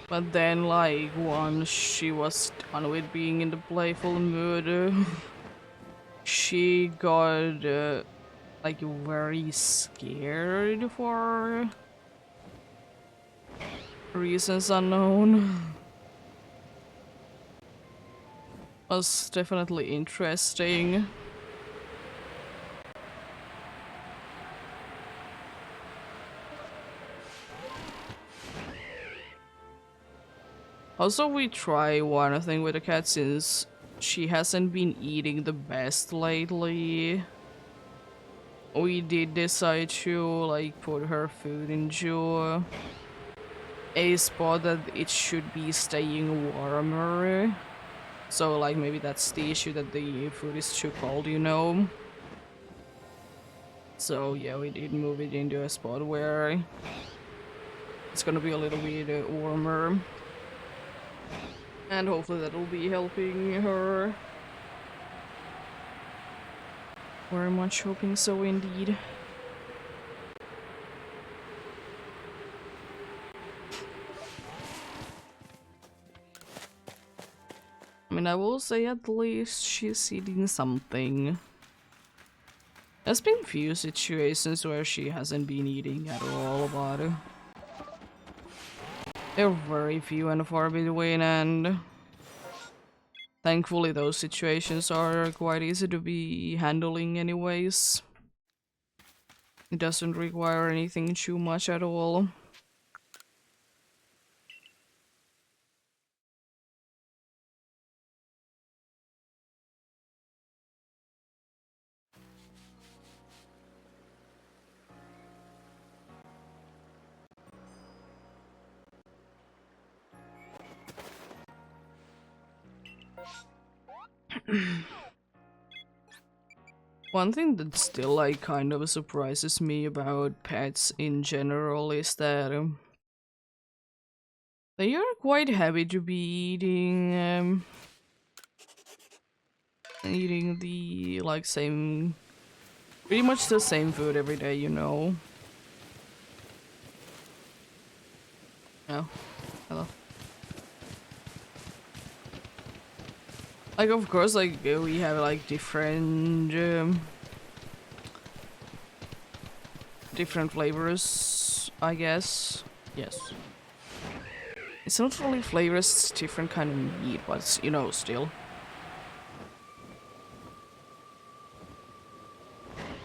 But then, like, once she was done with being in the playful mood, she got, like, very scared for reasons unknown. Was definitely interesting. Also, we try one thing with the cat since she hasn't been eating the best lately. We did decide to like put her food into a spot that it should be staying warmer. So like maybe that's the issue, that the food is too cold, you know. So yeah, we did move it into a spot where it's gonna be a little bit warmer. And hopefully that'll be helping her. Very much hoping so indeed. I mean, I will say at least she's eating something. There's been few situations where she hasn't been eating at all, but they're very few and far between, and thankfully those situations are quite easy to be handling anyways. It doesn't require anything too much at all. One thing that still like kind of surprises me about pets in general is that they are quite happy to be eating the like same, pretty much the same food every day, you know. Oh, hello. Like of course, like we have like different flavors, I guess. Yes. It's not really flavors, it's different kind of meat, but it's, you know, still.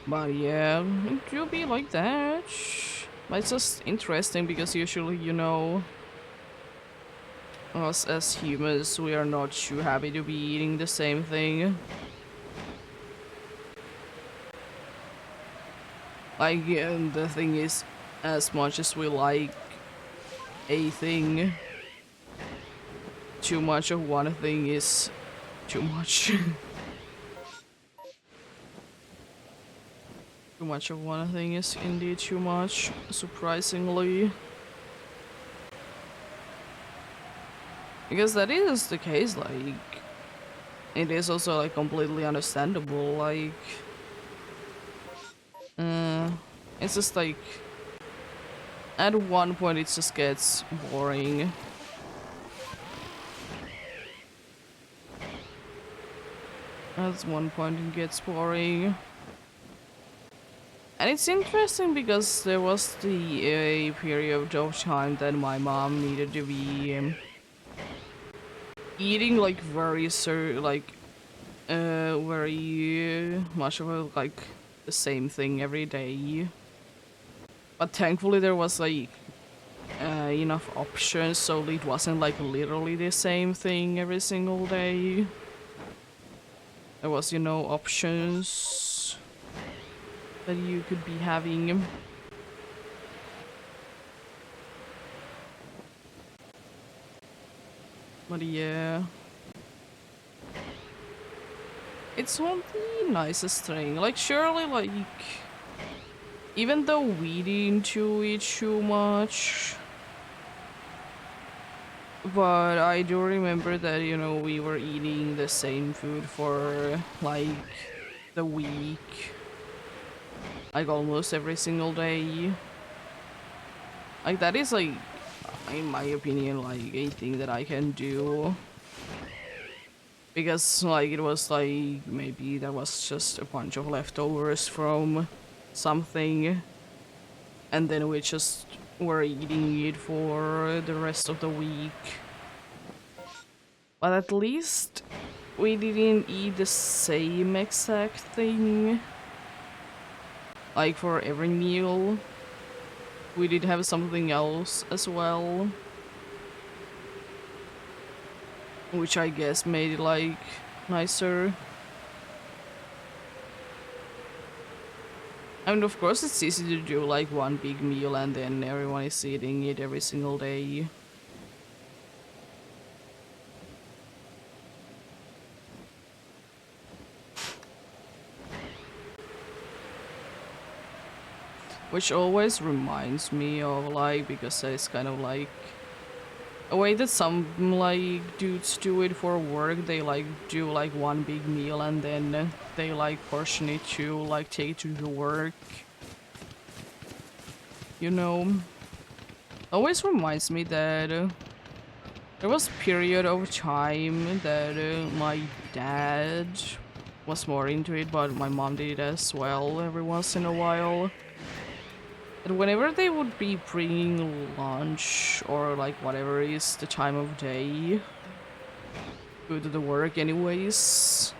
But yeah, it will be like that. But it's just interesting because usually, you know, us as humans, we are not too happy to be eating the same thing. Like, the thing is, as much as we like a thing, too much of one thing is too much. Too much of one thing is indeed too much, surprisingly. Because that is the case, like, it is also like completely understandable, like, it's just like, at one point it just gets boring. At one point it gets boring. And it's interesting because there was a period of time that my mom needed to be eating like very very much of like the same thing every day. But thankfully there was like enough options, so it wasn't like literally the same thing every single day. There was, you know, options that you could be having. But yeah, it's one of the nicest thing. Like surely, like even though we didn't eat too much, but I do remember that, you know, we were eating the same food for like the week, like almost every single day. Like that is like, in my opinion, like a thing that I can do. Because like it was like maybe there was just a bunch of leftovers from something, and then we just were eating it for the rest of the week. But at least we didn't eat the same exact thing. Like for every meal, we did have something else as well. Which I guess made it like nicer. I mean, of course it's easy to do like one big meal and then everyone is eating it every single day. Which always reminds me of like, because it's kind of like a way that some like dudes do it for work. They like do like one big meal and then they like portion it to like take it to the work. You know? Always reminds me that there was a period of time that my dad was more into it, but my mom did it as well every once in a while. And whenever they would be bringing lunch or like whatever is the time of day to the work anyways,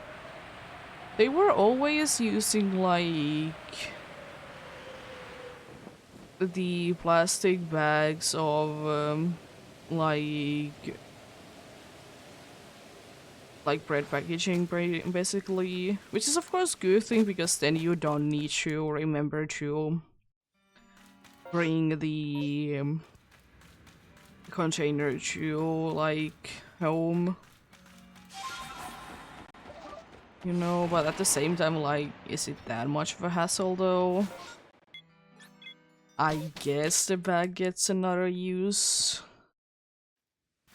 they were always using like the plastic bags of like bread packaging basically, which is of course good thing because then you don't need to remember to bring the container to like home, you know, but at the same time, like, is it that much of a hassle though? I guess the bag gets another use.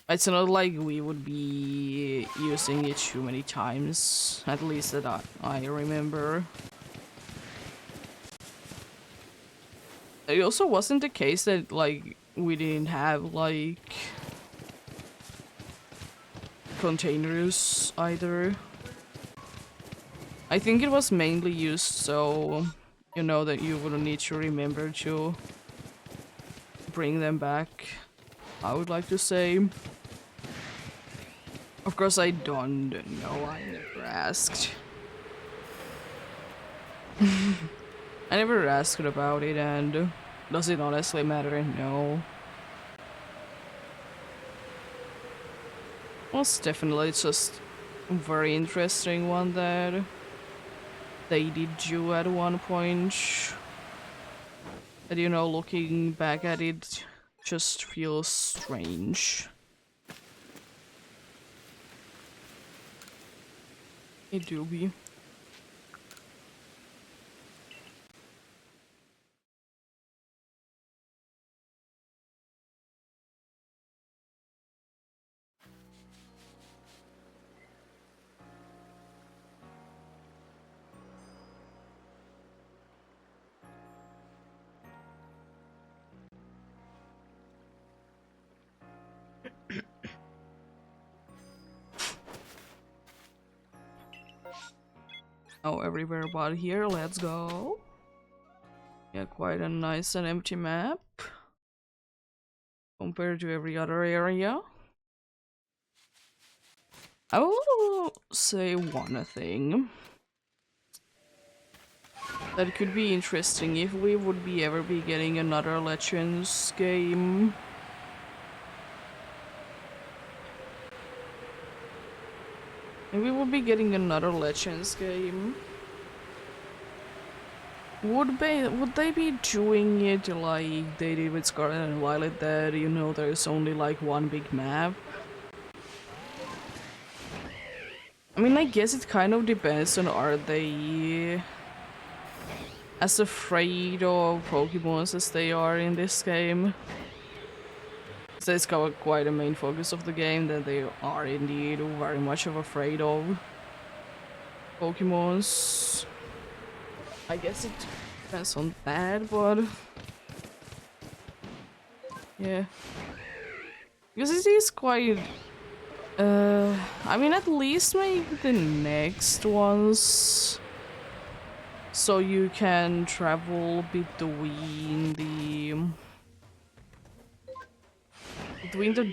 It's not like we would be using it too many times, at least that I remember. It also wasn't the case that, like, we didn't have, like, containers either. I think it was mainly used so, you know, that you wouldn't need to remember to bring them back, I would like to say. Of course, I don't know, I never asked. I never asked about it, and does it honestly matter? No. Most definitely, it's just a very interesting one that they did do at one point. But you know, looking back at it just feels strange. It do be. Oh, everywhere but here, let's go. Yeah, quite a nice and empty map compared to every other area. I will say one thing that could be interesting if we would be ever be getting another Legends game. If we would be getting another Legends game, would they be doing it like they did with Scarlet and Violet, that, you know, there's only like one big map? I mean, I guess it kind of depends on, are they as afraid of Pokemons as they are in this game? So it's quite a main focus of the game, that they are indeed very much of afraid of Pokemons. I guess it depends on that, but yeah. Because it is quite... I mean, at least make the next ones so you can travel between the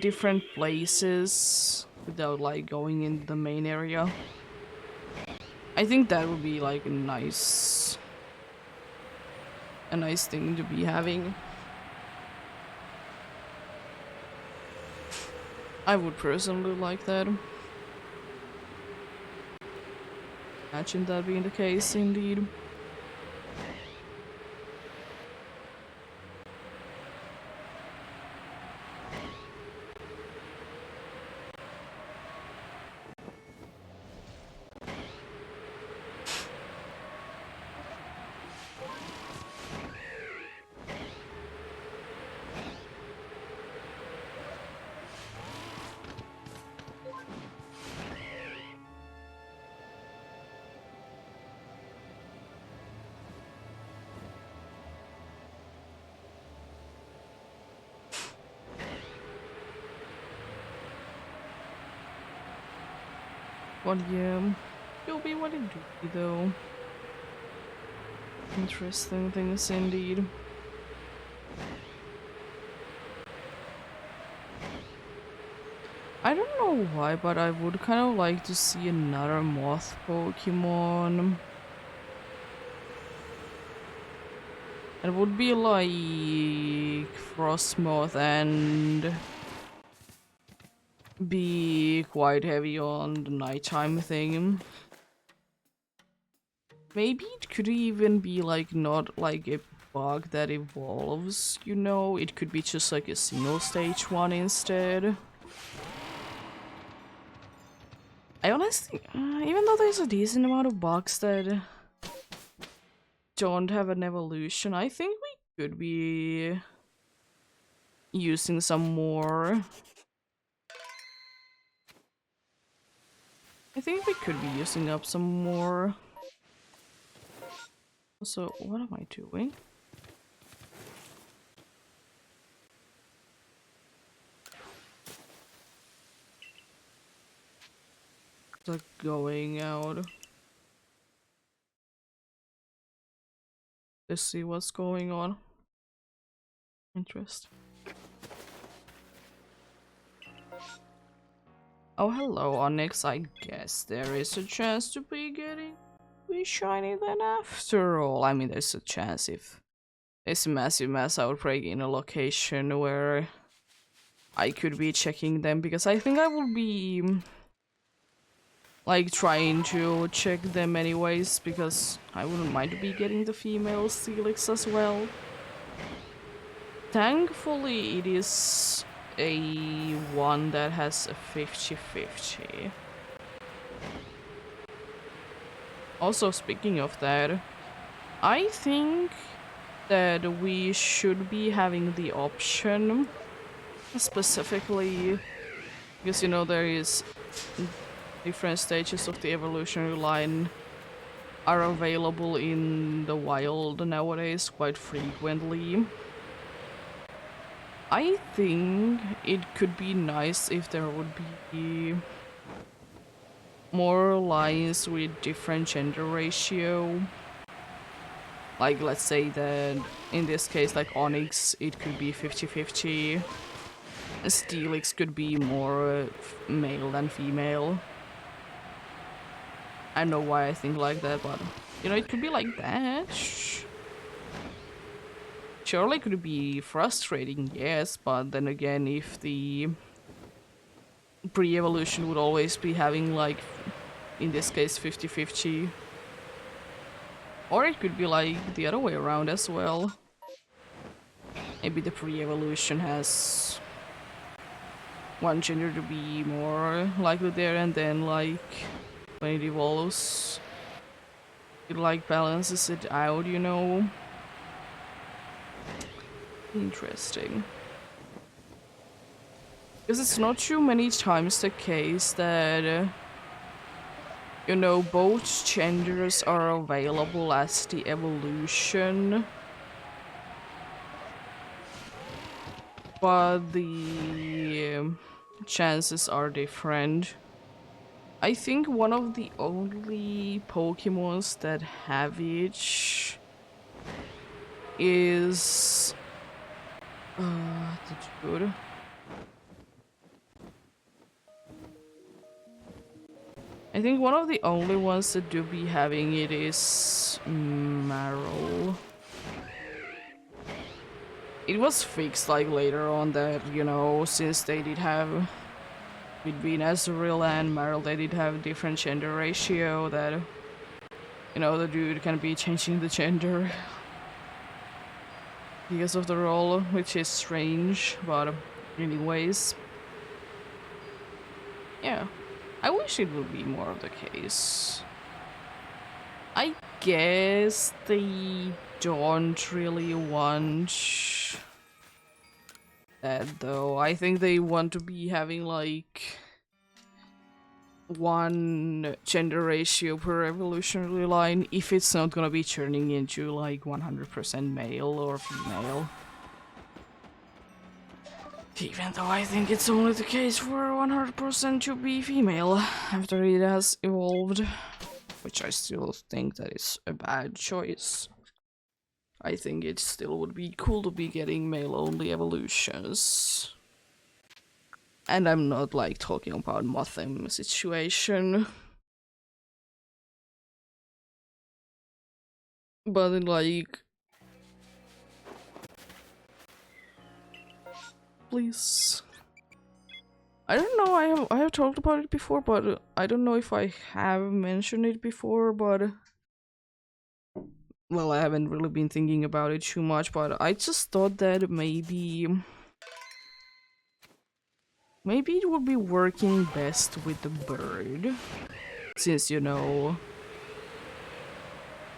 different places without like going in the main area. I think that would be like a nice thing to be having. I would personally like that. Imagine that being the case, indeed. But yeah, you'll be what it do though. Interesting things indeed. I don't know why, but I would kind of like to see another moth Pokemon. It would be like Frostmoth and be quite heavy on the nighttime thing. Maybe it could even be like not like a bug that evolves, you know? It could be just like a single stage one instead. I honestly, even though there's a decent amount of bugs that don't have an evolution, I think we could be using some more. I think we could be using up some more. So, what am I doing? Like going out. Let's see what's going on. Interesting. Oh, hello, Onyx. I guess there is a chance to be getting shiny then after all. I mean, there's a chance if there's a massive mass outbreak in a location where I could be checking them, because I think I will be like trying to check them anyways, because I wouldn't mind to be getting the female Steelix as well. Thankfully, it is a one that has a 50-50. Also, speaking of that, I think that we should be having the option, specifically because, you know, there is different stages of the evolutionary line are available in the wild nowadays quite frequently. I think it could be nice if there would be more lines with different gender ratio. Like, let's say that in this case, like Onyx, it could be 50-50. Steelix could be more male than female. I don't know why I think like that, but you know, it could be like that. Surely it could be frustrating, yes, but then again, if the pre-evolution would always be having like, in this case, 50-50. Or it could be like the other way around as well. Maybe the pre-evolution has one gender to be more likely there, and then like when it evolves, it like balances it out, you know? Interesting. Because it's not too many times the case that you know, both genders are available as the evolution, but the chances are different. I think one of the only Pokemons that have it is that's good. I think one of the only ones that do be having it is Marrow. It was fixed like later on that, you know, since they did have between Azurill and Marrow, they did have different gender ratio that, you know, the dude can be changing the gender because of the role, which is strange, but anyways. Yeah. I wish it would be more of the case. I guess they don't really want that though. I think they want to be having like one gender ratio per evolutionary line if it's not gonna be turning into like 100% male or female. Even though I think it's only the case for 100% to be female after it has evolved, which I still think that is a bad choice. I think it still would be cool to be getting male-only evolutions. And I'm not like talking about Mothim situation. But like, please. I don't know, I have talked about it before, but I don't know if I have mentioned it before, but well, I haven't really been thinking about it too much, but I just thought that maybe it would be working best with the bird, since, you know,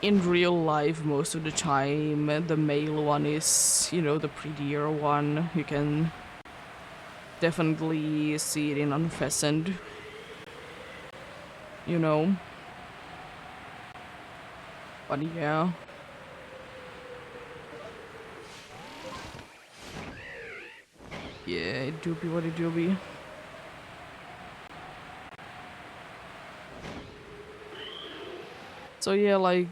in real life most of the time the male one is, you know, the prettier one. You can definitely see it in on pheasant, you know. But yeah. Yeah, it do be what it do be. So yeah, like,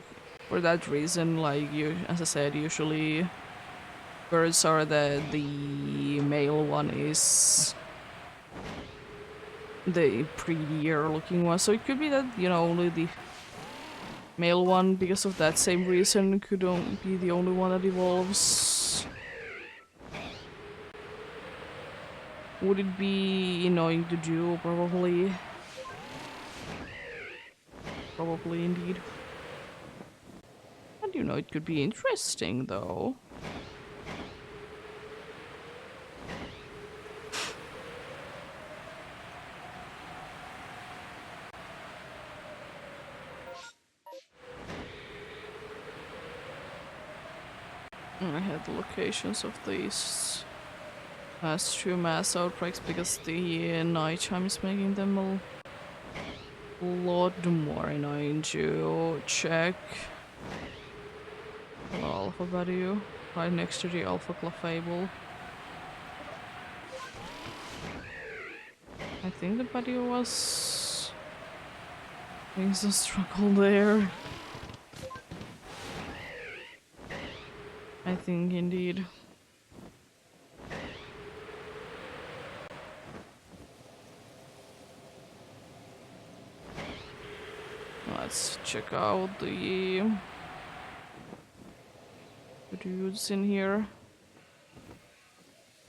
for that reason, like, you, as I said, usually birds are the male one is the prettier looking one. So it could be that, you know, only the male one, because of that same reason, could only be the only one that evolves. Would it be annoying to do? Probably. Probably indeed. And you know, it could be interesting though. I had the locations of these past two mass outbreaks because the nighttime is making them a lot more annoying to check. Hello, Alpha Value, right next to the Alpha Clefable. I think the Value was having some struggle there. I think indeed. Let's check out the dudes in here.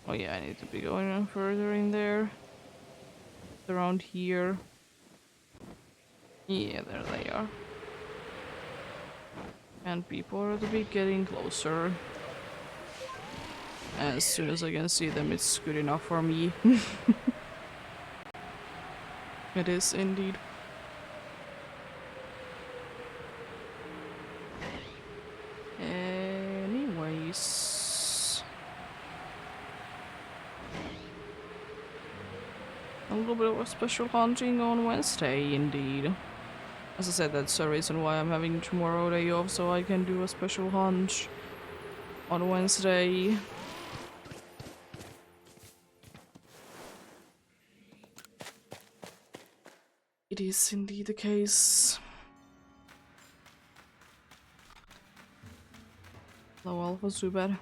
Oh yeah, I need to be going on further in there. Around here. Yeah, there they are. And people are to be getting closer. As soon as I can see them, it's good enough for me. It is indeed. Anyways, a little bit of special hunting on Wednesday, indeed. As I said, that's the reason why I'm having tomorrow day off, so I can do a special hunt on Wednesday. It is indeed the case. Hello, Alpha Zubat.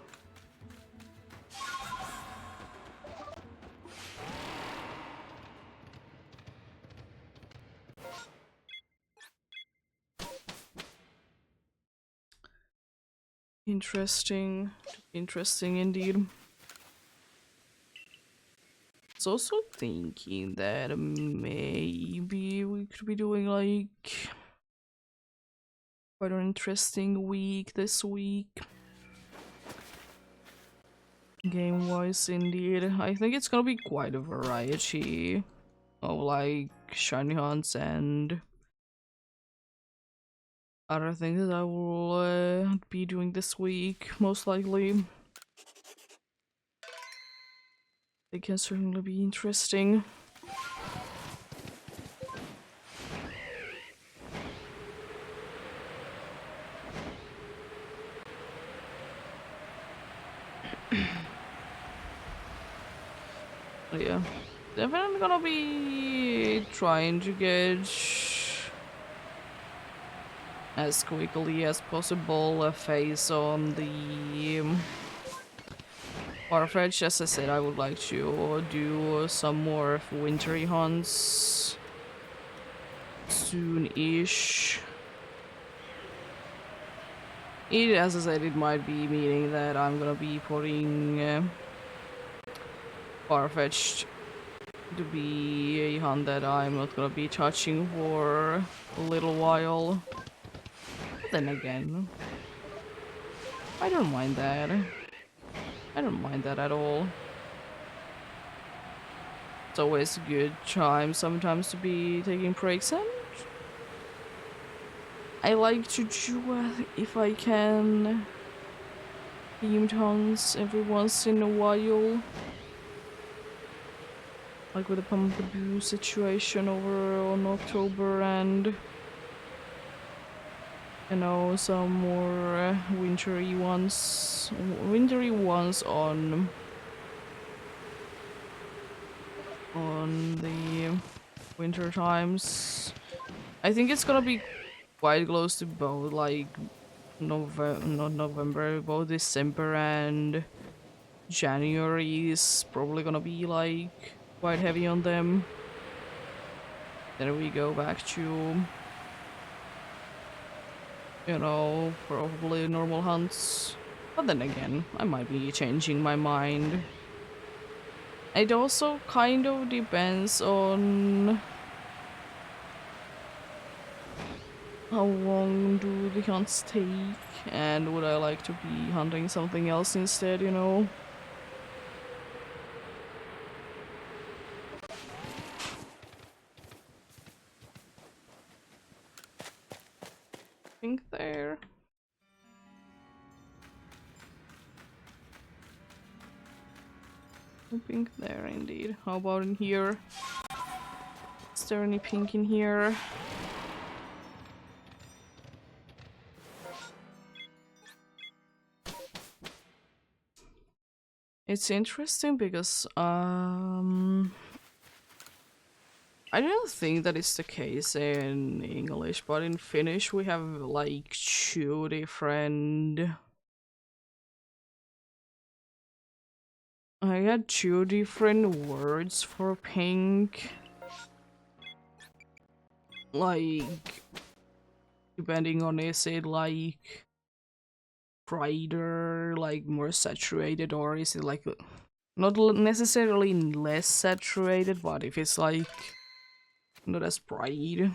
Interesting. Interesting indeed. I was also thinking that maybe we could be doing like quite an interesting week this week. Game wise, indeed. I think it's gonna be quite a variety of like shiny hunts and other things that I will be doing this week, most likely. They can certainly be interesting. Yeah, definitely gonna be trying to get as quickly as possible a phase on the Farfetch. As I said, I would like to do some more wintry hunts soon-ish. As I said, it might be meaning that I'm gonna be putting far-fetched to be a hunt that I'm not gonna be touching for a little while. But then again, I don't mind that. I don't mind that at all. It's always a good time sometimes to be taking breaks, and I like to do, if I can, themed hunts every once in a while. Like with the Pumpaboo situation over on October, and you know, some more wintry ones on the winter times. I think it's gonna be quite close to both, like not November, both December and January is probably gonna be like quite heavy on them. Then we go back to, you know, probably normal hunts. But then again, I might be changing my mind. It also kind of depends on how long do the hunts take, and would I like to be hunting something else instead, you know? Think there. Pink there indeed. How about in here? Is there any pink in here? It's interesting because I don't think that is the case in English, but in Finnish we have like two different. I had two different words for pink. Like, depending on is it like brighter, like more saturated, or is it like not necessarily less saturated, but if it's like not as bright.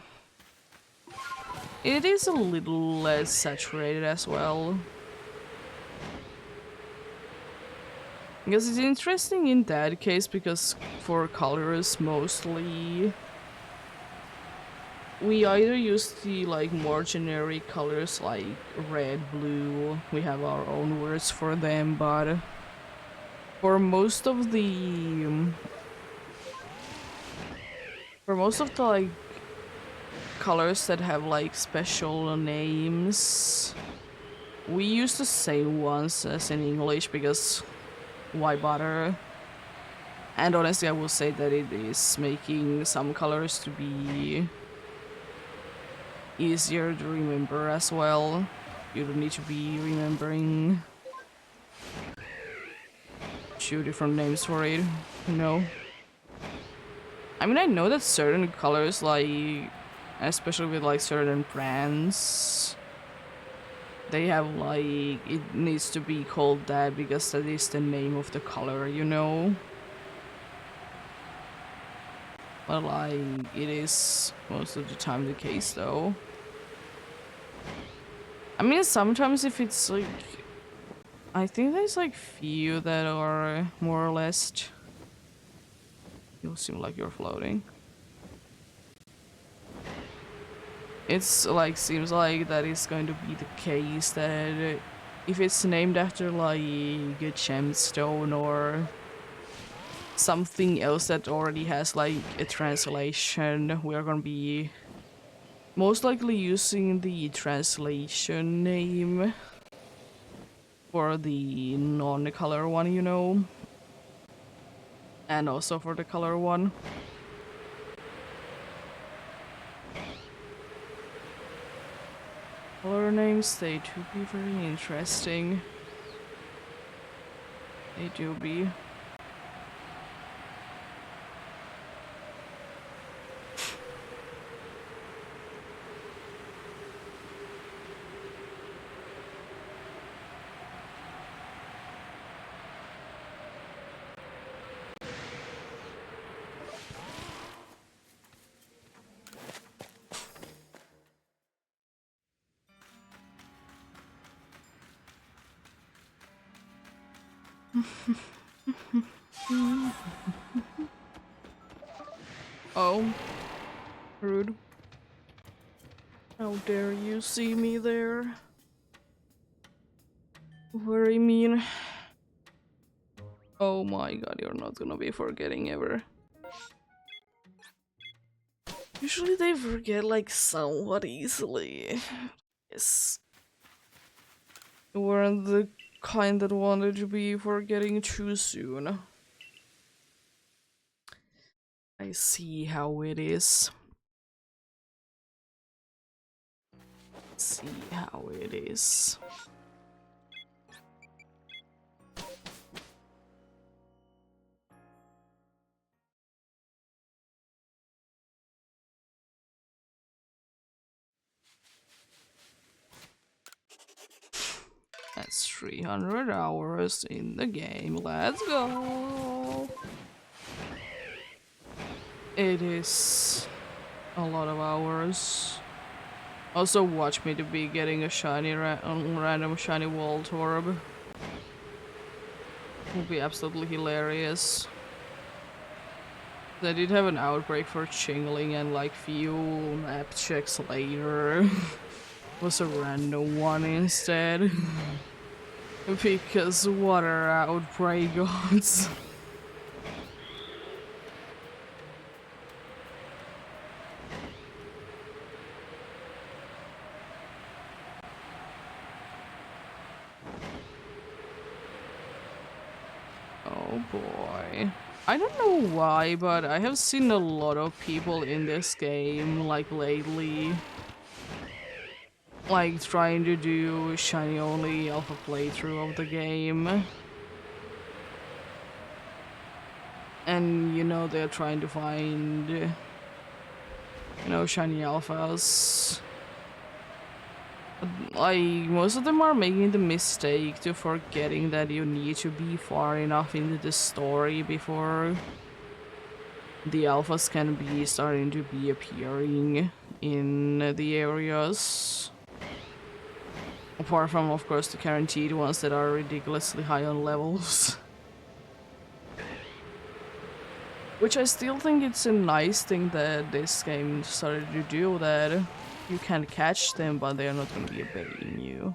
It is a little less saturated as well. Because it's interesting in that case, because for colors mostly we either use the like more generic colors like red, blue, we have our own words for them, but for most of the like colors that have like special names, we use the same ones as in English, because why bother? And honestly, I will say that it is making some colors to be easier to remember as well. You don't need to be remembering two different names for it, you know? I mean, I know that certain colors, like, especially with like certain brands, they have like, it needs to be called that because that is the name of the color, you know? But like, it is most of the time the case though. I mean, sometimes if it's like, I think there's like few that are more or less. You seem like you're floating. It's like, seems like that is going to be the case, that if it's named after like a gemstone or something else that already has like a translation, we are gonna be most likely using the translation name for the non-color one, you know, and also for the color one. Color names, they do be very interesting. They do be. Oh, rude. How dare you see me there? Very mean. Oh my god, you're not gonna be forgetting ever. Usually they forget like somewhat easily. Yes. You weren't the kind that wanted to be forgetting too soon. I see how it is. See how it is. That's 300 hours in the game. Let's go! It is a lot of hours. Also, watch me to be getting a shiny random shiny wall orb. Would be absolutely hilarious. They did have an outbreak for Chingling, and like few map checks later was a random one instead. Because water outbreak gods. Oh boy. I don't know why, but I have seen a lot of people in this game, like lately, like trying to do shiny only alpha playthrough of the game. And you know, they're trying to find, you know, shiny alphas. Like, most of them are making the mistake to forgetting that you need to be far enough into the story before the alphas can be starting to be appearing in the areas. Apart from, of course, the guaranteed ones that are ridiculously high on levels. Which I still think it's a nice thing that this game started to do, that you can catch them, but they're not gonna be obeying you.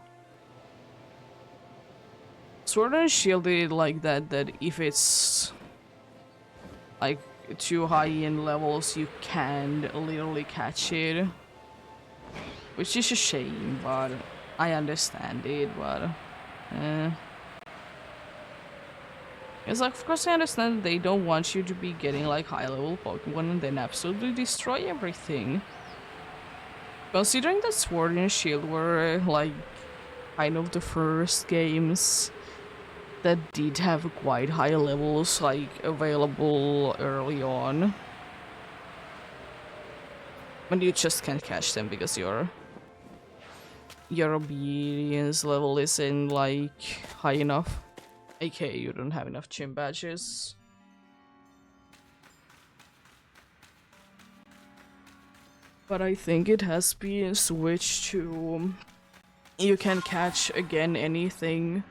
Sword and Shield did like that, that if it's like too high in levels, you can literally catch it. Which is a shame, but I understand it, but it's like, of course I understand that they don't want you to be getting like high level Pokemon and then absolutely destroy everything. Considering that Sword and Shield were like kind of the first games that did have quite high levels like available early on. But you just can't catch them because your obedience level isn't like high enough. aka you don't have enough gym badges. But I think it has been switched to you can catch again anything,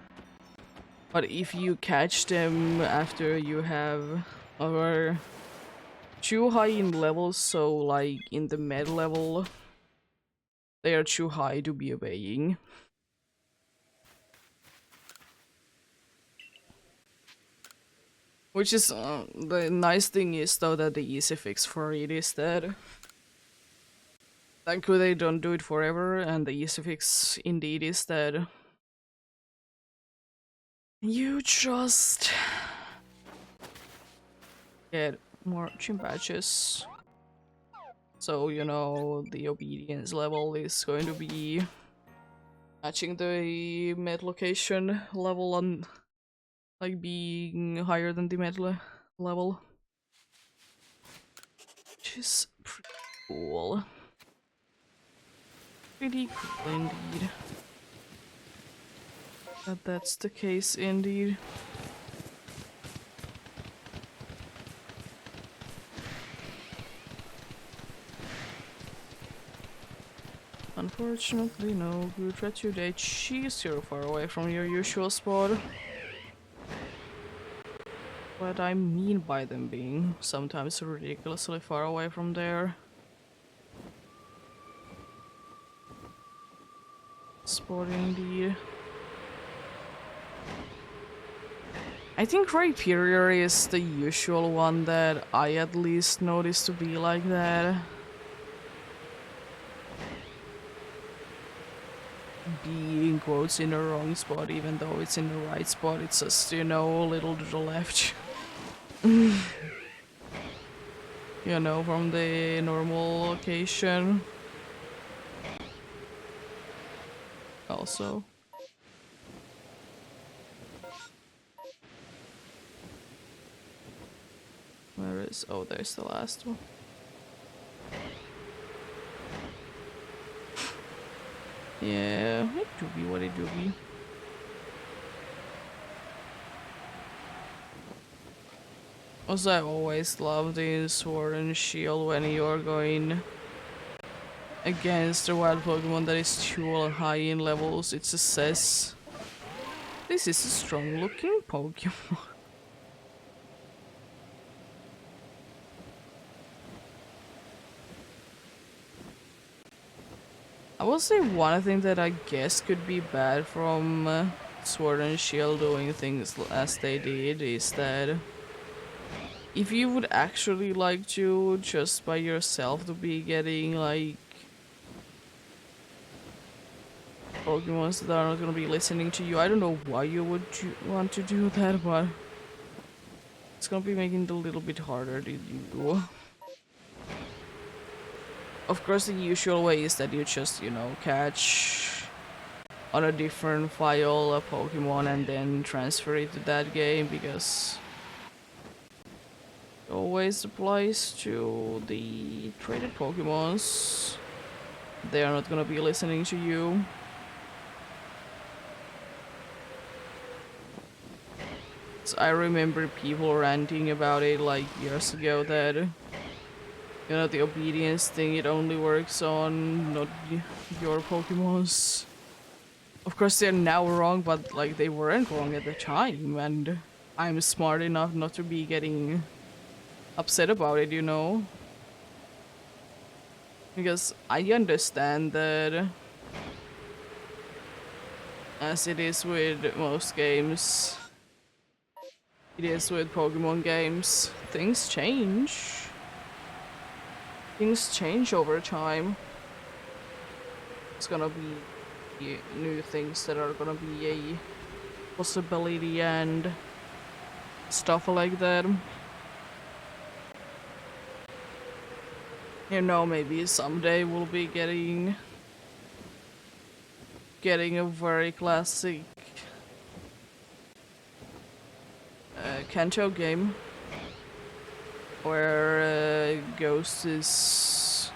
but if you catch them after you have or too high in levels, so like in the med level, they are too high to be obeying. Which is the nice thing is though that the easy fix for it is that thankfully they don't do it forever, and the easy fix indeed is that you just get more gym badges. So, you know, the obedience level is going to be matching the med location level and like being higher than the med level. Which is pretty cool. Pretty cool indeed. That's the case indeed. Unfortunately, no good threat today. Jeez, you're far away from your usual spot. what I mean by them being sometimes ridiculously far away from there. Spot indeed. I think Rhyperior is the usual one that I at least noticed to be like that. Being quotes in the wrong spot, even though it's in the right spot, it's just, you know, a little to the left. You know, from the normal location. Also. Where is... oh, there's the last one. Yeah, it do be what it do be. Also, I always loved in Sword and Shield when you're going against a wild Pokemon that is too high in levels. It just says, this is a strong looking Pokemon. I will say one thing that I guess could be bad from Sword and Shield doing things as they did is that if you would actually like to just by yourself to be getting like Pokemons that are not gonna be listening to you, I don't know why you would want to do that, but it's gonna be making it a little bit harder to do. Of course, the usual way is that you just, you know, catch on a different file a Pokemon and then transfer it to that game, because it always applies to the traded Pokemons. They are not gonna be listening to you. So I remember people ranting about it like years ago that, you know, the obedience thing, it only works on not your Pokemons. Of course, they're now wrong, but like they weren't wrong at the time, and I'm smart enough not to be getting upset about it, you know? Because I understand that, as it is with most games, it is with Pokemon games, things change. Things change over time. It's gonna be new things that are gonna be a possibility and stuff like that. You know, maybe someday we'll be getting a very classic Kanto game where Ghost is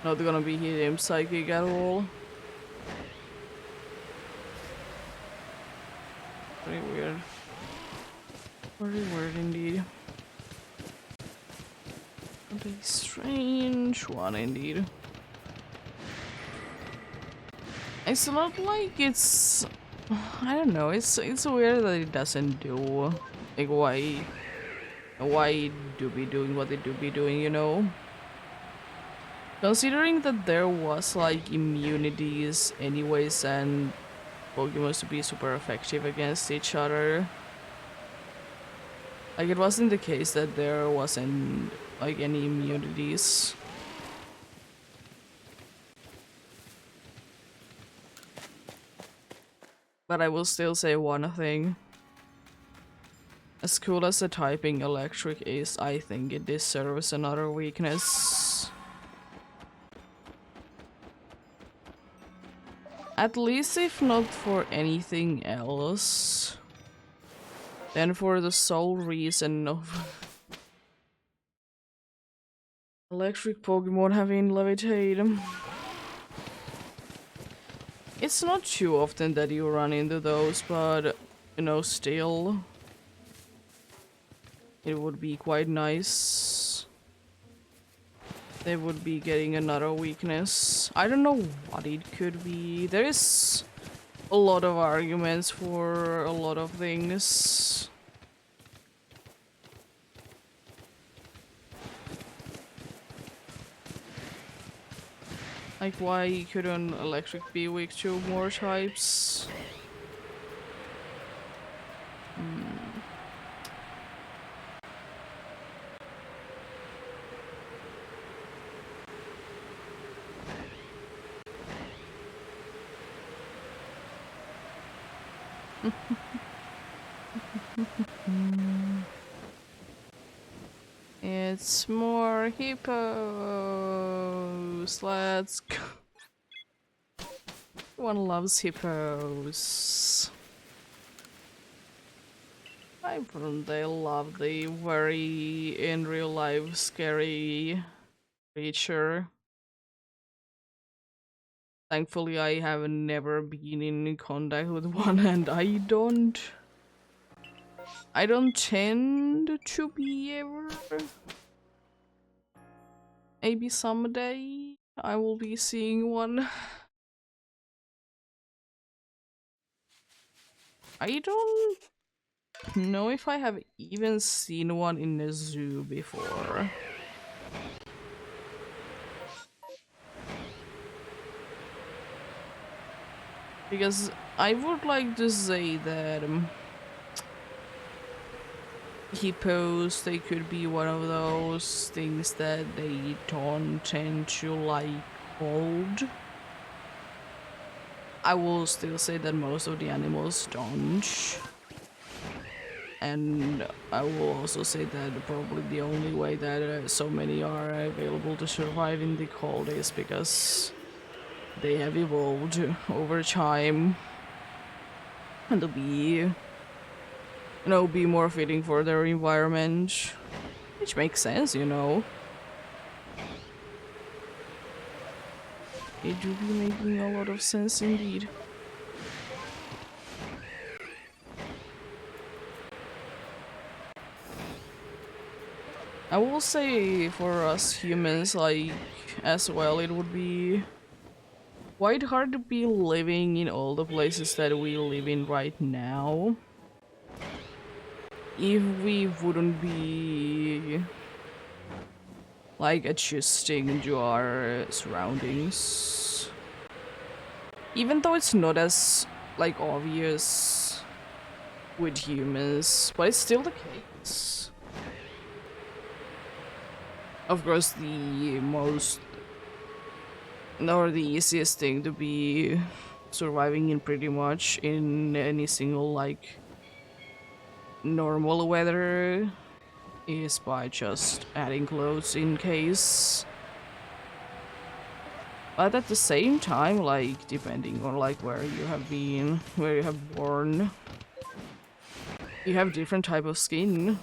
not gonna be him psychic at all. Very weird. Very weird indeed. A strange one indeed. It's not like it's... I don't know, it's weird that it doesn't do... like why it do be doing what it do be doing, you know? Considering that there was like immunities anyways and Pokemon to be super effective against each other. Like it wasn't the case that there wasn't like any immunities. But I will still say one thing. As cool as the typing electric is, I think it deserves another weakness. At least if not for anything else, then for the sole reason of electric Pokemon having levitate. It's not too often that you run into those, but you know, still it would be quite nice. They would be getting another weakness. I don't know what it could be. There is a lot of arguments for a lot of things. Like, why couldn't electric be weak to more types? It's more hippos. Let's go. Everyone loves hippos. Why wouldn't they love the very in real life scary creature? Thankfully, I have never been in contact with one, and I don't tend to be ever. Maybe someday I will be seeing one. I don't know if I have even seen one in a zoo before. Because I would like to say that hippos, they could be one of those things that they don't tend to like cold. I will still say that most of the animals don't. And I will also say that probably the only way that so many are available to survive in the cold is because they have evolved over time and to be, be more fitting for their environment, which makes sense, It do be making a lot of sense indeed. I will say for us humans, like, as well, it would be quite hard to be living in all the places that we live in right now if we wouldn't be like adjusting to our surroundings. Even though it's not as like obvious with humans, but it's still the case. Of course, the most or the easiest thing to be surviving in pretty much in any single like normal weather is by just adding clothes in case. But at the same time, like, depending on like where you have been, where you have born, you have different type of skin.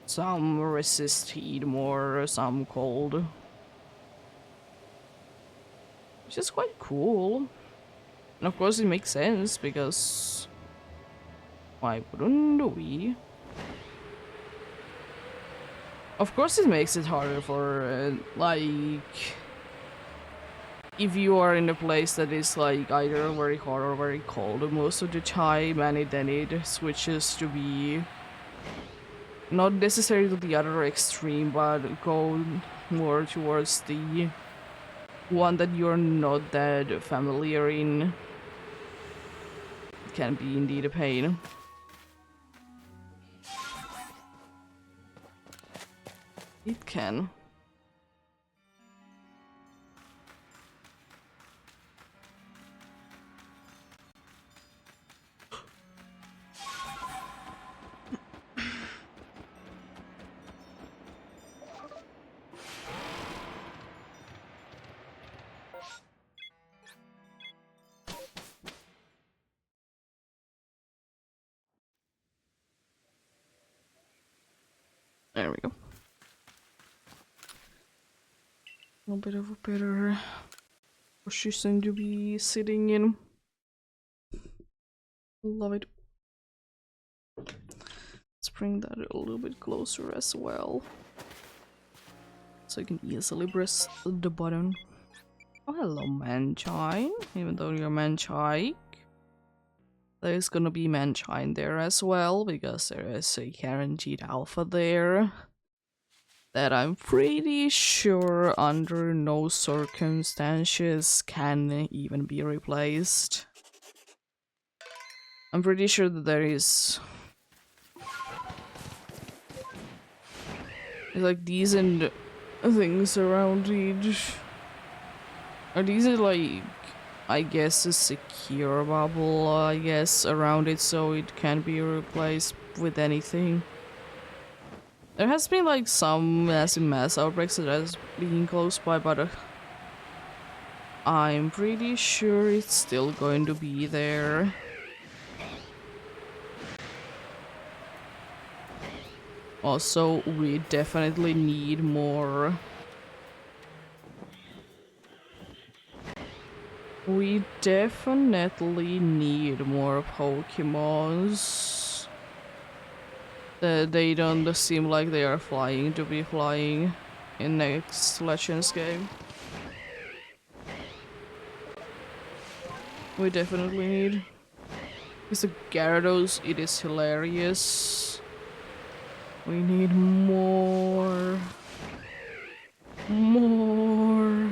Some resist heat more, some cold. Which is quite cool. And of course it makes sense because why wouldn't we? Of course it makes it harder for like if you are in a place that is like either very hot or very cold most of the time, and then it switches to be not necessarily to the other extreme, but go more towards the one that you're not that familiar in. It can be indeed a pain. It can. There we go. A little bit of a better position to be sitting in. Love it. Let's bring that a little bit closer as well, so you can easily press the button. Oh, hello, Manchine. Even though you're Manchike, there's gonna be Manchine there as well, because there is a guaranteed alpha there that I'm pretty sure under no circumstances can even be replaced. I'm pretty sure that there is like decent things around it. Or these are like, I guess, a secure bubble, I guess, around it so it can be replaced with anything. There has been like some massive mass outbreaks that has been close by, but I'm pretty sure it's still going to be there. Also, we definitely need more. We definitely need more Pokemons. They don't seem like they are flying to be flying in next Legends game. We definitely need. Because the Gyarados, it is hilarious. We need more. More.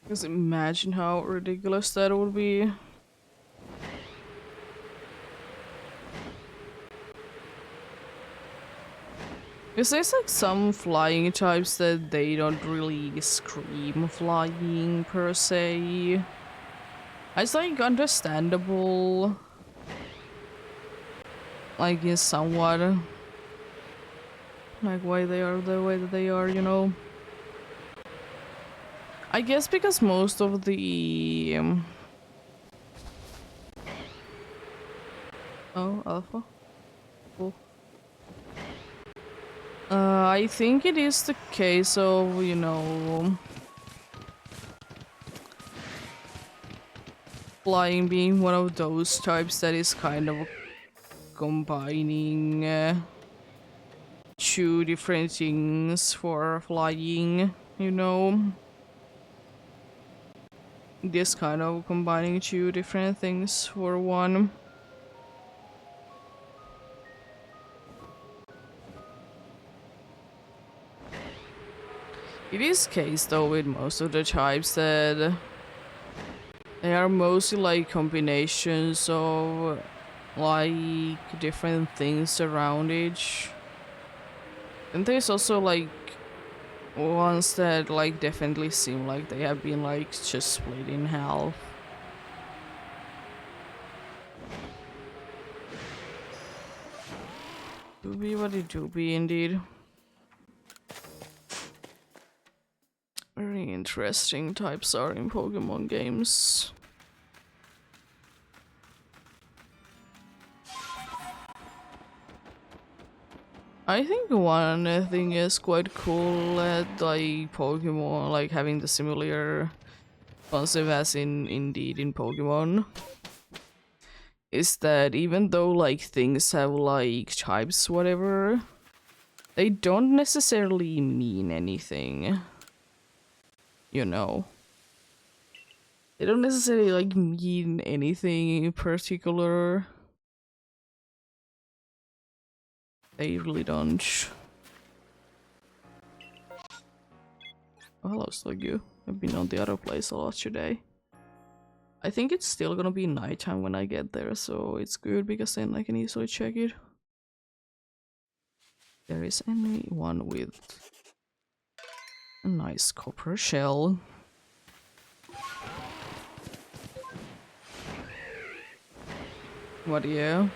Just imagine how ridiculous that would be. Because there's like some flying types that they don't really scream flying per se. It's like understandable. Like in somewhat. Like why they are the way that they are, you know. I guess because most of the oh, Alpha. Cool. I think it is the case of, you know, flying being one of those types that is kind of combining two different things for flying, you know. This kind of combining two different things for one. It is case though with most of the types that they are mostly like combinations of like different things around each. And there's also like ones that like definitely seem like they have been like just split in half. Do be what it do be indeed. Very interesting types are in Pokemon games. I think one thing is quite cool at like Pokemon, like having the similar concept as indeed in Pokemon, is that even though like things have like types whatever, they don't necessarily mean anything. You know. They don't necessarily like mean anything in particular. They really don't. Oh, hello, Sluggy. I've been on the other place a lot today. I think it's still gonna be nighttime when I get there, so it's good because then I can easily check it. There is anyone with a nice copper shell. What, yeah?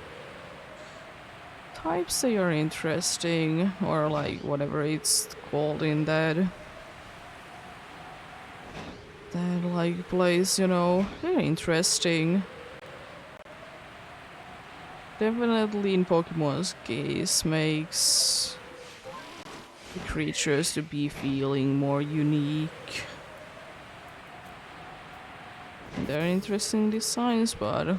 Types they are interesting, or like whatever it's called in that like place, you know, they're interesting. Definitely in Pokemon's case makes the creatures to be feeling more unique. And they're interesting designs, but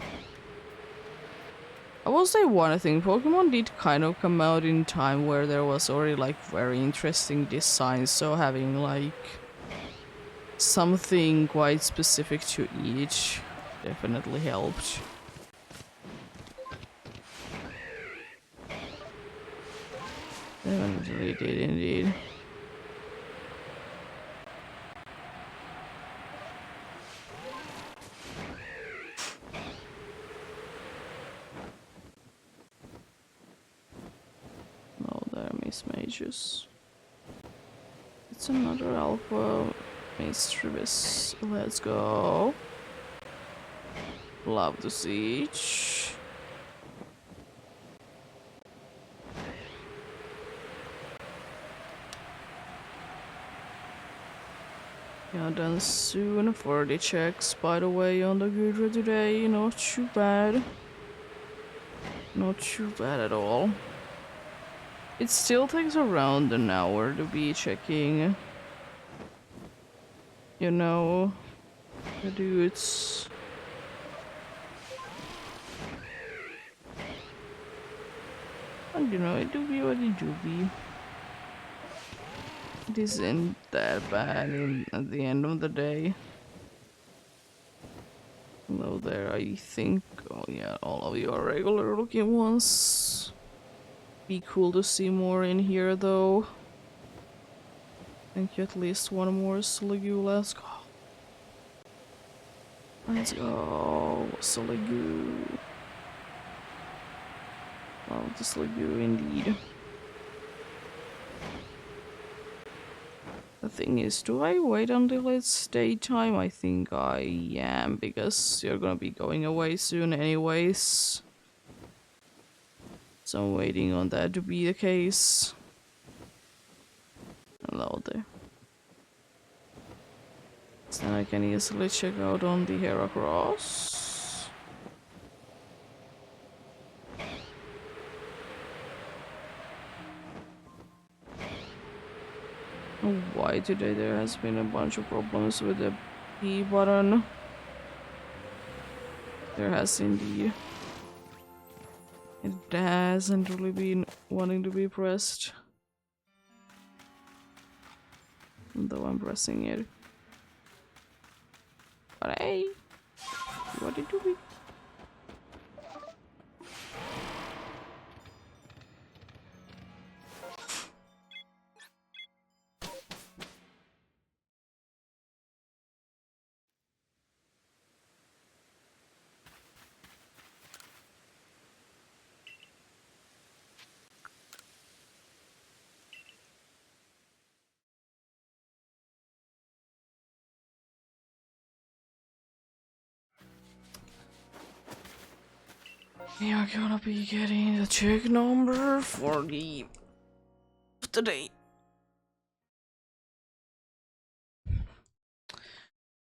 I will say one thing, Pokemon did kind of come out in time where there was already like very interesting designs, so having like something quite specific to each definitely helped. Definitely did indeed. Oh, there, Miss Mages. It's another alpha mistress. Let's go. Love the siege. Yeah, done soon for the checks, by the way, on the Gudra today. Not too bad. Not too bad at all. It still takes around an hour to be checking, you know, the dudes. And you know, it do be what it do be. It isn't that bad at the end of the day. Hello there, I think. Oh yeah, all of you are regular looking ones. Be cool to see more in here though. Thank you, at least one more Sligu. Let's go. Let's go, Sligu. Oh, the Sligu indeed. The thing is, do I wait until it's daytime? I think I am, because you're gonna be going away soon anyways. So I'm waiting on that to be the case. Hello there. So then I can easily check out on the Heracross. Why today there has been a bunch of problems with the B button. There has indeed. It hasn't really been wanting to be pressed. Though I'm pressing it. But hey, what did we? We are gonna be getting the check number for the today.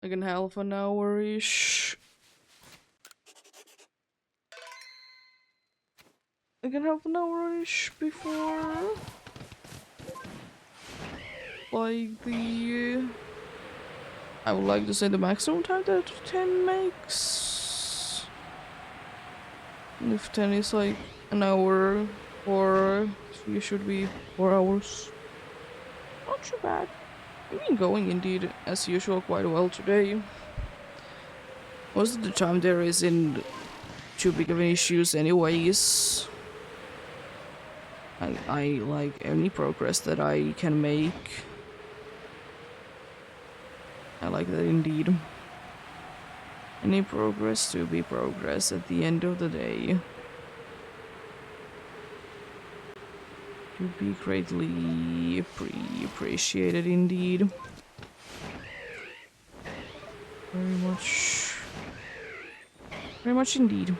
Like in half an hour-ish. Like in half an hour-ish before. Like the... I would like to say the maximum time that 10 makes. If 10 is like an hour, or you should be 4 hours. Not too bad. We've been going indeed, as usual, quite well today. Most of the time there isn't too big of an issues anyways. I like any progress that I can make. I like that indeed. Any progress to be progress at the end of the day. To be greatly appreciated indeed. Very much. Very much indeed.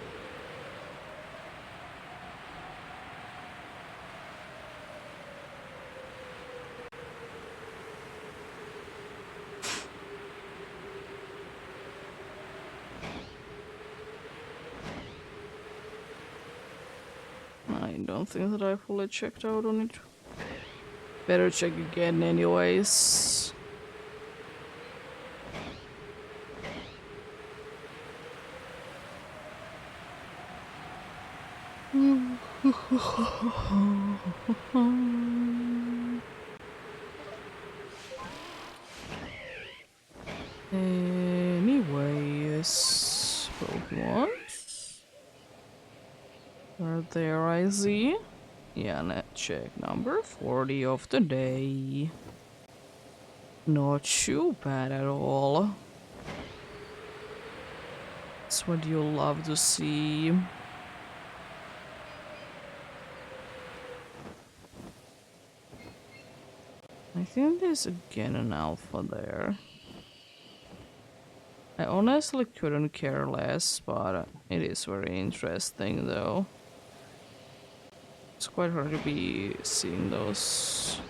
I don't think that I fully checked out on it. Better check again anyways. Anyways, Pokemon. Are there, I see. Yeah, net check number 40 of the day. Not too bad at all. That's what you love to see. I think there's again an alpha there. I honestly couldn't care less, but it is very interesting though. It's quite hard to be seeing those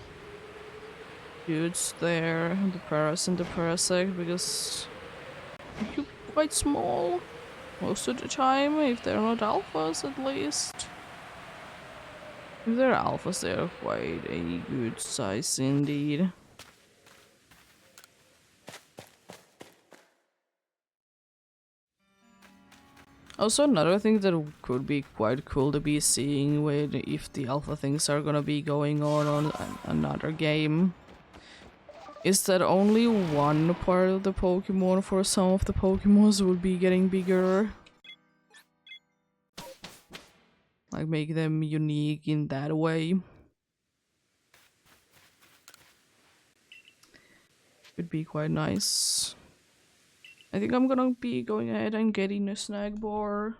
dudes there, the paras and the parasect, because they're quite small most of the time, if they're not alphas at least. If they're alphas, they're quite a good size indeed. Also, another thing that could be quite cool to be seeing with if the alpha things are gonna be going on another game is that only one part of the Pokemon for some of the Pokemons would be getting bigger. Like, make them unique in that way. Would be quite nice. I think I'm gonna be going ahead and getting a snack bar.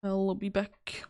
I'll be back.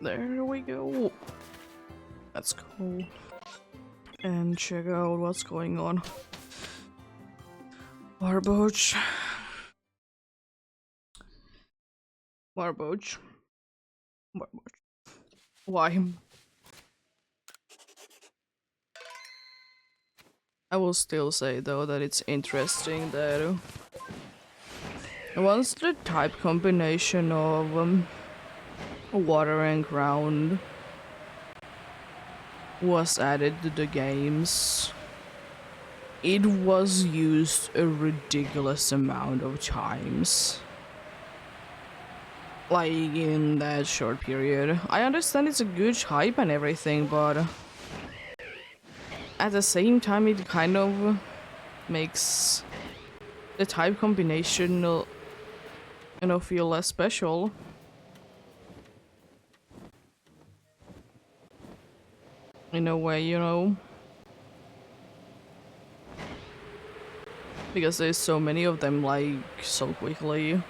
There we go. Let's go and check out what's going on. Marboch. Marboch. Marboch. Why? I will still say though that it's interesting that once the type combination of water and ground was added to the games, it was used a ridiculous amount of times. Like in that short period. I understand it's a good hype and everything, but at the same time it kind of makes the type combination, feel less special. In a way, because there's so many of them, like, so quickly.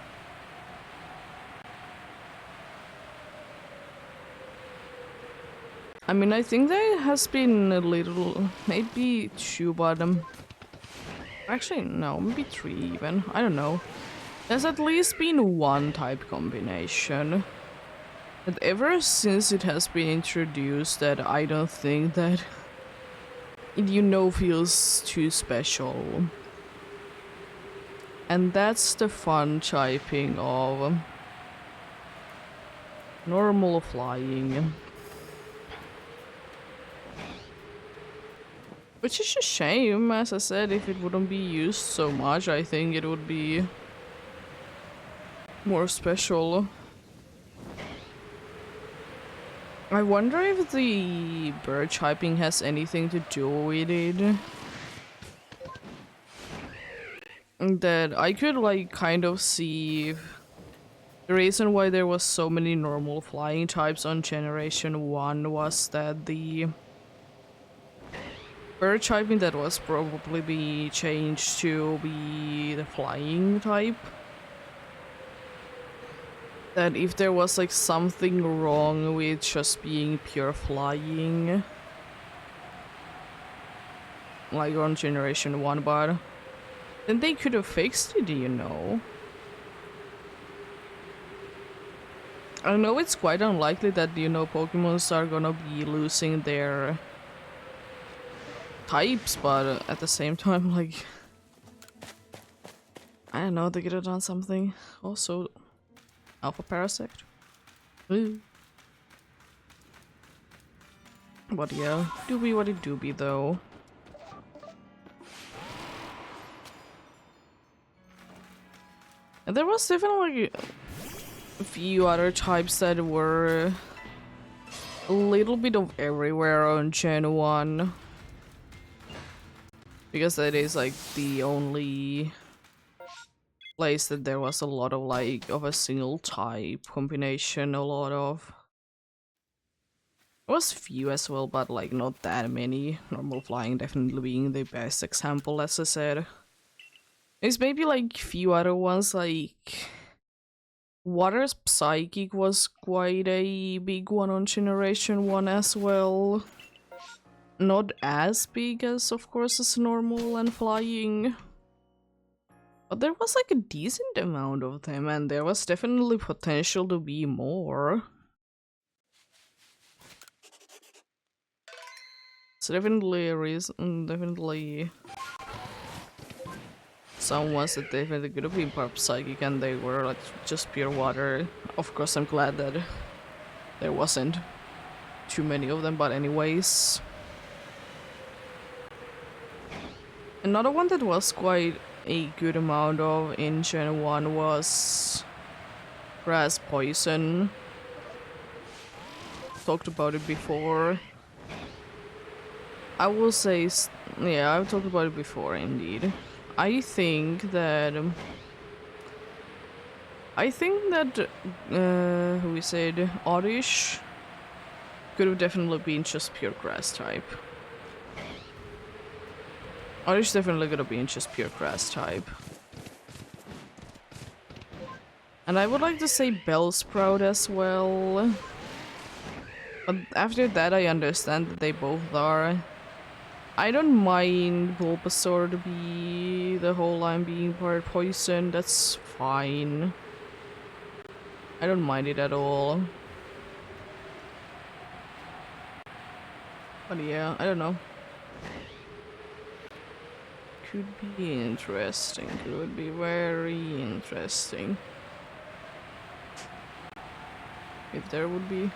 I mean, I think there has been a little, maybe two, but actually no, maybe three even, I don't know. There's at least been one type combination. And ever since it has been introduced, that I don't think that it, feels too special. And that's the fun typing of normal flying. Which is a shame, as I said, if it wouldn't be used so much, I think it would be more special. I wonder if the bird typing has anything to do with it. That I could, like, kind of see the reason why there was so many normal flying types on Generation 1 was that the bird typing that was probably be changed to be the flying type. That if there was like something wrong with just being pure flying, like on Generation 1, but then they could have fixed it, I know it's quite unlikely that, Pokemons are gonna be losing their types, but at the same time, like, I don't know, they could have done something. Also, Alpha Parasect. Ooh. But yeah, doobie what it doobie though. And there was definitely a few other types that were a little bit of everywhere on Gen 1. Because that is like the only place that there was a lot of like of a single type combination, a lot of. It was few as well, but like not that many. Normal flying definitely being the best example, as I said. There's maybe like few other ones, like Water Psychic was quite a big one on Generation 1 as well. Not as big as, of course, as normal and flying. But there was like a decent amount of them, and there was definitely potential to be more. It's definitely a reason, definitely some ones that definitely could have been part psychic and they were like just pure water. Of course, I'm glad that there wasn't too many of them, but anyways. Another one that was quite a good amount of in Gen 1 was Grass Poison. Talked about it before. I will say, yeah, I've talked about it before indeed. I think that we said Oddish could have definitely been just pure grass type. Oddish definitely could have been just pure grass type. And I would like to say Bellsprout as well. But after that I understand that they both are. I don't mind Bulbasaur to be the whole line being part poison, that's fine. I don't mind it at all. But yeah, I don't know. could be interesting. Could be very interesting. If there would be.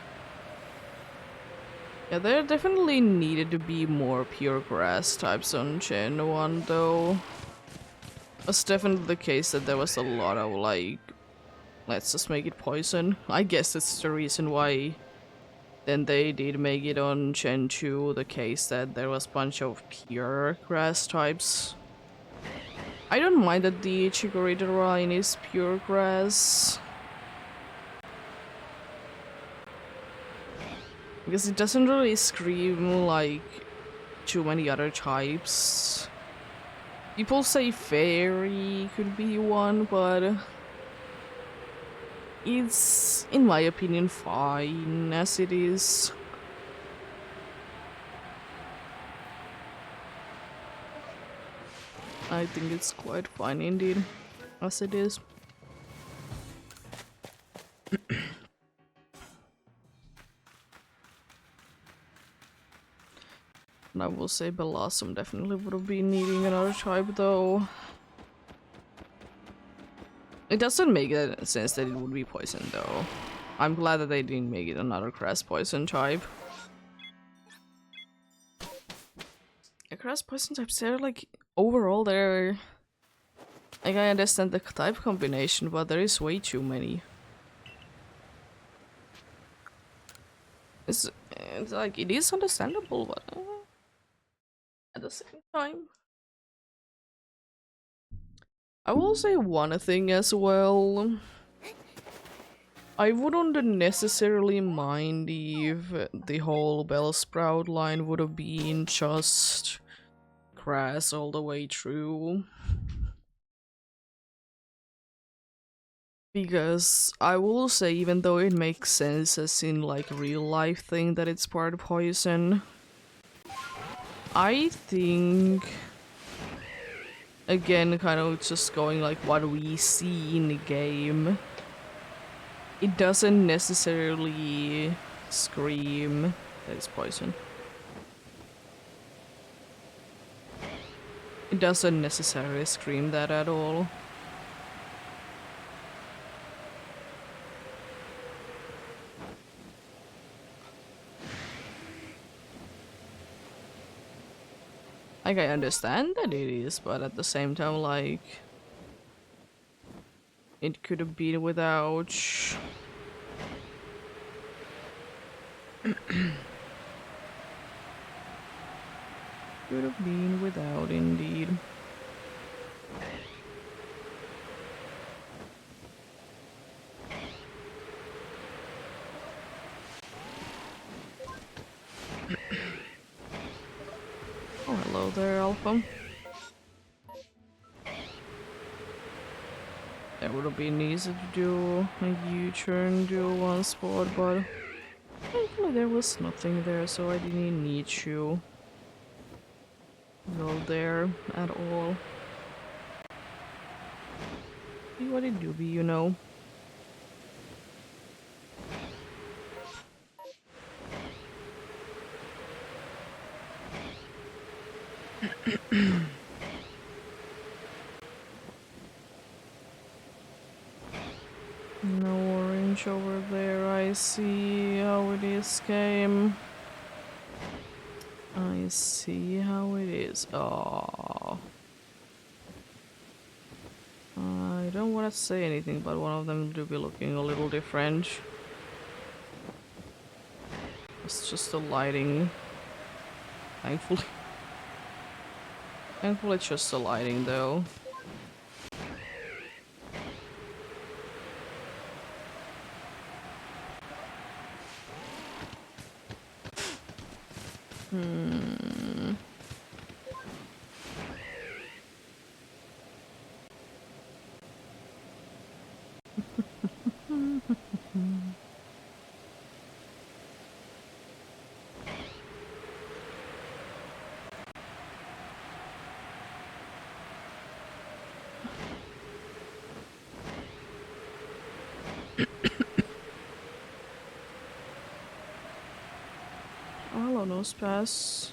Yeah, there definitely needed to be more pure grass types on Gen 1 though. It's definitely the case that there was a lot of like, let's just make it poison. I guess that's the reason why then they did make it on Gen 2 the case that there was a bunch of pure grass types. I don't mind that the Chikorita line is pure grass. Because it doesn't really scream like too many other types. People say fairy could be one, but it's, in my opinion, fine as it is. I think it's quite fine indeed, as it is. And I will say Bellossom definitely would have been needing another type though. It doesn't make sense that it would be poison though. I'm glad that they didn't make it another grass poison type. Yeah, grass poison types, they're like, overall they're... Like, I understand the type combination, but there is way too many. It's like, it is understandable, but at the same time. I will say one thing as well. I wouldn't necessarily mind if the whole Bellsprout line would have been just grass all the way through. Because I will say, even though it makes sense as in like real life thing that it's part poison, I think, again, kind of just going like what we see in the game, it doesn't necessarily scream that it's poison. It doesn't necessarily scream that at all. Like, I understand that it is, but at the same time, like, it could have been without. Could have been without, indeed. Oh, hello there, Alpha. That would have been easy to do a U-turn, do one spot, but thankfully there was nothing there, so I didn't need to go there at all. See what it do be, you know. No orange over there, I see how it is, game. I see how it is. Oh, I don't want to say anything, but one of them do be looking a little different. It's just the lighting. Thankfully. Thankfully it's just the lighting though. Oh, hello, Nose Pass.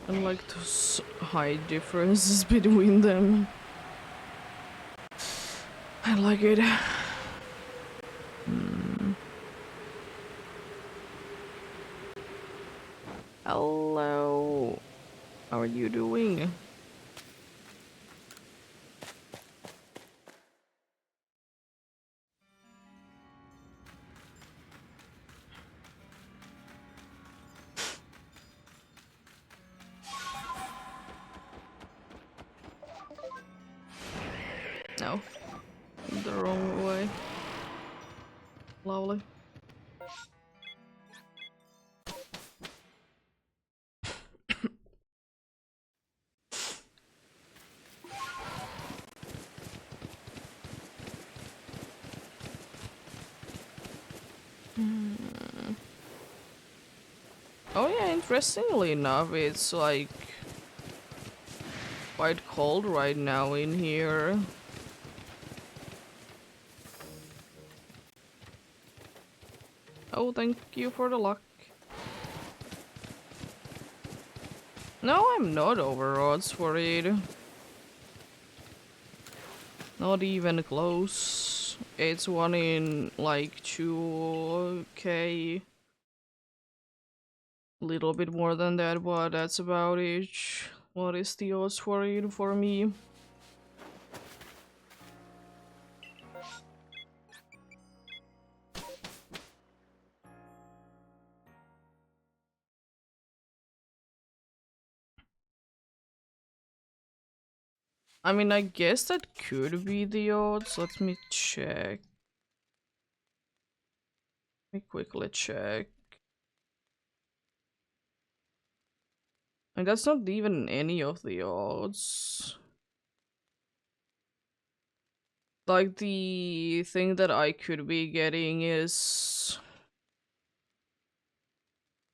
And like those height differences between them. I like it. Hello. How are you doing? No. The wrong way. Lovely. Oh yeah, interestingly enough, it's like quite cold right now in here. Oh, thank you for the luck. No, I'm not over odds for it. Not even close. It's 1 in like 2k. Little bit more than that, but that's about it. What is the odds for it for me? I mean, I guess that could be the odds. Let me check. Let me quickly check. And that's not even any of the odds. Like, the thing that I could be getting is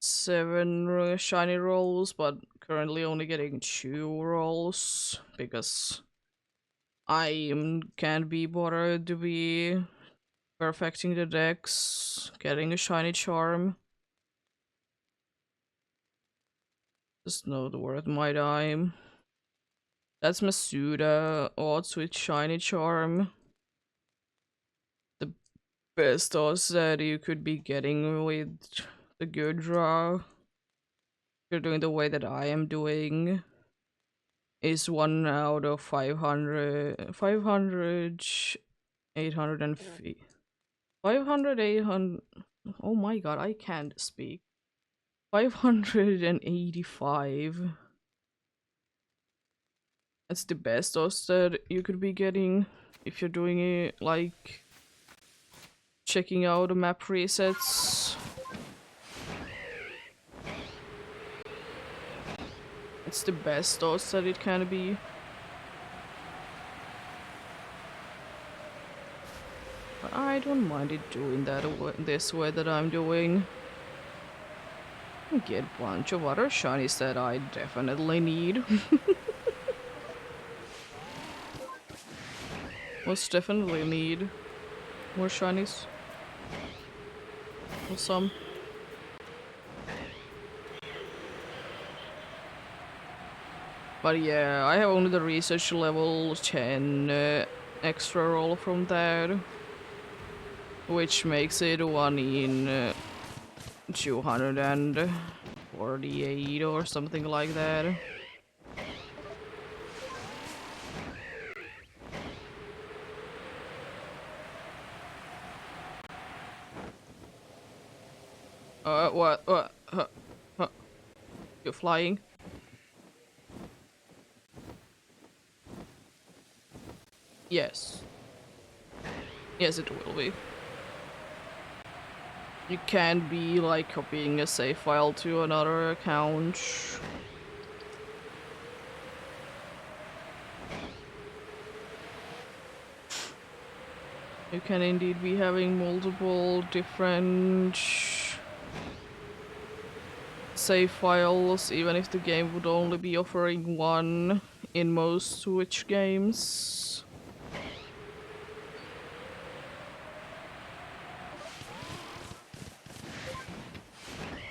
7 shiny rolls, but currently only getting 2 rolls because I can't be bothered to be perfecting the decks, getting a shiny charm. Just know the word my time. That's Masuda odds with shiny charm. The best odds that you could be getting with the good draw. If you're doing the way that I am doing. Is 1 out of 500, 500, 800 and 500, 800. Oh my god, I can't speak. 585. That's the best odds that you could be getting if you're doing it like checking out the map resets. It's the best odds that it can be. But I don't mind it doing that this way that I'm doing. Get a bunch of other shinies that I definitely need. Most definitely need more shinies. Or some. But yeah, I have only the research level 10 extra roll from that. Which makes it 1 in 248 or something like that. What? Huh, huh. You're flying? Yes. Yes, it will be. You can't be like copying a save file to another account. You can indeed be having multiple different save files, even if the game would only be offering one in most Switch games.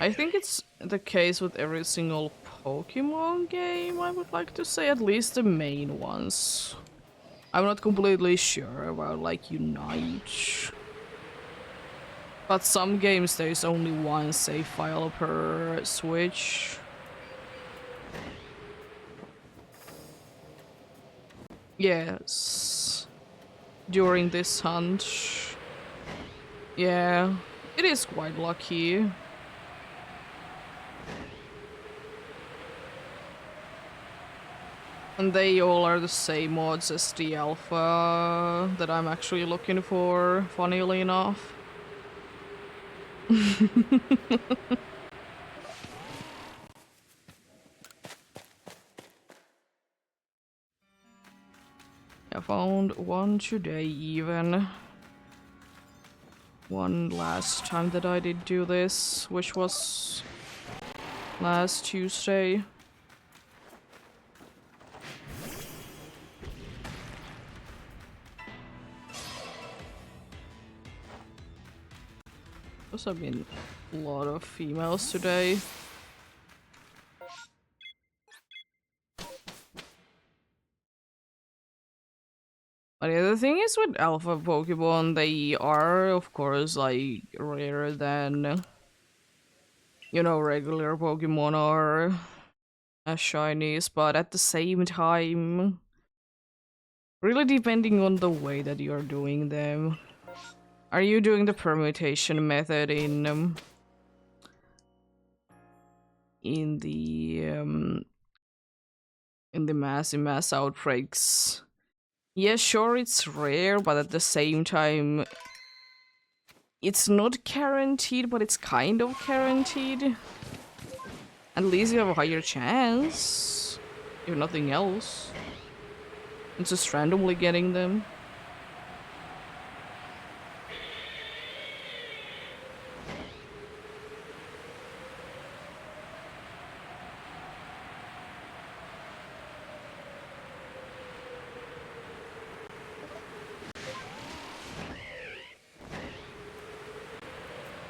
I think it's the case with every single Pokemon game, I would like to say, at least the main ones. I'm not completely sure about like Unite. But some games there's only one save file per Switch. Yes. During this hunt. Yeah, it is quite lucky. And they all are the same mods as the alpha that I'm actually looking for, funnily enough. I found one today even. One last time that I did do this, which was last Tuesday. Must have been a lot of females today. But yeah, the thing is with alpha Pokemon, they are of course like rarer than, you know, regular Pokemon are as shinies, but at the same time, really depending on the way that you're doing them. Are you doing the permutation method in the mass outbreaks? Yeah, sure, it's rare, but at the same time, it's not guaranteed, but it's kind of guaranteed. At least you have a higher chance, if nothing else. It's just randomly getting them.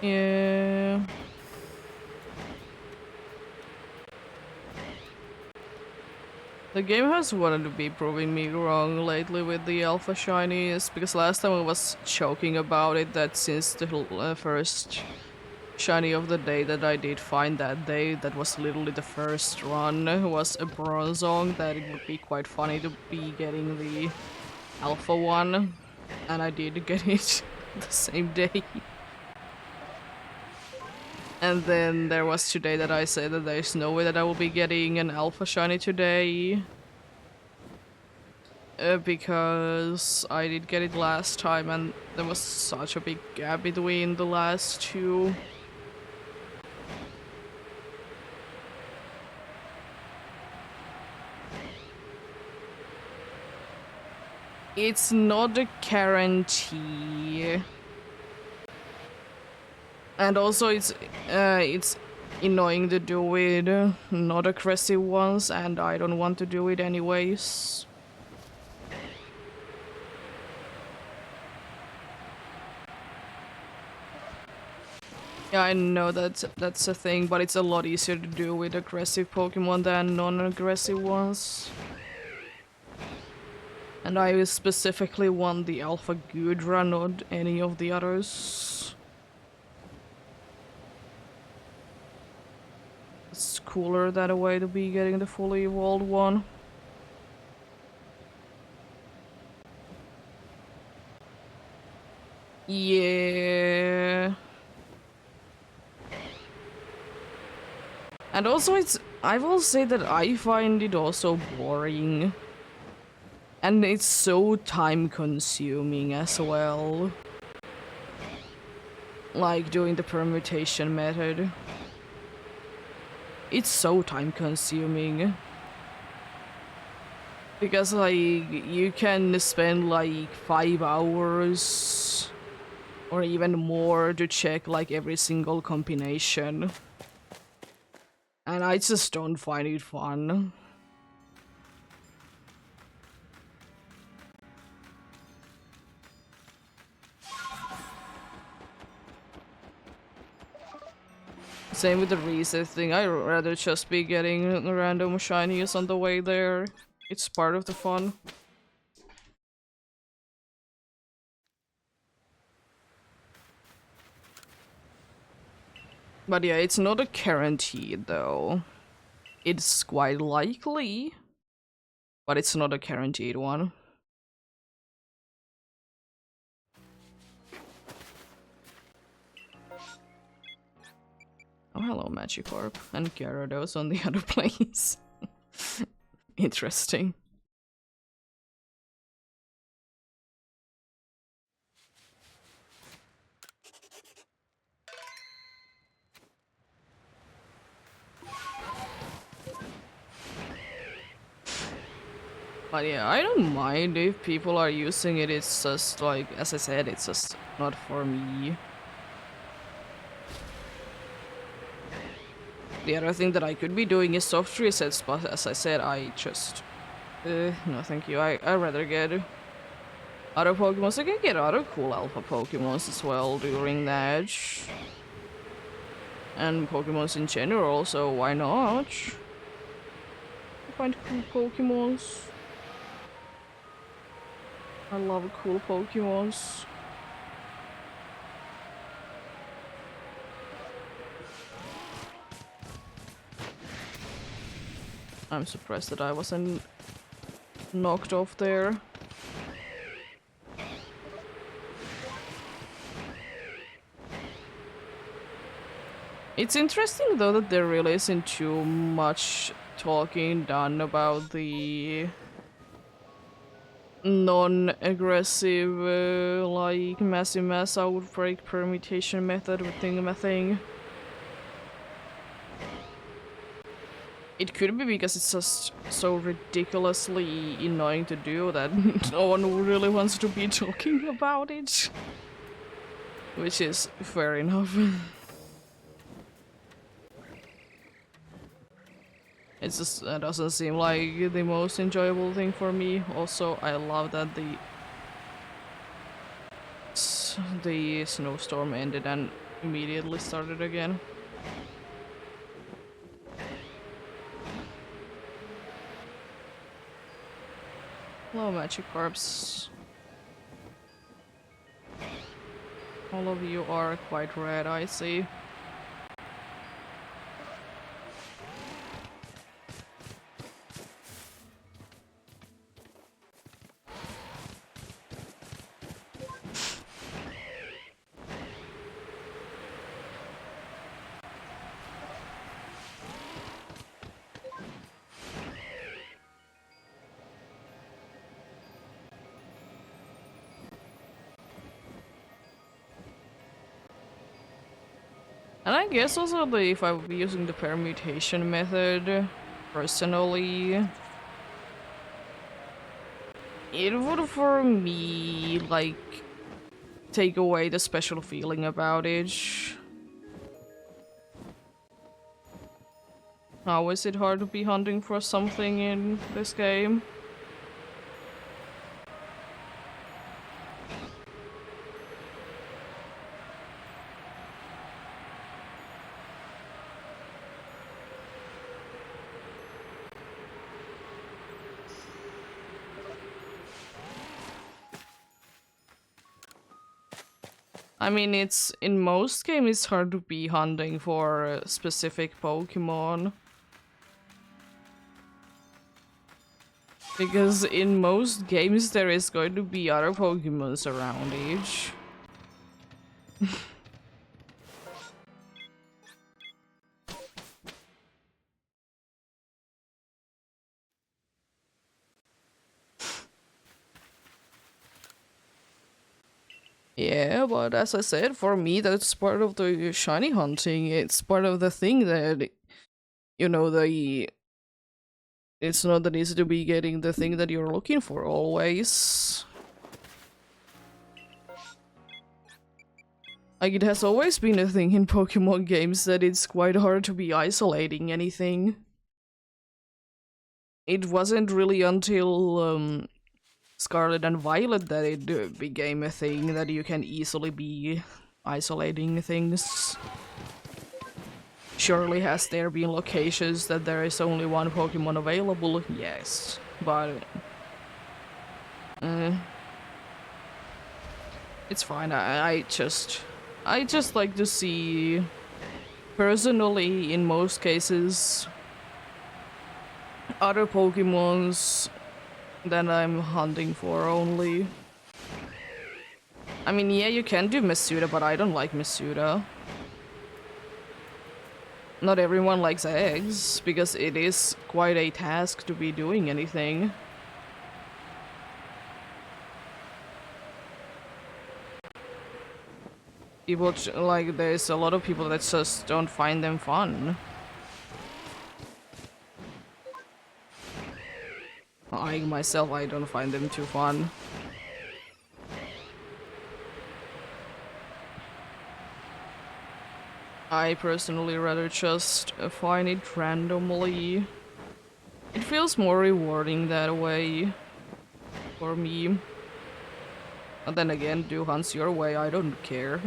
Yeah. The game has wanted to be proving me wrong lately with the alpha shinies, because last time I was joking about it that since the first shiny of the day that I did find that day, that was literally the first run, was a Bronzong, that it would be quite funny to be getting the alpha one, and I did get it the same day. And then there was today that I said that there's no way that I will be getting an alpha shiny today. Because I did get it last time and there was such a big gap between the last two. It's not a guarantee. And also it's annoying to do with not aggressive ones, and I don't want to do it anyways. Yeah, I know that's a thing, but it's a lot easier to do with aggressive Pokemon than non-aggressive ones. And I specifically want the Alpha Gudra, not any of the others. It's cooler that way to be getting the fully evolved one. Yeah. And also I will say that I find it also boring. And it's so time consuming as well. Like doing the permutation method. It's so time consuming. Because like you can spend like 5 hours or even more to check like every single combination. And I just don't find it fun. Same with the reset thing, I'd rather just be getting random shinies on the way there. It's part of the fun. But yeah, it's not a guarantee though. It's quite likely, but it's not a guaranteed one. Oh, hello, Magikarp. And Gyarados on the other place. Interesting. But yeah, I don't mind if people are using it, it's just like, as I said, it's just not for me. The other thing that I could be doing is soft resets, but as I said, I just... no thank you, I'd rather get other Pokemons. I can get other cool alpha Pokemons as well during that. And Pokemons in general, so why not? Find cool Pokemons. I love cool Pokemons. I'm surprised that I wasn't knocked off there. It's interesting though that there really isn't too much talking done about the non-aggressive like massive mass outbreak permutation method with thingamathing. It could be because it's just so ridiculously annoying to do that no one really wants to be talking about it. Which is fair enough. It just doesn't seem like the most enjoyable thing for me. Also, I love that the snowstorm ended and immediately started again. Hello, Magikarps. All of you are quite red, I see. And I guess also if I would be using the permutation method, personally, it would for me, like, take away the special feeling about it. How is it hard to be hunting for something in this game? I mean, it's in most games it's hard to be hunting for a specific Pokemon. Because in most games there is going to be other Pokemons around each. Yeah, but as I said, for me that's part of the shiny hunting. It's part of the thing that, you know, it's not that easy to be getting the thing that you're looking for always. Like, it has always been a thing in Pokemon games that it's quite hard to be isolating anything. It wasn't really until Scarlet and Violet that it became a thing that you can easily be isolating things. Surely has there been locations that there is only one Pokemon available? Yes, but it's fine. I just like to see, personally, in most cases, other Pokemons that I'm hunting for only. I mean, yeah, you can do Masuda, but I don't like Masuda. Not everyone likes eggs, because it is quite a task to be doing anything. People, like, there's a lot of people that just don't find them fun. I myself, I don't find them too fun. I personally rather just find it randomly. It feels more rewarding that way for me. But then again, do hunts your way, I don't care.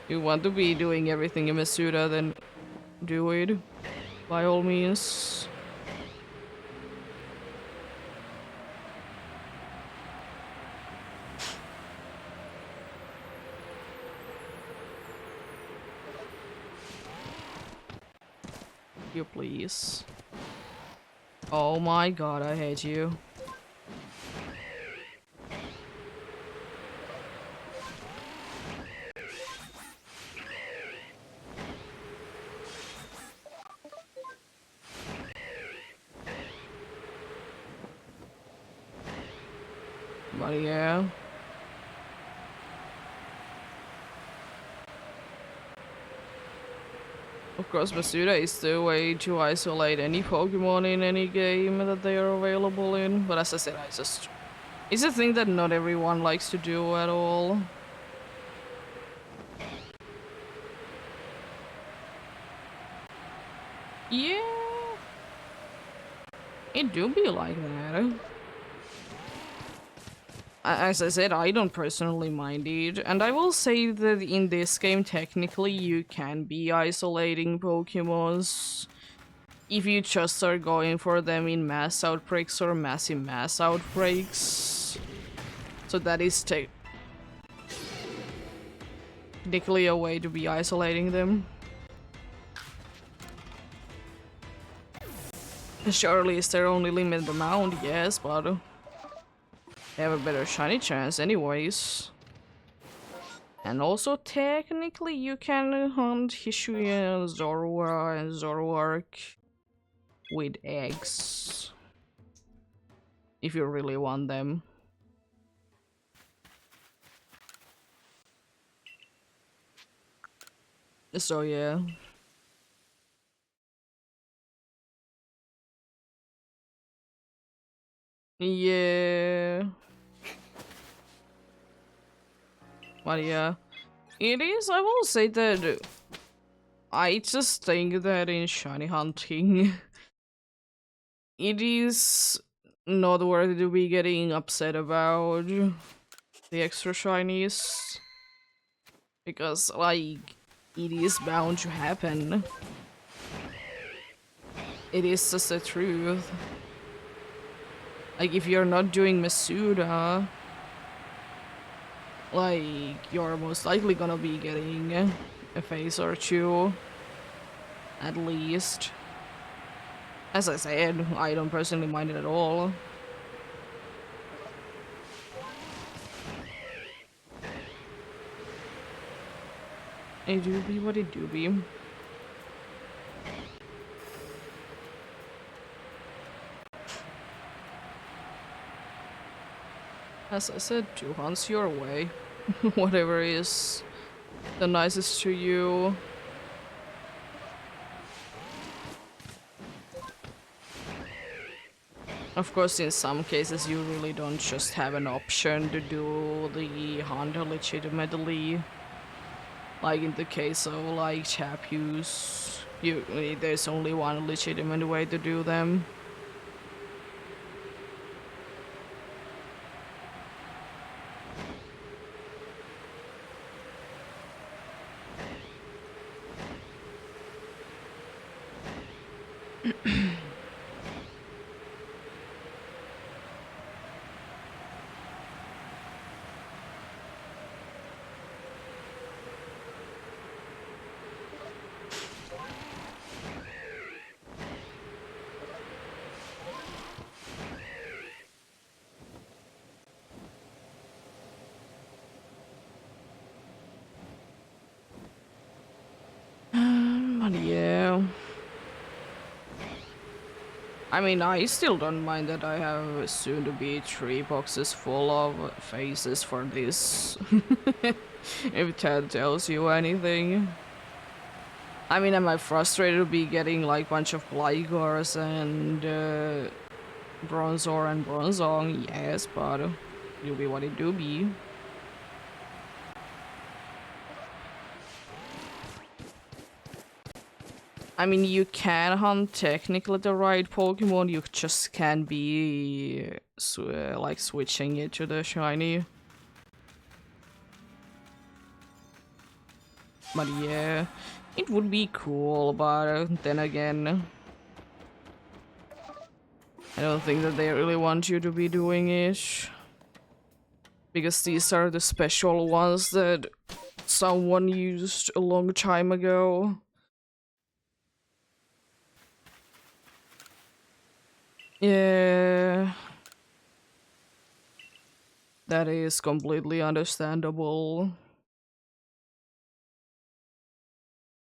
You want to be doing everything in Masuda, then do it. By all means. You please. Oh my god, I hate you. But yeah. Of course, Masuda is the way to isolate any Pokemon in any game that they are available in. But as I said, it's a thing that not everyone likes to do at all. Yeah. It do be like that. As I said, I don't personally mind it, and I will say that in this game, technically, you can be isolating Pokemons if you just are going for them in mass outbreaks or massive mass outbreaks. So that is technically a way to be isolating them. Surely is there only limited amount, yes, but they have a better shiny chance anyways. And also, technically, you can hunt Hisuian, Zorua, and Zoroark with eggs. If you really want them. So, yeah. Yeah. But yeah. It is, I will say that I just think that in shiny hunting, it is not worthy to be getting upset about the extra shinies. Because, like, it is bound to happen. It is just the truth. Like, if you're not doing Masuda, like, you're most likely gonna be getting a phase or two, at least. As I said, I don't personally mind it at all. It do be what it do be. As I said, two hunts your way. Whatever is the nicest to you. Of course, in some cases you really don't just have an option to do the hunt legitimately. Like in the case of like Chapus, there's only one legitimate way to do them. But yeah. I mean, I still don't mind that I have soon to be 3 boxes full of faces for this. If that tells you anything. I mean, am I frustrated to be getting like bunch of Glygors and Bronzor and Bronzong? Yes, but it'll be what it do be. I mean, you can hunt technically the right Pokemon, you just can't be like switching it to the shiny. But yeah, it would be cool, but then again, I don't think that they really want you to be doing it. Because these are the special ones that someone used a long time ago. Yeah. That is completely understandable.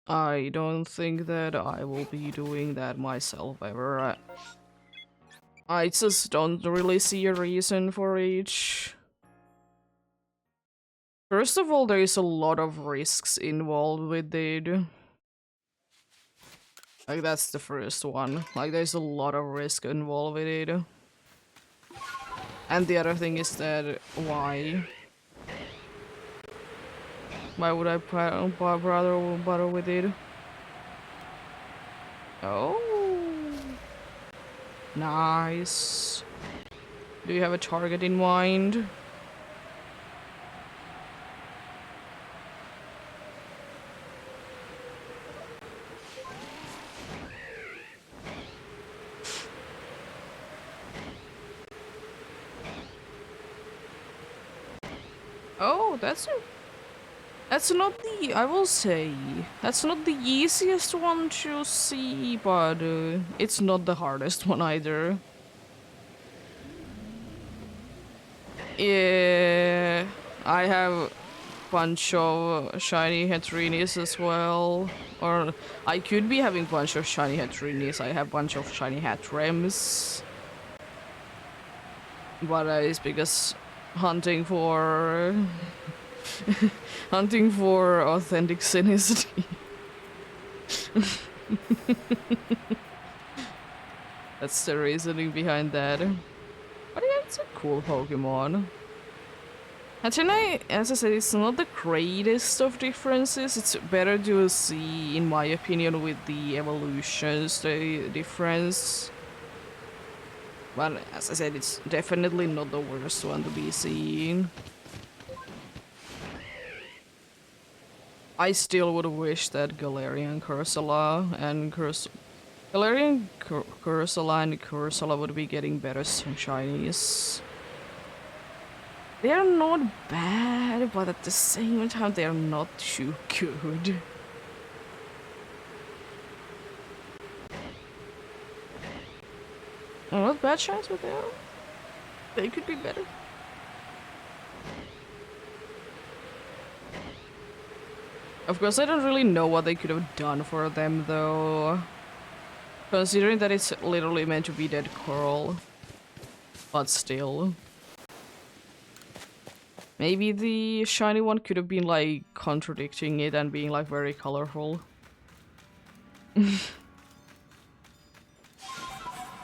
I don't think that I will be doing that myself ever. I just don't really see a reason for it. First of all, there is a lot of risks involved with it. Like, that's the first one. Like, there's a lot of risk involved with it. And the other thing is that, why? Why would I bother with it? Oh. Nice. Do you have a target in mind? Oh, that's not the, I will say, that's not the easiest one to see, but it's not the hardest one either. Yeah, I have bunch of shiny Hetrinis as well. Or I could be having bunch of shiny Hetrinis. I have bunch of shiny Hatrems. But it's because hunting for hunting for authentic synchronicity. That's the reasoning behind that. But yeah, it's a cool Pokemon. Hatenai, as I said, it's not the greatest of differences. It's better to see, in my opinion, with the evolutions, the difference. But as I said, it's definitely not the worst one to be seen. I still would wish that Galarian Cursula and Galarian Cursula and Cursula would be getting better shinies. They're not bad, but at the same time, they're not too good. Not bad shines, but they could be better. Of course, I don't really know what they could have done for them, though. Considering that it's literally meant to be dead coral. But still. Maybe the shiny one could have been, like, contradicting it and being, like, very colorful.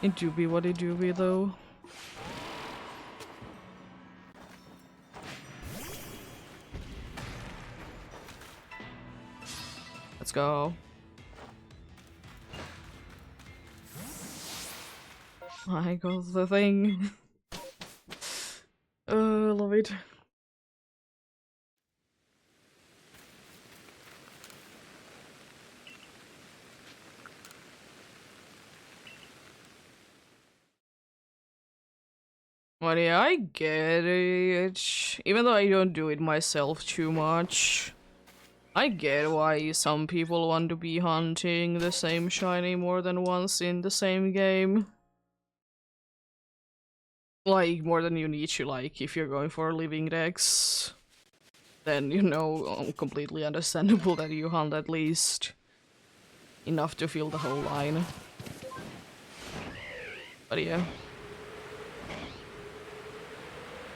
It do be what it do be, though. Let's go. I got the thing. Love it. But yeah, I get it. Even though I don't do it myself too much. I get why some people want to be hunting the same shiny more than once in the same game. Like, more than you need to, like, if you're going for living decks. Then, you know, completely understandable that you hunt at least enough to fill the whole line. But yeah.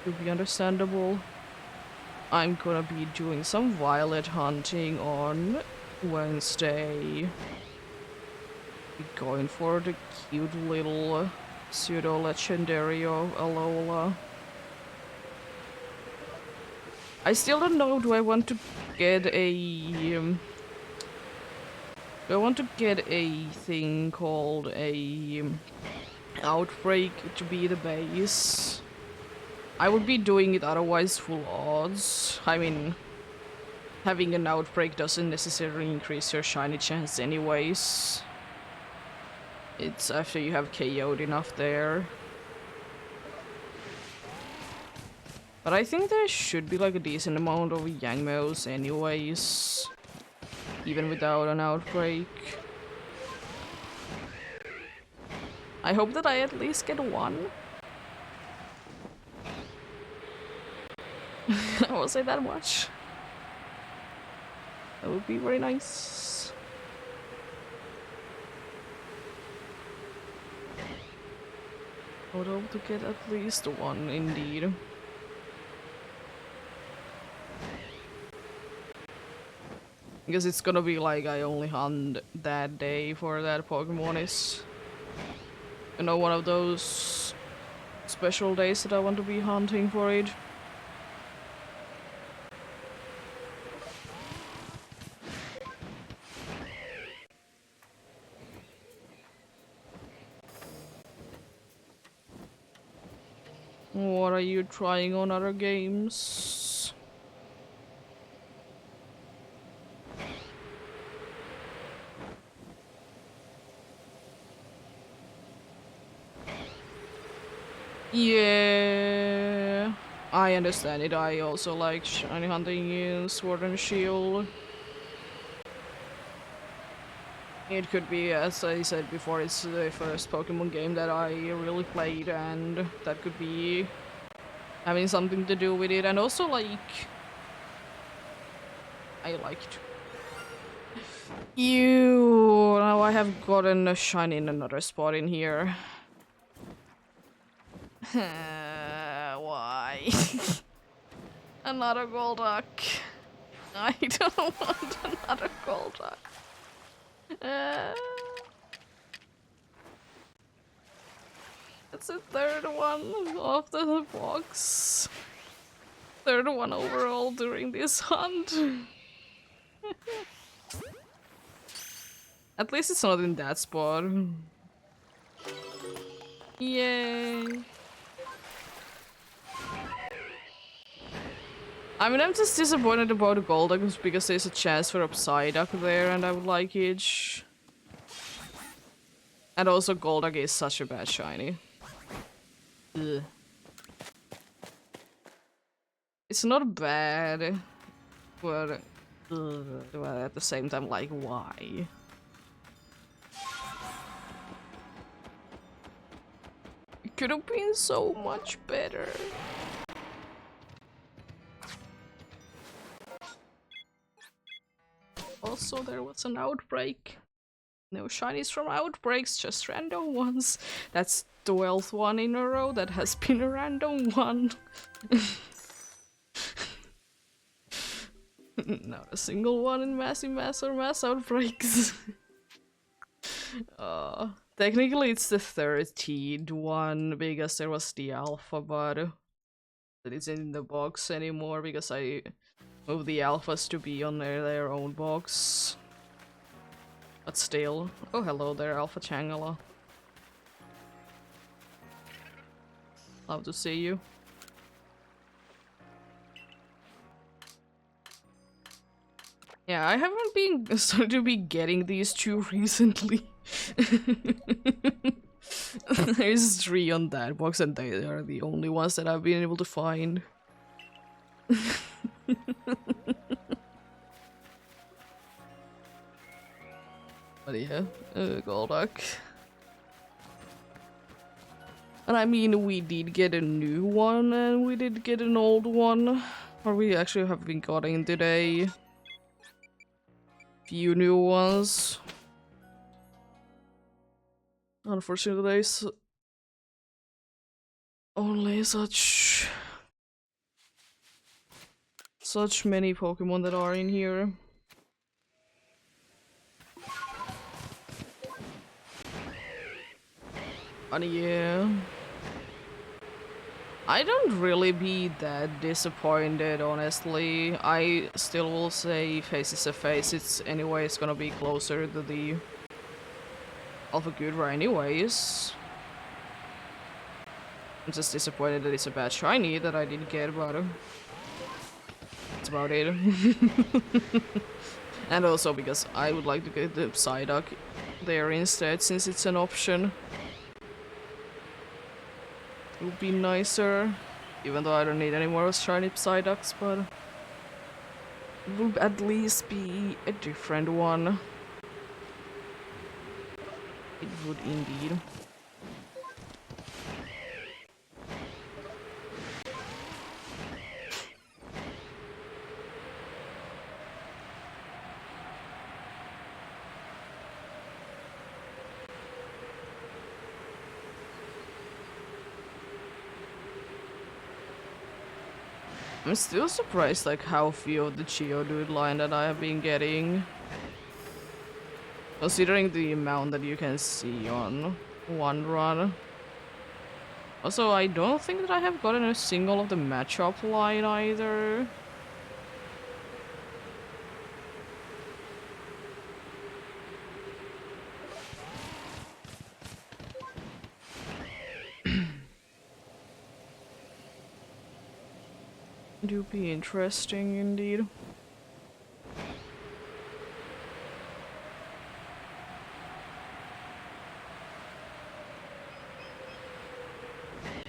To be understandable. I'm gonna be doing some violet hunting on Wednesday. Going for the cute little pseudo-legendary of Alola. I still don't know, do I want to get a... do I want to get a thing called a outbreak to be the base? I would be doing it otherwise full odds. I mean, having an outbreak doesn't necessarily increase your shiny chance anyways. It's after you have KO'd enough there. But I think there should be like a decent amount of Yangmeos anyways. Even without an outbreak. I hope that I at least get one. I won't say that much. That would be very nice. I would hope to get at least one, indeed. Because it's gonna be like I only hunt that day for that Pokemon is, you know, one of those special days that I want to be hunting for it. What are you trying on other games? Yeah, I understand it. I also like shiny hunting in Sword and Shield. It could be, as I said before, it's the first Pokemon game that I really played, and that could be having something to do with it. And also, like, I liked. You now I have gotten a shiny in another spot in here. Why? Another Golduck. I don't want another Golduck. It's the third one off the box. Third one overall during this hunt. At least it's not in that spot. Yay. I mean, I'm just disappointed about the Golduck because there's a chance for Psyduck there and I would like it. And also Golduck is such a bad shiny. Ugh. It's not bad, but at the same time, like, why? It could have been so much better. Also, there was an outbreak. No shinies from outbreaks, just random ones. That's the 12th one in a row that has been a random one. Not a single one in massive mass or mass outbreaks. Technically it's the 13th one because there was the alpha, but it isn't in the box anymore because I moved the alphas to be on their own box. But still. Oh, hello there, Alpha Changala. Love to see you. Yeah, I haven't been started to be getting these two recently. There's 3 on that box, and they are the only ones that I've been able to find. But yeah, Golduck. And I mean, we did get a new one, and we did get an old one. Or we actually have been getting today. Few new ones. Unfortunately, there's only such many Pokemon that are in here. And yeah, I don't really be that disappointed, honestly. I still will say face is a face. It's anyways gonna be closer to the Alpha Gudra anyways. I'm just disappointed that it's a bad shiny that I didn't get, but that's about it. And also because I would like to get the Psyduck there instead, since it's an option. It would be nicer, even though I don't need any more shiny Psyducks, but it would at least be a different one. It would indeed. I'm still surprised like how few of the Geodude line that I have been getting. Considering the amount that you can see on one run. Also, I don't think that I have gotten a single of the matchup line either. It would be interesting indeed.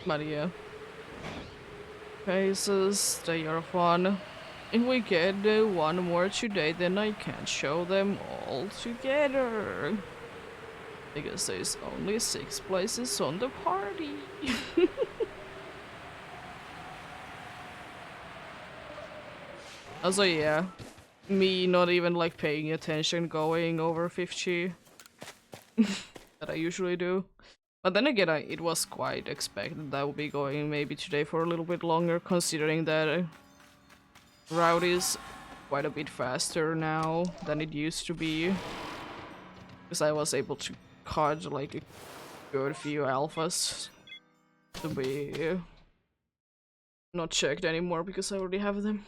But yeah. Faces, they are fun. If we get one more today, then I can't show them all together. Because there's only 6 places on the party. Also, yeah. Me not even like paying attention going over 50 that I usually do. But then again, it was quite expected that I would be going maybe today for a little bit longer, considering that route is quite a bit faster now than it used to be. Because I was able to catch like a good few alphas to be not checked anymore because I already have them.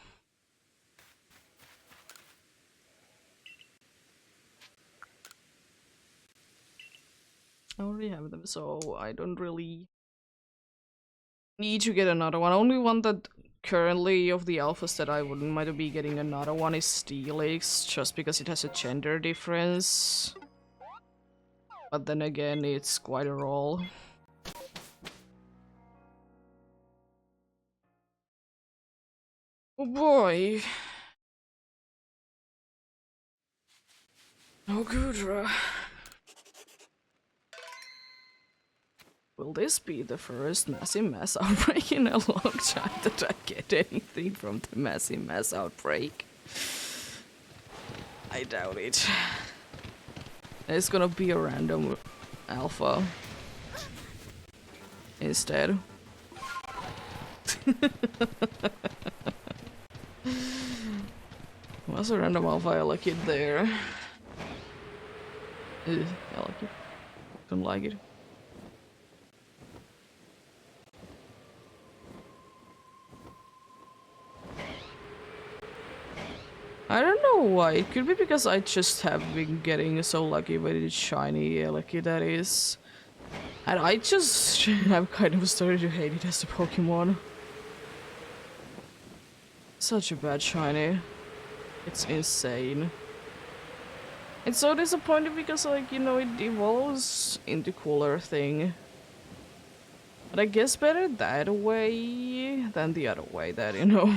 I already have them, so I don't really need to get another one. Only one that currently of the alphas that I wouldn't mind to be getting another one is Steelix, just because it has a gender difference. But then again, it's quite a roll. Oh boy. No Gudra. Will this be the first massive mass outbreak in a long time that I get anything from the massive mass outbreak? I doubt it. It's gonna be a random alpha instead. Was a random alpha, I like it there. Ugh, I like it. Don't like it. I don't know why. It could be because I just have been getting so lucky with its shiny, lucky that is. And I just have kind of started to hate it as a Pokemon. Such a bad shiny. It's insane. It's so disappointing because, like, you know, it evolves into cooler thing. But I guess better that way than the other way, that, you know,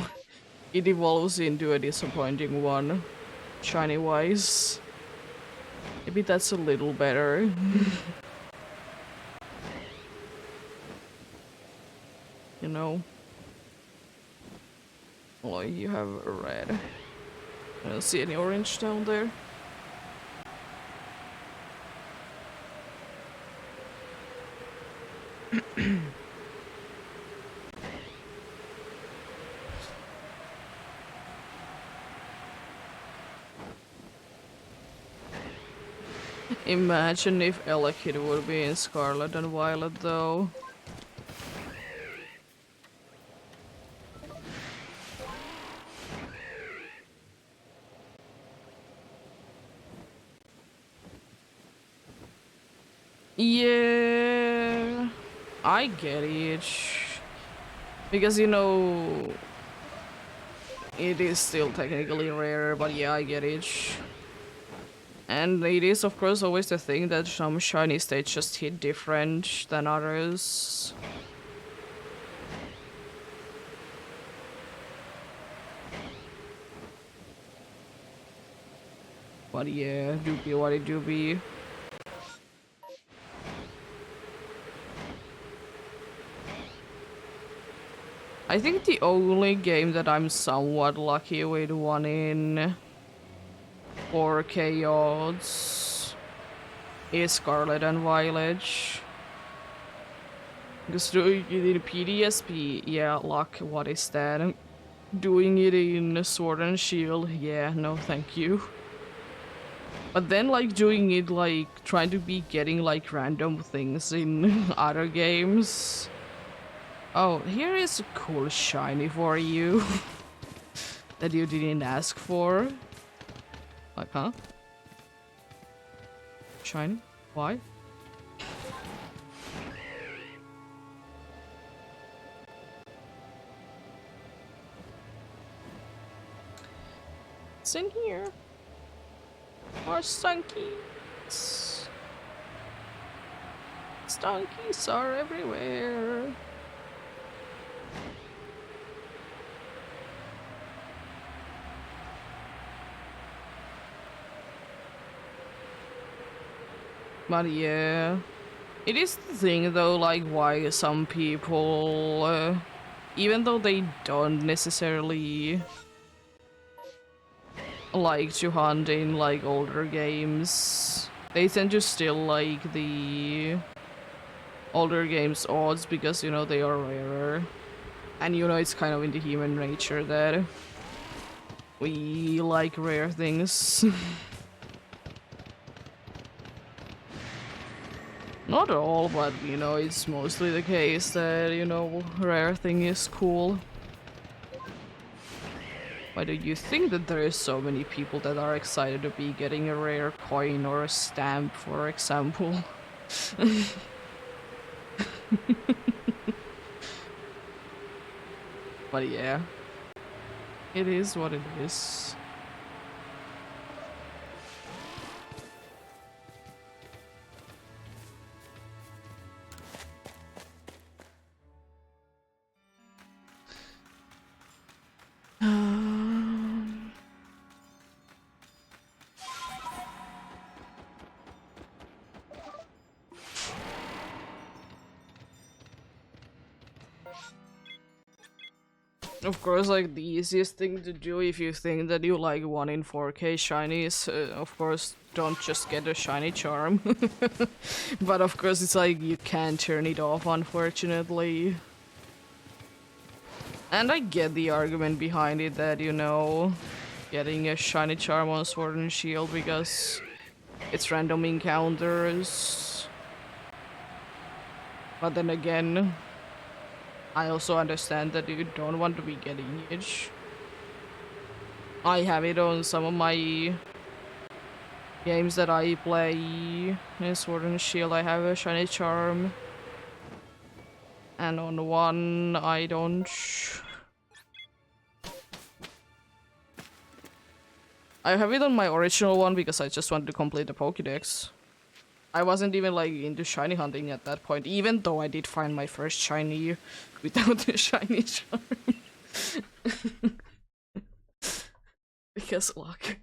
it evolves into a disappointing one, shiny-wise. Maybe that's a little better. You know? Oh, you have a red. I don't see any orange down there. Imagine if Elekid would be in Scarlet and Violet, though. Yeah, I get it. Because, you know, it is still technically rare, but yeah, I get it. And it is, of course, always the thing that some shiny states just hit different than others. But yeah, do be what it do be. I think the only game that I'm somewhat lucky with one in 4K odds is Scarlet and Violet. Because doing it in PDSP, yeah, luck, what is that? Doing it in Sword and Shield, yeah, no thank you. But then, like, doing it, like, trying to be getting, like, random things in other games. Oh, here is a cool shiny for you. That you didn't ask for. Like, huh? Shiny? Why? It's in here. More stunkies. Stunkies are everywhere. But yeah, it is the thing though, like why some people, even though they don't necessarily like to hunt in like older games, they tend to still like the older games odds because, you know, they are rarer. And you know, it's kind of in the human nature that we like rare things. Not all, but you know, it's mostly the case that, you know, rare thing is cool. Why do you think that there is so many people that are excited to be getting a rare coin or a stamp, for example? But yeah, it is what it is. Of course, like the easiest thing to do if you think that you like 1 in 4K shinies, of course, don't just get a shiny charm. But of course, it's like you can't turn it off, unfortunately. And I get the argument behind it that, you know, getting a shiny charm on Sword and Shield because it's random encounters. But then again, I also understand that you don't want to be getting it. I have it on some of my games that I play in Sword and Shield. I have a shiny charm. And on one, I don't. I have it on my original one because I just wanted to complete the Pokédex. I wasn't even like into shiny hunting at that point, even though I did find my first shiny without the shiny charm. Because luck.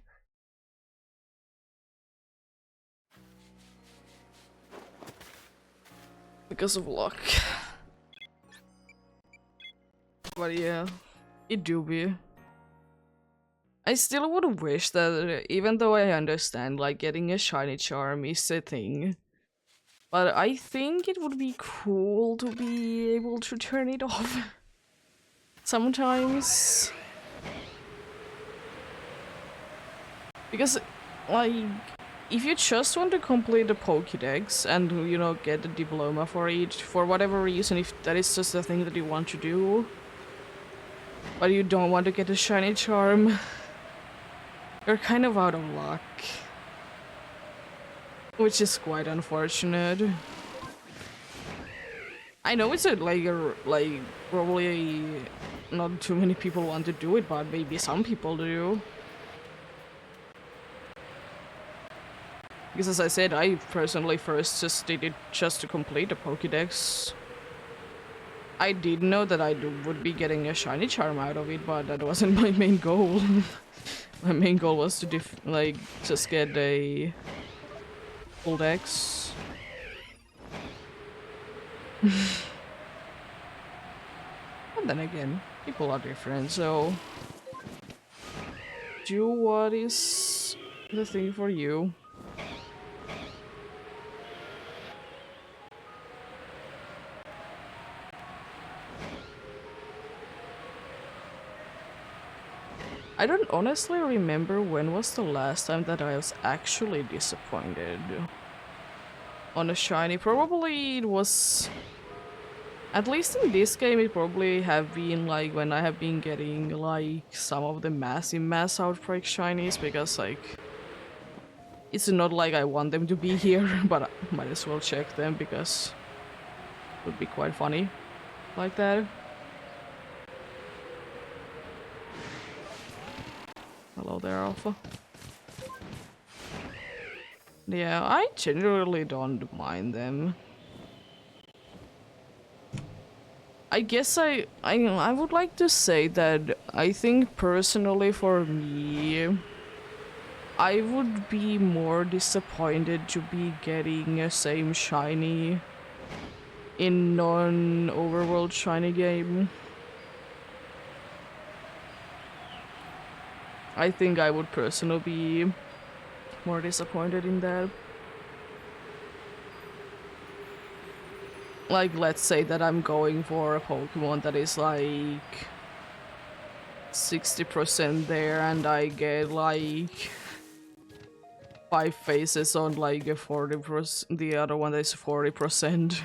Because of luck. But yeah, it do be. I still would wish that, even though I understand like getting a shiny charm is a thing, but I think it would be cool to be able to turn it off sometimes. Because, like, if you just want to complete the Pokédex and, you know, get the diploma for it, for whatever reason, if that is just a thing that you want to do, but you don't want to get a shiny charm, you're kind of out of luck. Which is quite unfortunate. I know it's like probably not too many people want to do it, but maybe some people do. Because as I said, I personally first just did it just to complete the Pokédex. I did know that I would be getting a shiny charm out of it, but that wasn't my main goal. My main goal was to just get a full dex. And then again, people are different, so do what is the thing for you. I don't honestly remember when was the last time that I was actually disappointed on a shiny. Probably it was, at least in this game, it probably have been like when I have been getting like some of the mass outbreak shinies, because like it's not like I want them to be here, but I might as well check them because it would be quite funny like that. Hello there, Alpha. Yeah, I generally don't mind them. I guess I would like to say that I think personally for me, I would be more disappointed to be getting a same shiny in non-overworld shiny game. I think I would personally be more disappointed in that. Like, let's say that I'm going for a Pokemon that is like 60% there and I get like 5 faces on like a 40%, the other one is 40%.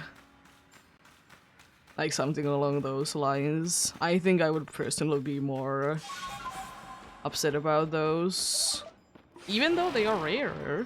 Like something along those lines. I think I would personally be more upset about those, even though they are rare.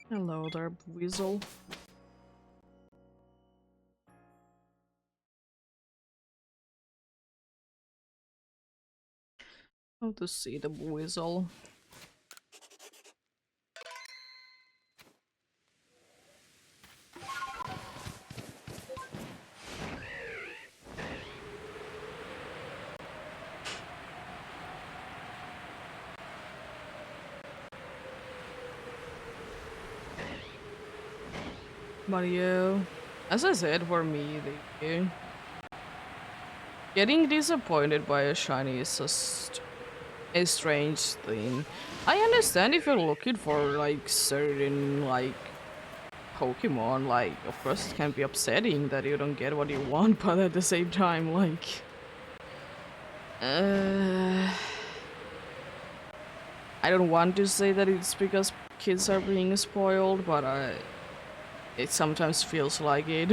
Hello there, Weasel. How to see the Weasel? But yeah, as I said, for me, getting disappointed by a shiny is just a strange thing. I understand if you're looking for like certain like Pokemon, like of course it can be upsetting that you don't get what you want, but at the same time, like I don't want to say that it's because kids are being spoiled, but it sometimes feels like it.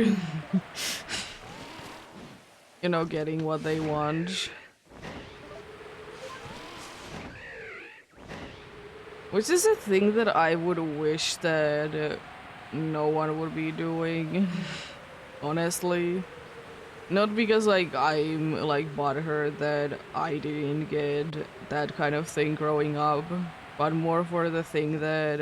You know, getting what they want. Which is a thing that I would wish that no one would be doing, honestly. Not because like I'm like butthurt that I didn't get that kind of thing growing up, but more for the thing that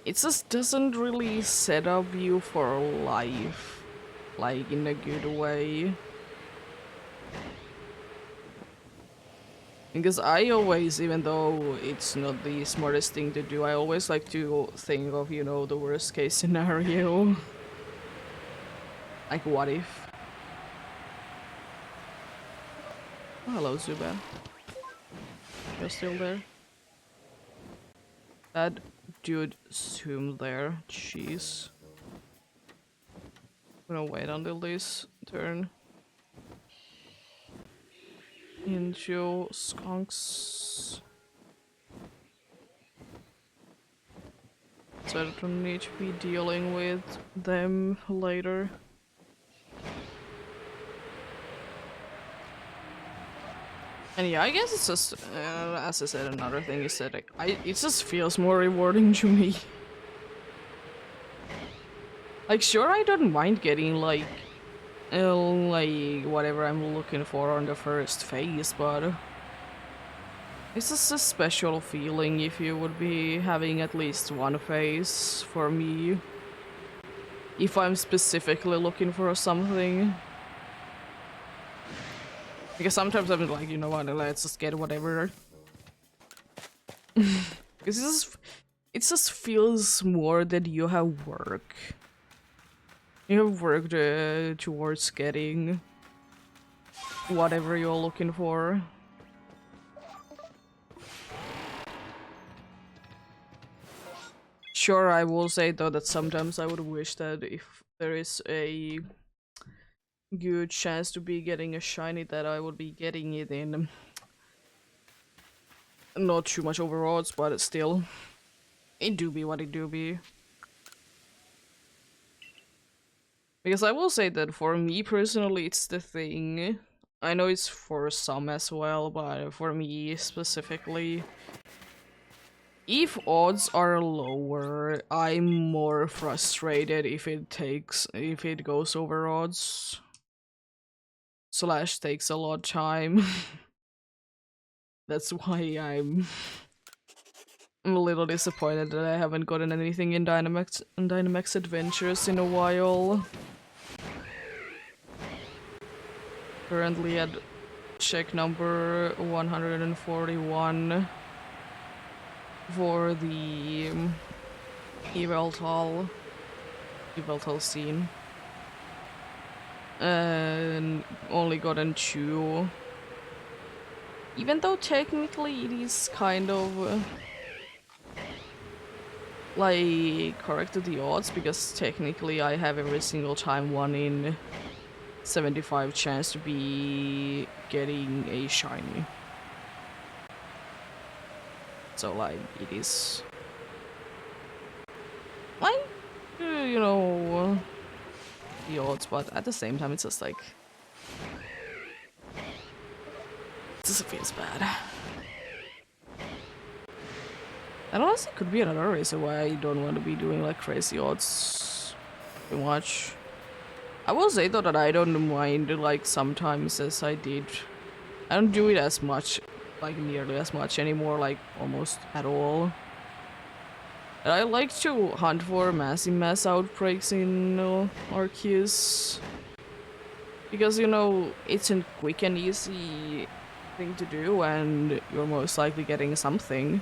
it just doesn't really set up you for life, like in a good way. Because I always, even though it's not the smartest thing to do, I always like to think of, you know, the worst case scenario. Like, what if? Oh, hello, Zuba. You're still there? That dude zoomed there. Jeez. I'm gonna wait until this turn into skunks. So I don't need to be dealing with them later. And yeah, I guess it's just, as I said, another thing is that it just feels more rewarding to me. Like, sure, I don't mind getting, like, whatever I'm looking for on the first phase, but it's just a special feeling if you would be having at least one phase for me. If I'm specifically looking for something. Because sometimes I'm like, you know what, let's just get whatever. Because it just feels more that you have work. You have worked towards getting whatever you're looking for. Sure, I will say though that sometimes I would wish that if there is a good chance to be getting a shiny, that I would be getting it in not too much over odds, but still, it do be what it do be. Because I will say that for me personally, it's the thing. I know it's for some as well, but for me specifically, if odds are lower, I'm more frustrated if it goes over odds. Slash takes a lot of time. That's why I'm a little disappointed that I haven't gotten anything in Dynamax Adventures in a while. Currently at check number 141 for the Eveltal scene. And only gotten 2. Even though technically it is kind of like corrected the odds, because technically I have every single time 1 in 75 chance to be getting a shiny. So like it is like you know the odds, but at the same time it's just like it just feels bad. And honestly, could be another reason why I don't want to be doing like crazy odds too much. I will say though that I don't mind like sometimes as I did. I don't do it as much, like nearly as much anymore, like almost at all. And I like to hunt for massive mass outbreaks in Arceus. Because, you know, it's a quick and easy thing to do and you're most likely getting something.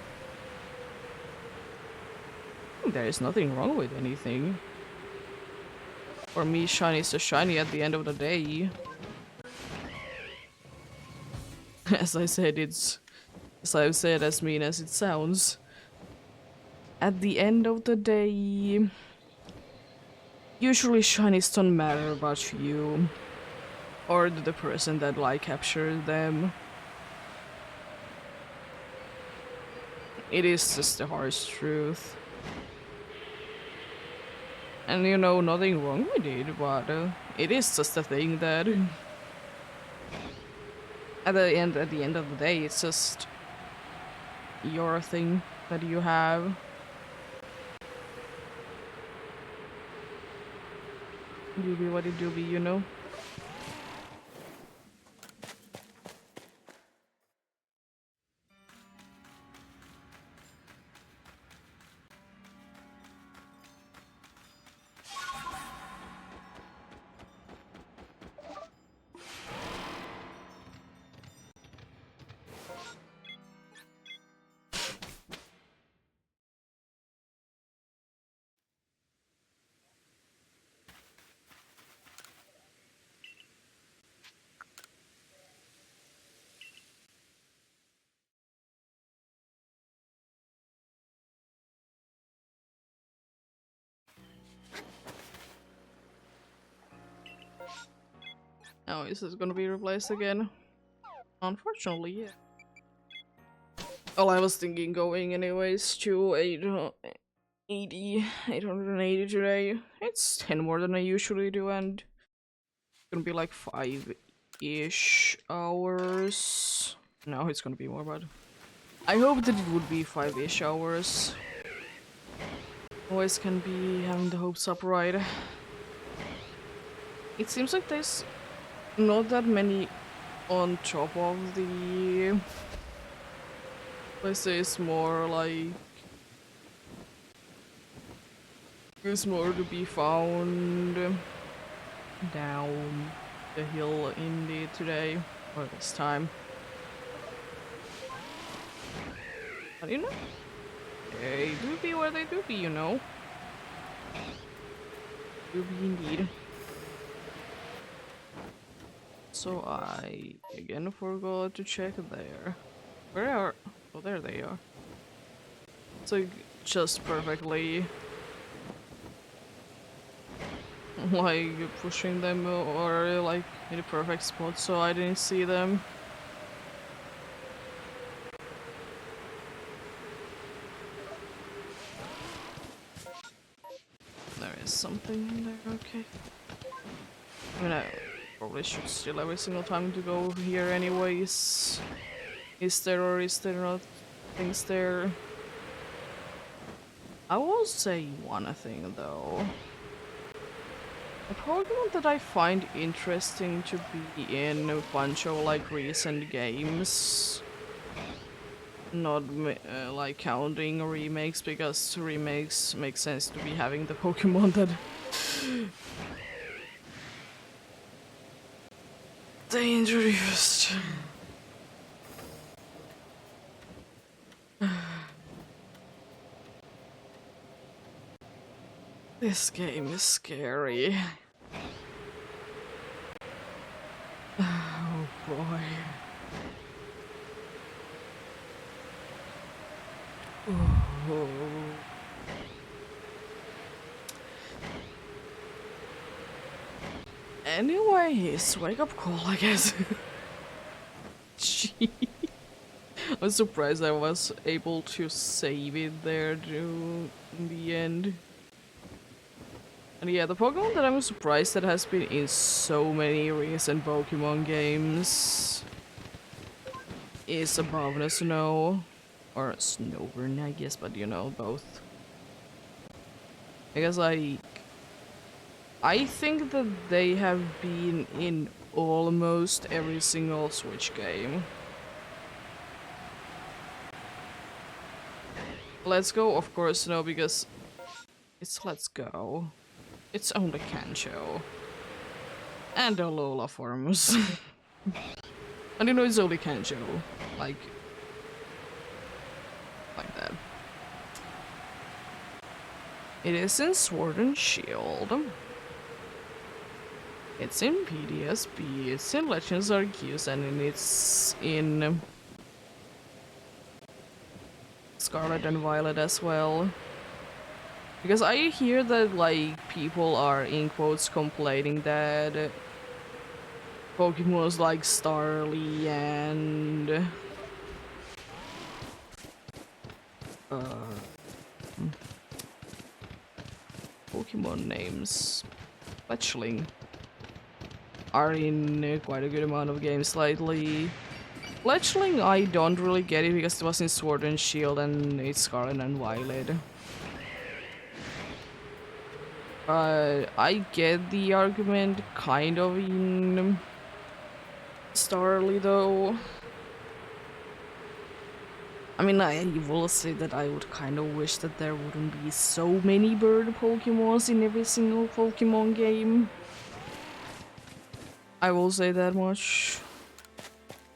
There is nothing wrong with anything. For me, shiny is a shiny at the end of the day. As I said, as I've said, as mean as it sounds. At the end of the day, usually shinies don't matter about you. Or the person that like captured them. It is just the harsh truth. And you know, nothing wrong with it, but it is just a thing that at the end of the day, it's just your thing that you have. You be what it do be, you know? Oh, is this gonna be replaced again? Unfortunately, yeah. Well, I was thinking going anyways to 880 today. It's 10 more than I usually do, and it's gonna be like 5-ish hours. No, it's gonna be more, but I hope that it would be 5-ish hours. Always can be having the hopes up, right? It seems like there's not that many on top of the... Let's say it's more like... There's more to be found down the hill indeed today, or this time. But you know, they do be where they do be, you know. Do be indeed. So I again forgot to check there. Where are... Oh, there they are. It's like just perfectly like pushing them or like in the perfect spot so I didn't see them. There is something in there, okay. I mean, I probably should steal every single time to go here anyways. Is there or is there not things there? I will say one thing though. A Pokemon that I find interesting to be in a bunch of like recent games. Not like counting remakes, because remakes make sense to be having the Pokemon that they introduced. This game is scary. Oh boy. Oh. Anyways, wake up call, I guess. Gee. I'm surprised I was able to save it there in the end. And yeah, the Pokemon that I'm surprised that has been in so many recent Pokemon games is above the snow. Or Snowburn, I guess, but you know, both. I guess I think that they have been in almost every single Switch game. Let's Go, of course, no, because it's Let's Go. It's only Kancho. And Alola forms. And you know, it's only Kancho. Like that. It is in Sword and Shield. It's in PDSP, it's in Legends Arceus, and it's in Scarlet and Violet as well. Because I hear that like people are in quotes complaining that Pokemon like Starly and Pokemon names. Fletchling are in quite a good amount of games lately. Fletchling I don't really get it because it was in Sword and Shield and it's Scarlet and Violet. I get the argument kind of in Starly though. I mean, I will say that I would kind of wish that there wouldn't be so many bird Pokemons in every single Pokemon game. I will say that much.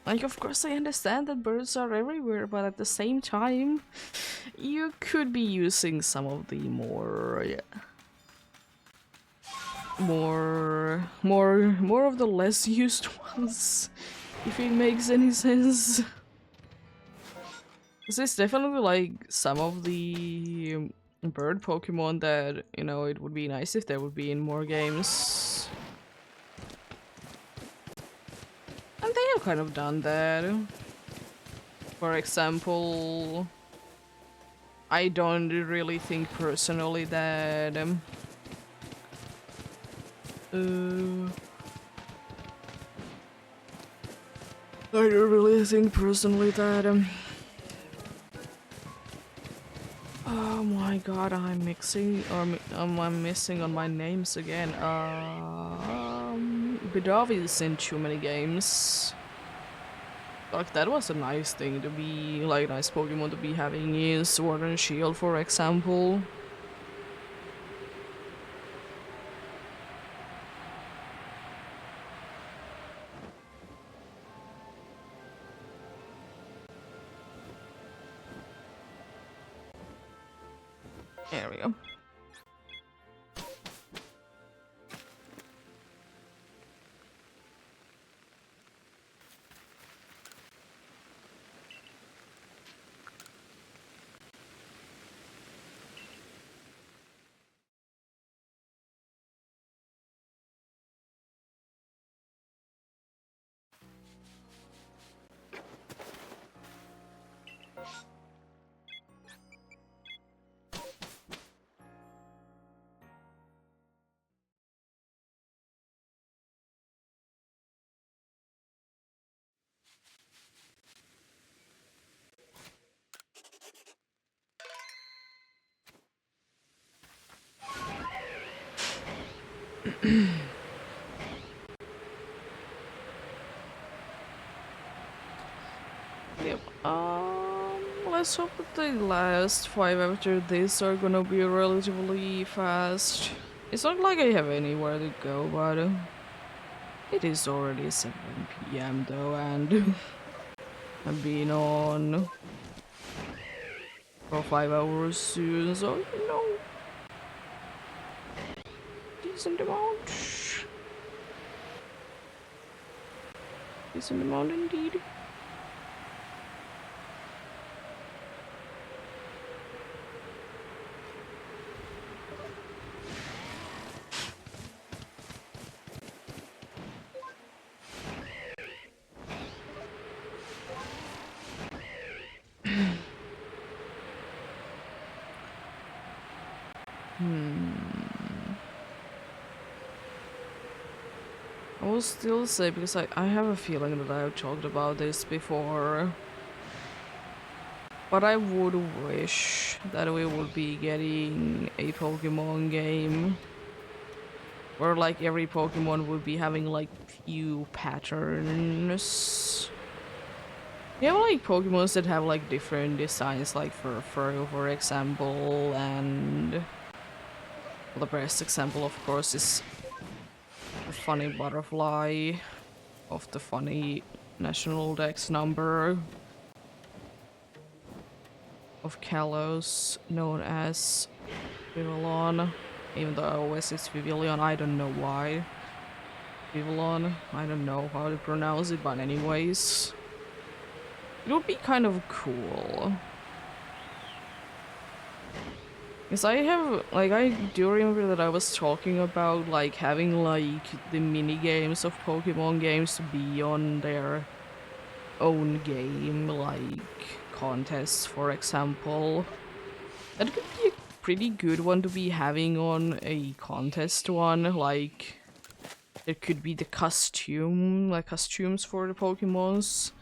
Like, of course I understand that birds are everywhere, but at the same time, you could be using some of the more, more of the less used ones, if it makes any sense. This is definitely like some of the bird Pokemon that, you know, it would be nice if there would be in more games. And they have kind of done that. For example, I don't really think personally that I don't really think personally that oh my god, I'm mixing or I'm missing on my names again. Bidavi is in too many games. Like, that was a nice thing to be, like, nice Pokemon to be having in Sword and Shield, for example. There we go. Yep. Let's hope that the last 5 after this are gonna be relatively fast. It's not like I have anywhere to go, but it is already 7 PM though, and I've been on for 5 hours soon, so you know, decent amount. Decent amount indeed. I will still say, because I have a feeling that I've talked about this before, but I would wish that we would be getting a Pokemon game where like every Pokemon would be having like few patterns. You have like Pokemons that have like different designs, like for Furrow, for example, and the best example of course is the funny butterfly of the funny national dex number of Kalos, known as Vivillon. Even though I always say Vivillon, I don't know why. Vivillon, I don't know how to pronounce it, but anyways. It would be kind of cool. Because I have, like, I do remember that I was talking about, like, having, like, the mini games of Pokemon games to be on their own game, like, contests, for example. That could be a pretty good one to be having on a contest one. Like, there could be the costumes for the Pokemons,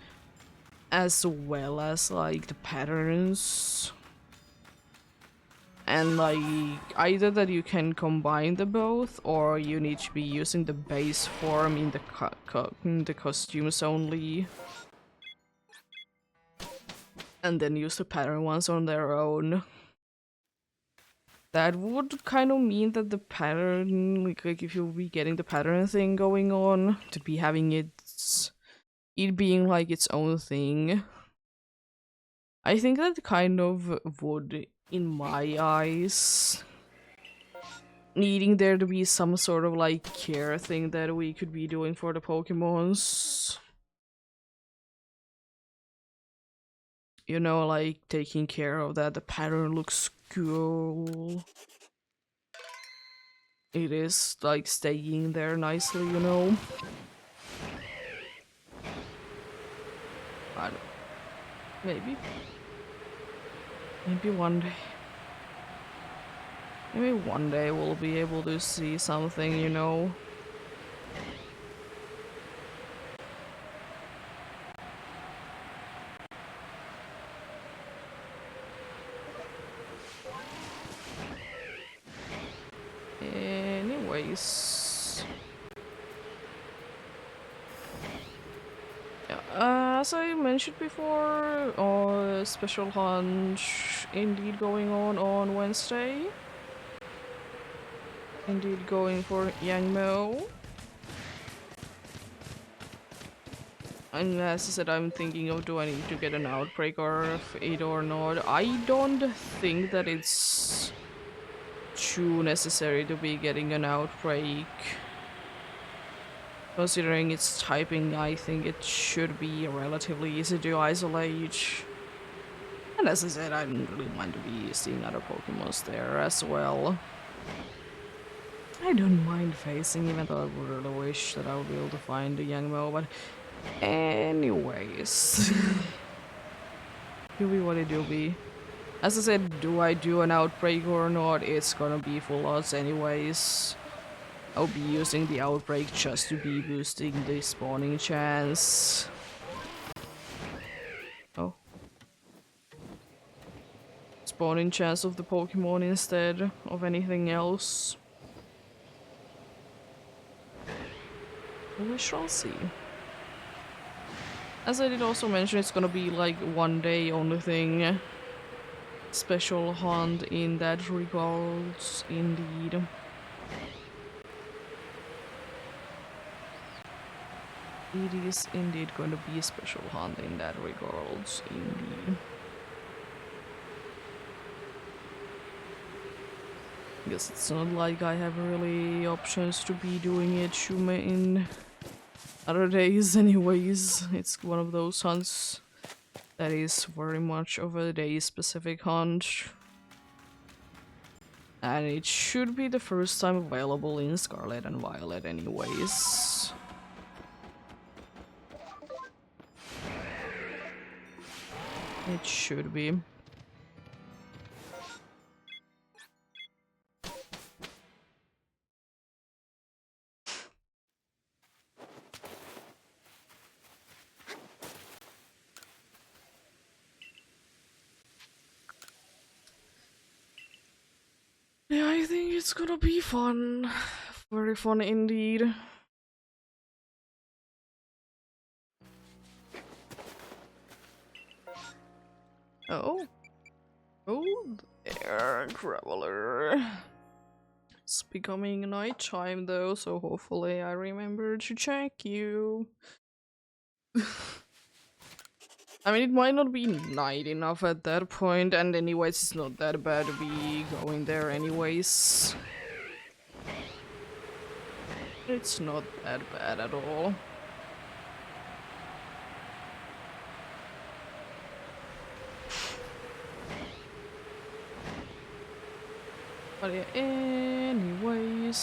as well as like the patterns. And like, either that you can combine the both, or you need to be using the base form in the costumes only. And then use the pattern ones on their own. That would kind of mean that the pattern, like if you'll be getting the pattern thing going on, to be having it being like its own thing. I think that kind of would, in my eyes, needing there to be some sort of like care thing that we could be doing for the Pokemons. You know, like taking care of that the pattern looks cool. It is like staying there nicely, you know. I don't, maybe one day. Maybe one day we'll be able to see something, you know. Anyways. Yeah, as I mentioned before, special hunt indeed going on Wednesday. Indeed going for Yangmo. And as I said, I'm thinking of do I need to get an outbreak or it or not. I don't think that it's too necessary to be getting an outbreak. Considering its typing, I think it should be relatively easy to isolate. And as I said, I don't really mind to be seeing other Pokemons there as well. I don't mind facing, even though I would really wish that I would be able to find the Yangmo, but anyways. Do be what it do be. As I said, do I do an outbreak or not, it's gonna be full odds anyways. I'll be using the outbreak just to be boosting the spawning chance. Oh. Spawning chance of the Pokemon instead of anything else. We shall see. As I did also mention, it's gonna be like one day only thing. Special hunt in that regards, indeed. It is indeed going to be a special hunt in that regards, indeed. Guess it's not like I have really options to be doing it in other days anyways. It's one of those hunts that is very much of a day-specific hunt. And it should be the first time available in Scarlet and Violet anyways. It should be. Yeah, I think it's gonna be fun. Very fun indeed. Oh. Oh there, Graveler. It's becoming nighttime though, so hopefully I remember to check you. I mean, it might not be night enough at that point, and anyways, it's not that bad to be going there anyways. It's not that bad at all. But yeah, anyways.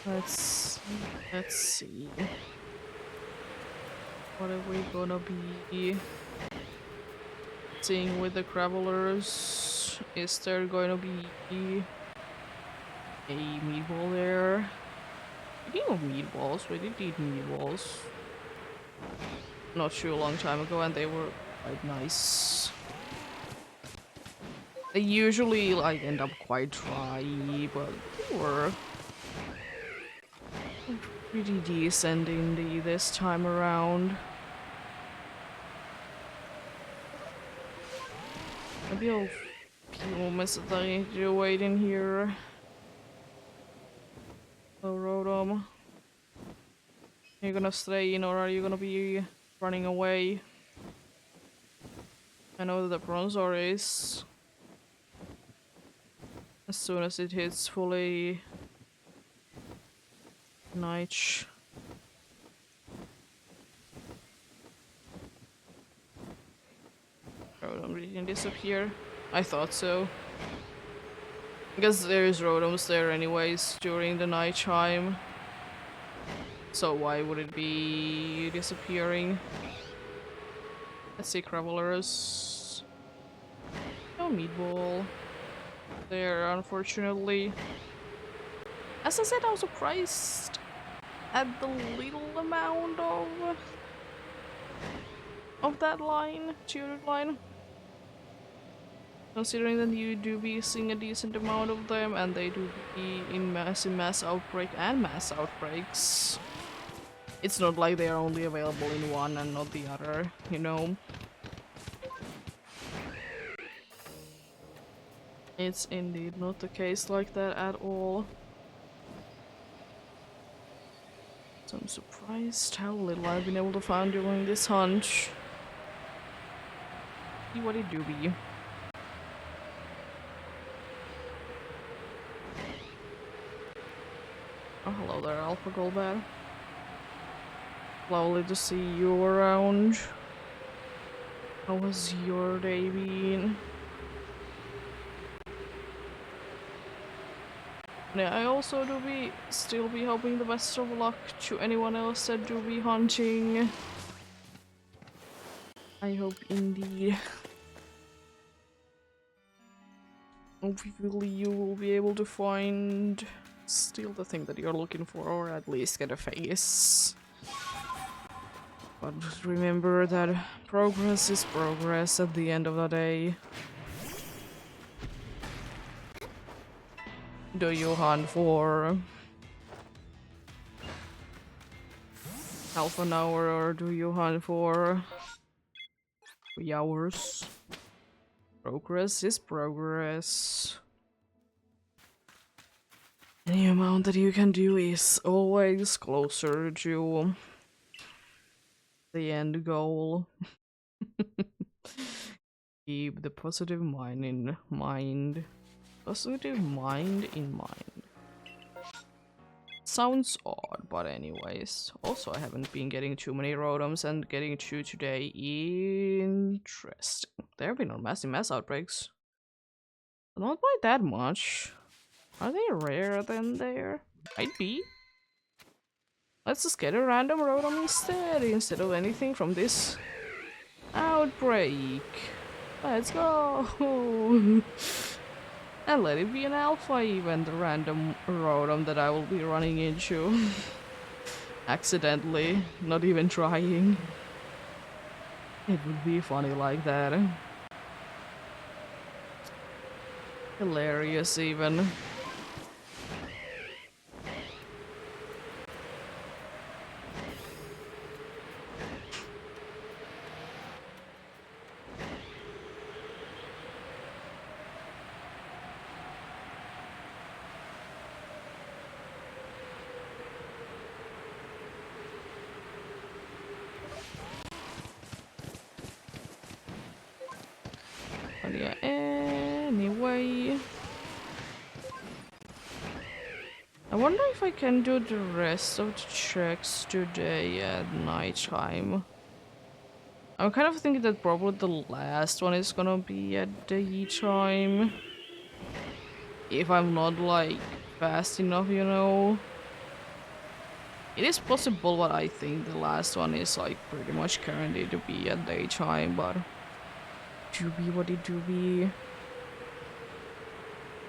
Let's see. What are we gonna be? seeing with the travelers. Is there going to be a meatball there? Speaking of meatballs, we did eat meatballs not too long time ago, and they were quite nice. They usually like end up quite dry, but they were pretty decent indeed this time around. Maybe a few moments that I need to wait in here. Oh, Rodom. Are you gonna stay in or are you gonna be running away? I know that the Bronzor is. As soon as it hits fully night. Rodom didn't disappear. I thought so. Because there's Rodoms there anyways during the night time. So why would it be disappearing? Let's see, Travelers. No meatball there, unfortunately. As I said, I was surprised at the little amount of that line, tutored line. Considering that you do be seeing a decent amount of them, and they do be in mass outbreak and mass outbreaks. It's not like they are only available in one and not the other, you know? It's indeed not the case like that at all. So I'm surprised how little I've been able to find during this hunt. See what it do be. Oh, hello there, Alpha Golbat. Lovely to see you around. How has your day been? Yeah, I also do still be hoping the best of luck to anyone else that do be hunting. I hope indeed. Hopefully you will be able to find still the thing that you're looking for, or at least get a face. But remember that progress is progress at the end of the day. Do you hunt for half an hour or do you hunt for 3 hours? Progress is progress. Any amount that you can do is always closer to the end goal. Keep the positive mind in mind. Positive mind in mind. Sounds odd, but anyways. Also, I haven't been getting too many Rotoms, and getting 2 today. Interesting. There have been no mass outbreaks. Not by that much. Are they rarer than there? Might be. Let's just get a random Rotom instead of anything from this outbreak. Let's go! And let it be an alpha even, the random Rotom that I will be running into. Accidentally, not even trying. It would be funny like that. Hilarious even. But yeah, anyway. I wonder if I can do the rest of the checks today at night time. I'm kind of thinking that probably the last one is gonna be at daytime. If I'm not like fast enough, you know. It is possible, but I think the last one is like pretty much guaranteed to be at daytime, but doobie, what it doobie.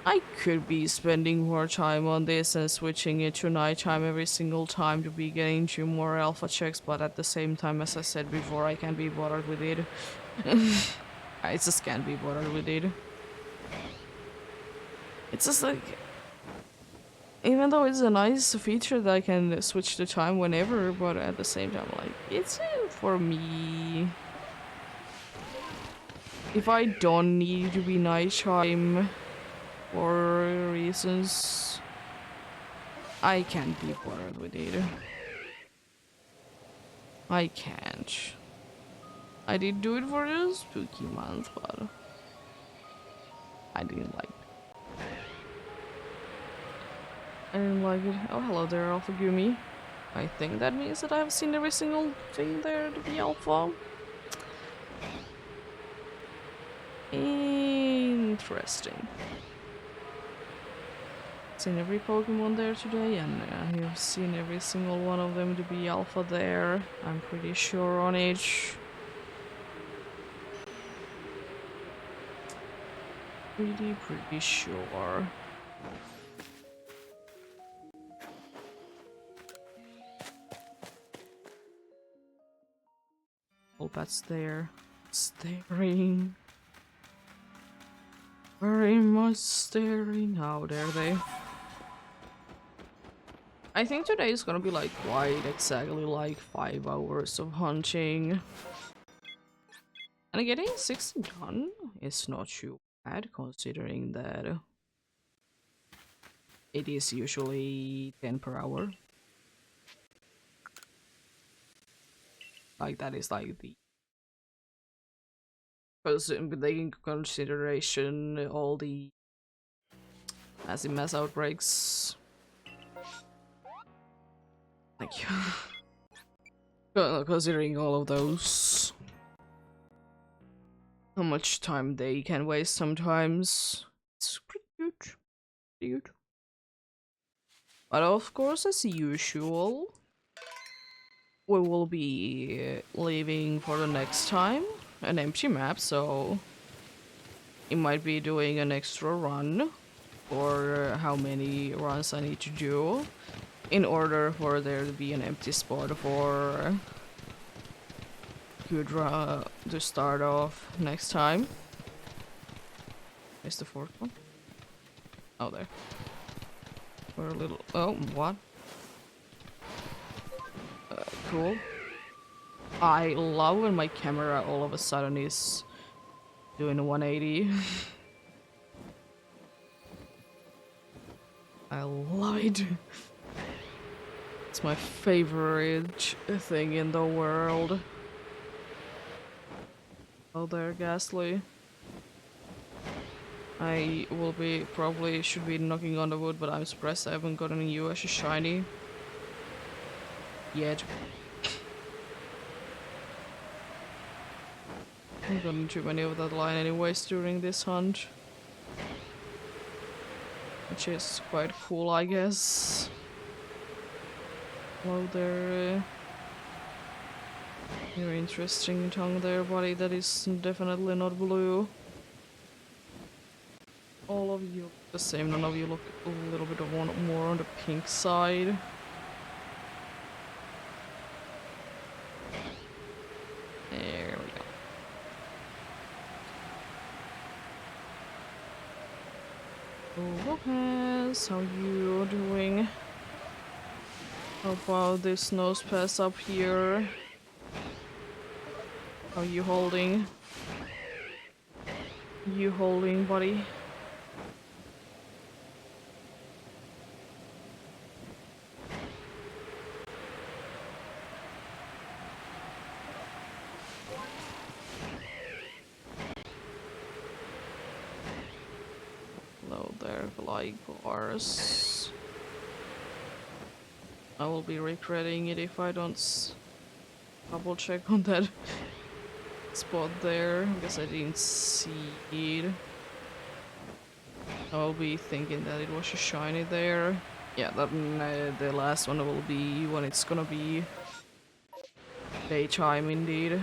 I could be spending more time on this and switching it to nighttime every single time to be getting to more alpha checks, but at the same time, as I said before, I can't be bothered with it. I just can't be bothered with it. It's just like, even though it's a nice feature that I can switch the time whenever, but at the same time, like, it's for me. If I don't need to be nighttime for reasons, I can't be bothered with it. I can't. I did do it for the spooky month, but I didn't like it. I didn't like it. Oh, hello there, Alpha Gumi. I think that means that I've seen every single thing there to be Alpha. Interesting. Seen every Pokemon there today, and you've seen every single one of them to be Alpha there. I'm pretty sure on it. Pretty sure. Oh, that's there. Staring. Very much staring. How dare they? I think today is gonna be like quite exactly like 5 hours of hunting. And getting 60 done is not too bad considering that it is usually 10 per hour. Like that is like the... Because taking into consideration all the massive mass outbreaks. Thank you. Considering all of those. How much time they can waste sometimes. It's pretty good. Pretty good. But of course, as usual, we will be leaving for the next time. An empty map, so it might be doing an extra run for how many runs I need to do in order for there to be an empty spot for good to start off next time. Where's the fourth one? Oh, there. We're a little... Oh, what? Cool. I love when my camera all of a sudden is doing a 180. I love it. It's my favorite thing in the world. Oh, there, Ghastly. I will be probably should be knocking on the wood, but I'm surprised I haven't gotten a US shiny yet. I haven't gotten too many of that line anyways during this hunt, which is quite cool, I guess. Hello there. Very interesting tongue there, buddy. That is definitely not blue. All of you look the same. None of you look a little bit more on the pink side. There we go. Lopez, how you doing? How about this nose pass up here? How you holding? You holding, buddy? Hello there, glide bars. I will be regretting it if I don't double check on that spot there, because I didn't see it. I'll be thinking that it was a shiny there. Yeah, that the last one will be when it's gonna be daytime indeed.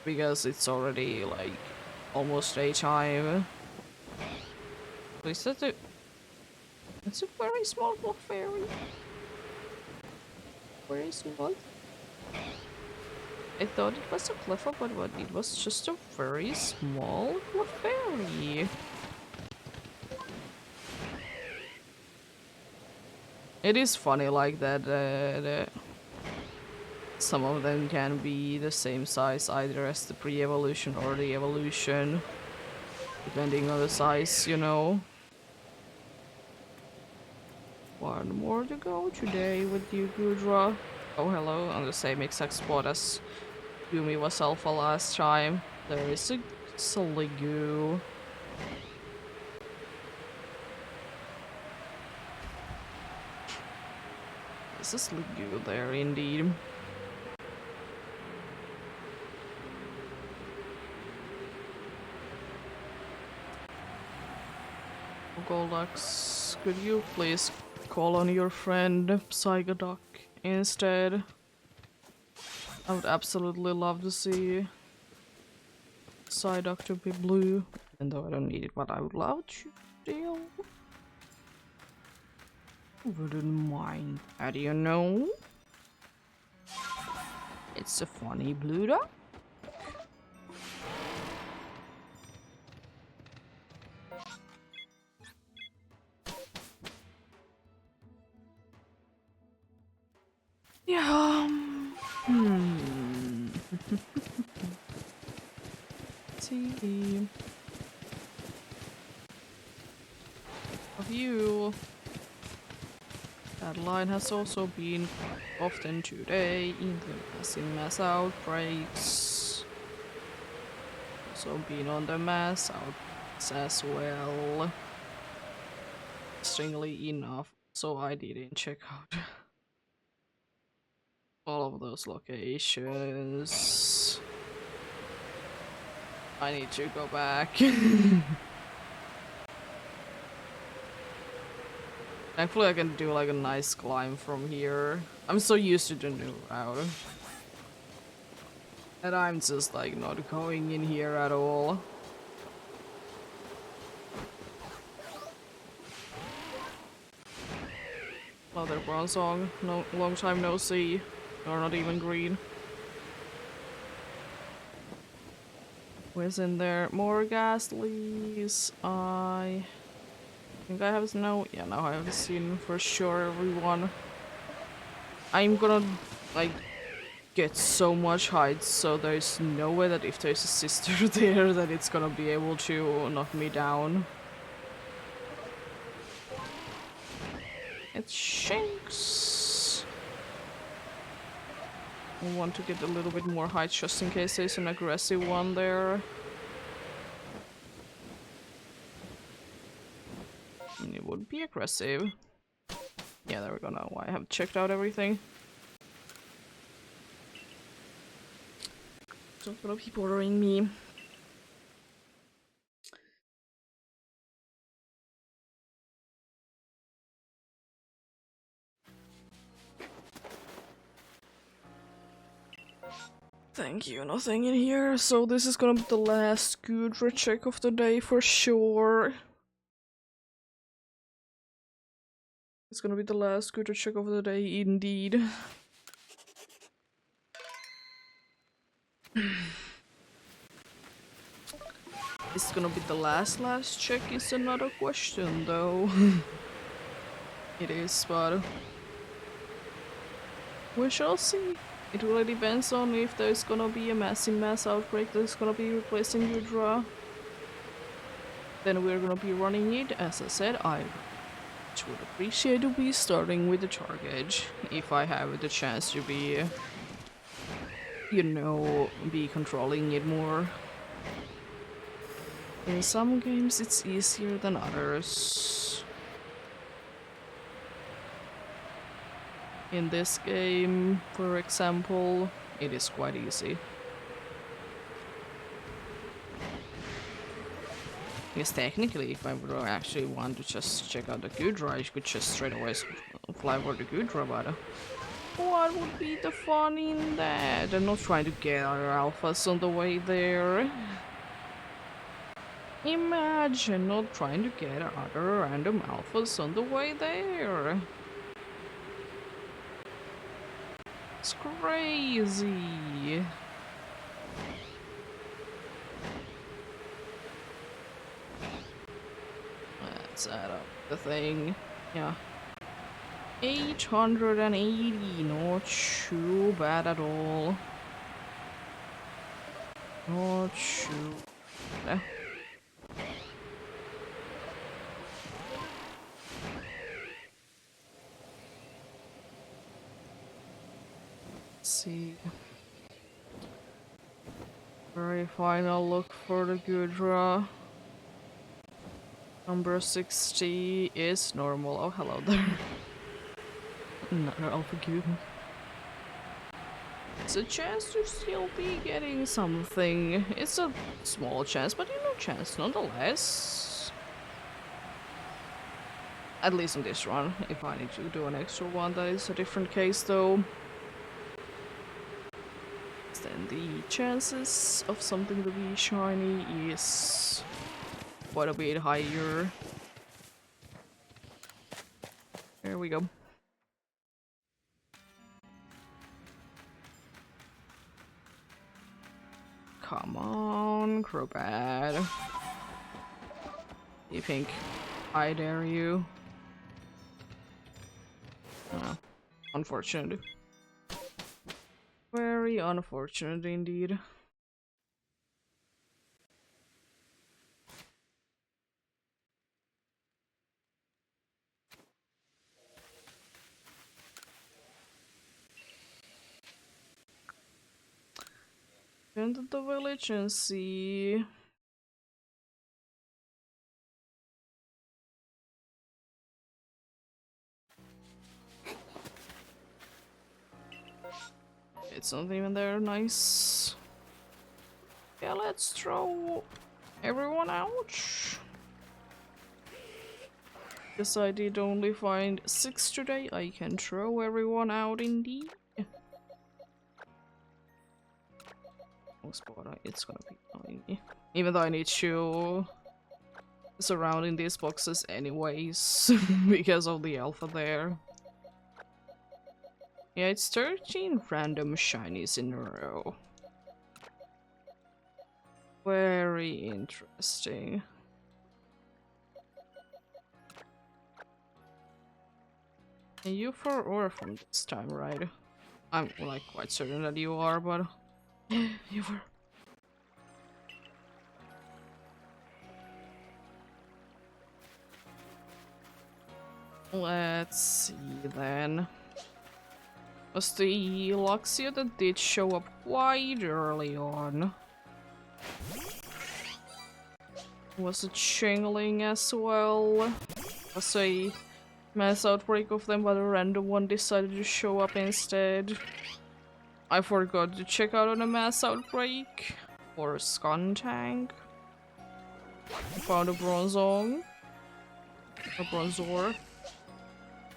because it's already like almost daytime. Is that a... It's a very small Clefairy. Very small. I thought it was a Cleffa, but what? It was just a very small Clefairy. It is funny like that. Some of them can be the same size either as the pre-evolution or the evolution, depending on the size, you know. One more to go today with you, Gudra. Oh, hello, on the same exact spot as Yumi was alpha last time. There is a Sliggoo. There's a Sliggoo there, indeed. Goldax, could you please call on your friend Psychodoc instead? I would absolutely love to see Psyduck to be blue, even though I don't need it, but I would love to still. Wouldn't mind. How do you know? It's a funny blue duck. Yeah. See. Of you. That line has also been often today in the mass outbreaks. Also been on the mass outbreaks as well. Interestingly enough, so I didn't check out all of those locations. I need to go back. Thankfully I can do like a nice climb from here. I'm so used to the new route. And I'm just like not going in here at all. Hello there, Bronzong. No, long time no see. You're not even green. Where's in there? More Ghastlies. I think I have no. Yeah, now I have seen for sure everyone. I'm gonna like get so much height, so there's no way that if there's a sister there that it's gonna be able to knock me down. It's Shinx. I want to get a little bit more height just in case there's an aggressive one there. And it would be aggressive. Yeah, there we go now. I have checked out everything. Don't wanna be bothering me. Thank you, nothing in here. So this is gonna be the last Gudra check of the day for sure. It's gonna be the last Gudra check of the day, indeed. It's gonna be the last check is another question, though. It is, but we shall see. It really depends on if there's gonna be a massive mass outbreak that's gonna be replacing Udra. Then we're gonna be running it. As I said, I would appreciate to be starting with the target if I have the chance to be, you know, be controlling it more. In some games it's easier than others. In this game, for example, it is quite easy. Because technically, if I would actually want to just check out the Gudra, I could just straight away fly for the Gudra, but What would be the fun in that? I'm not trying to get other alphas on the way there. Imagine not trying to get other random alphas on the way there. It's crazy. Let's add up the thing. Yeah. 880, not too bad at all. Not too bad. Let's see. Very final look for the Gudra. Number 60 is normal. Oh, hello there. Another alpha cube. It's a chance to still be getting something. It's a small chance, but chance nonetheless. At least in this run. If I need to do an extra one, that is a different case though. Then the chances of something to be shiny is quite a bit higher. There we go. Come on, Crobat. You think I dare you? Unfortunate. Very unfortunate indeed. Enter the village and see. It's not even there, nice. Yeah, let's throw everyone out. Because I did only find 6 today, I can throw everyone out indeed. It's gonna be fine. Even though I need to surrounding these boxes anyways because of the alpha there. Yeah, it's 13 random shinies in a row. Very interesting. And you for Orphan this time, right? I'm like quite certain that you are, but you were. Let's see then. Was the Luxio that did show up quite early on? Was it Chingling as well? Was a mass outbreak of them, but a random one decided to show up instead? I forgot to check out on a mass outbreak or a Skuntank. Found a Bronzong. A Bronzor.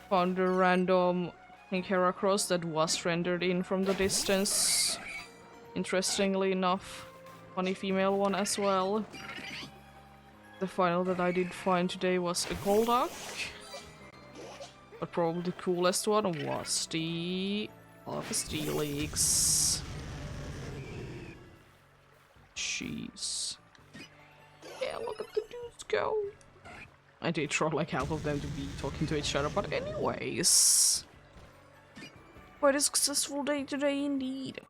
Found a random Heracross that was rendered in from the distance. Interestingly enough, funny female one as well. The final that I did find today was a Golduck. But probably the coolest one was the Alpha Steelix. Jeez. Yeah, look at the dudes go. I did try like half of them to be talking to each other, but anyways. Quite a successful day today indeed.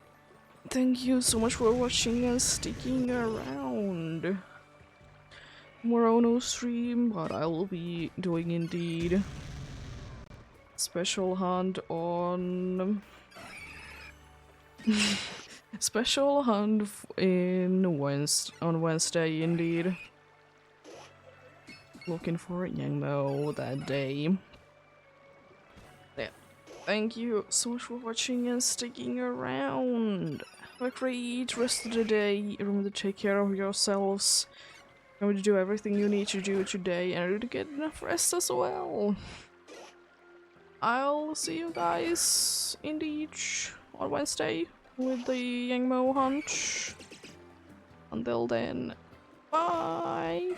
Thank you so much for watching and sticking around. Tomorrow no stream, but I will be doing indeed. Special hunt on... Special hunt on Wednesday indeed. Looking for Yangmo that day. Yeah. Thank you so much for watching and sticking around. Have a great rest of the day. Remember to take care of yourselves. Remember to do everything you need to do today and to get enough rest as well. I'll see you guys in the beach on Wednesday with the Yangmo hunt. Until then, bye!